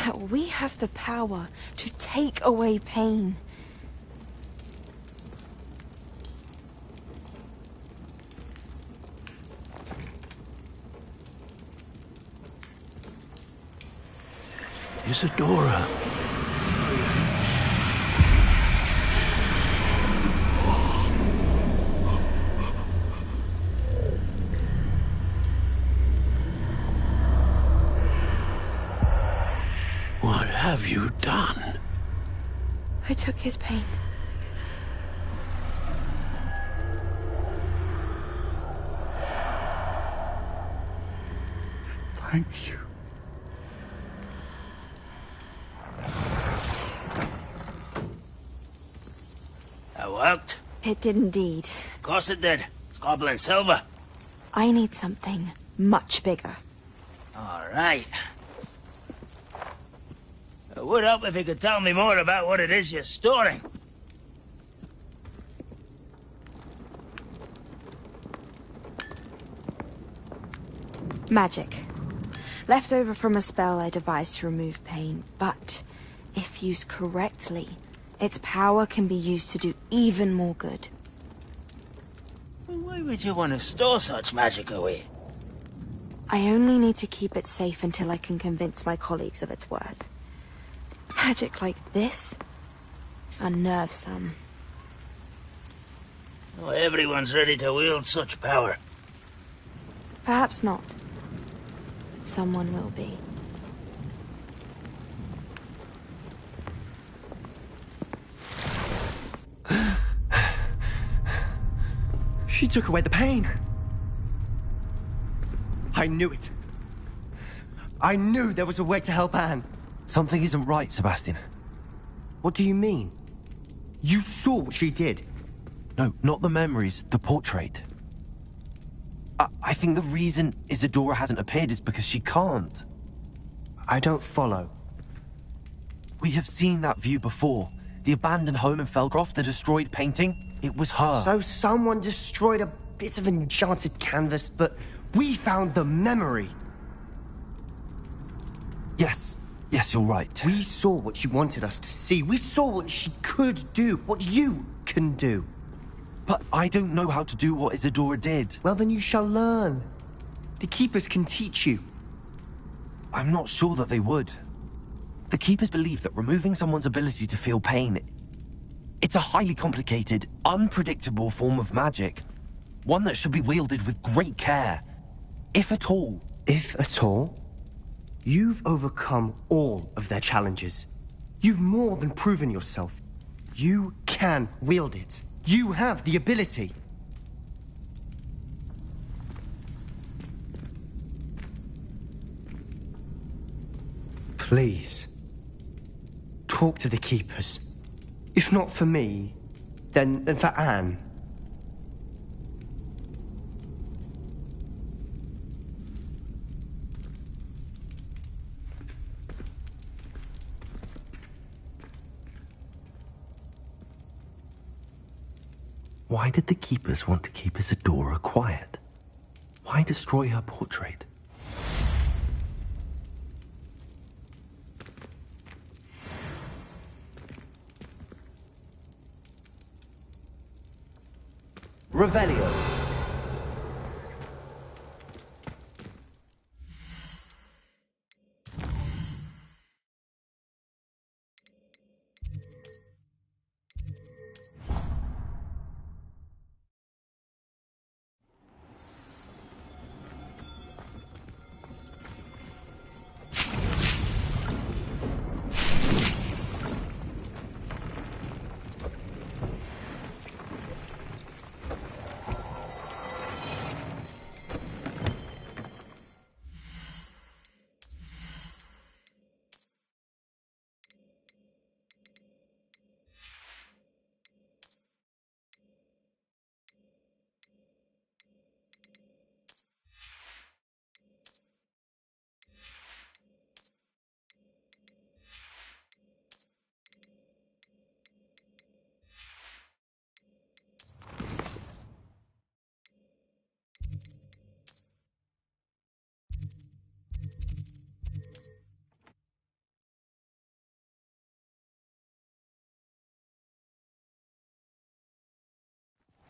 That we have the power to take away pain. Isadora. What have you done? I took his pain. Thank you. That worked? It did indeed. Of course it did. It's goblin silver. I need something much bigger. All right. It would help if you could tell me more about what it is you're storing. Magic. Left over from a spell I devised to remove pain, but if used correctly, its power can be used to do even more good. Why would you want to store such magic away? I only need to keep it safe until I can convince my colleagues of its worth. Magic like this unnerves some. Not everyone's ready to wield such power. Perhaps not. But someone will be. She took away the pain. I knew it. I knew there was a way to help Anne. Something isn't right, Sebastian. What do you mean? You saw what she did. No, not the memories, the portrait. I think the reason Isadora hasn't appeared is because she can't. I don't follow. We have seen that view before. The abandoned home in Felcroft, the destroyed painting. It was her. So someone destroyed a bit of enchanted canvas, but we found the memory. Yes. Yes, you're right. We saw what she wanted us to see. We saw what she could do, what you can do. But I don't know how to do what Isadora did. Well, then you shall learn. The Keepers can teach you. I'm not sure that they would. The Keepers believe that removing someone's ability to feel pain, it's a highly complicated, unpredictable form of magic. One that should be wielded with great care. If at all. If at all? You've overcome all of their challenges. You've more than proven yourself. You can wield it. You have the ability. Please, talk to the Keepers. If not for me, then for Anne. Why did the Keepers want to keep Isadora quiet? Why destroy her portrait? Revelio.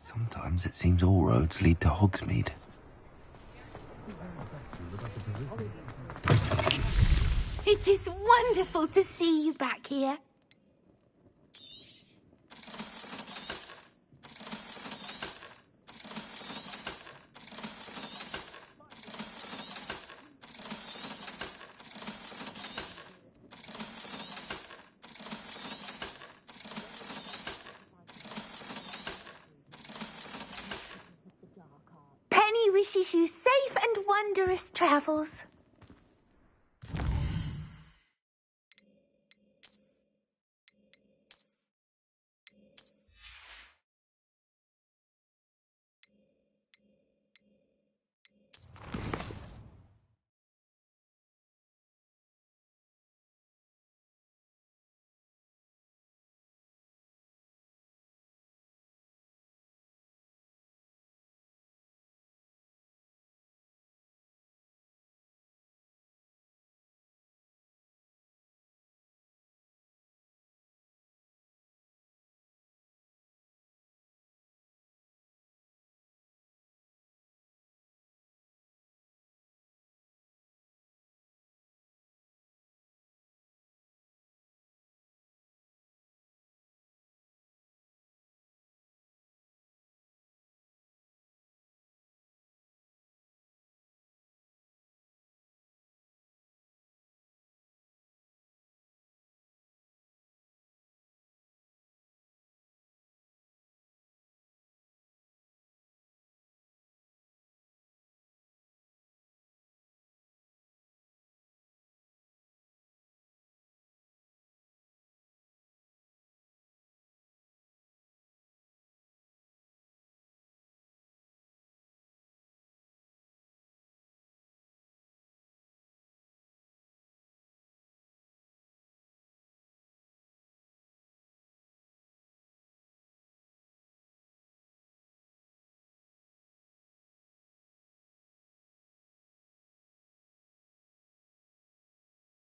Sometimes it seems all roads lead to Hogsmeade. It is wonderful to see you back here. Penny wishes you safe and wondrous travels.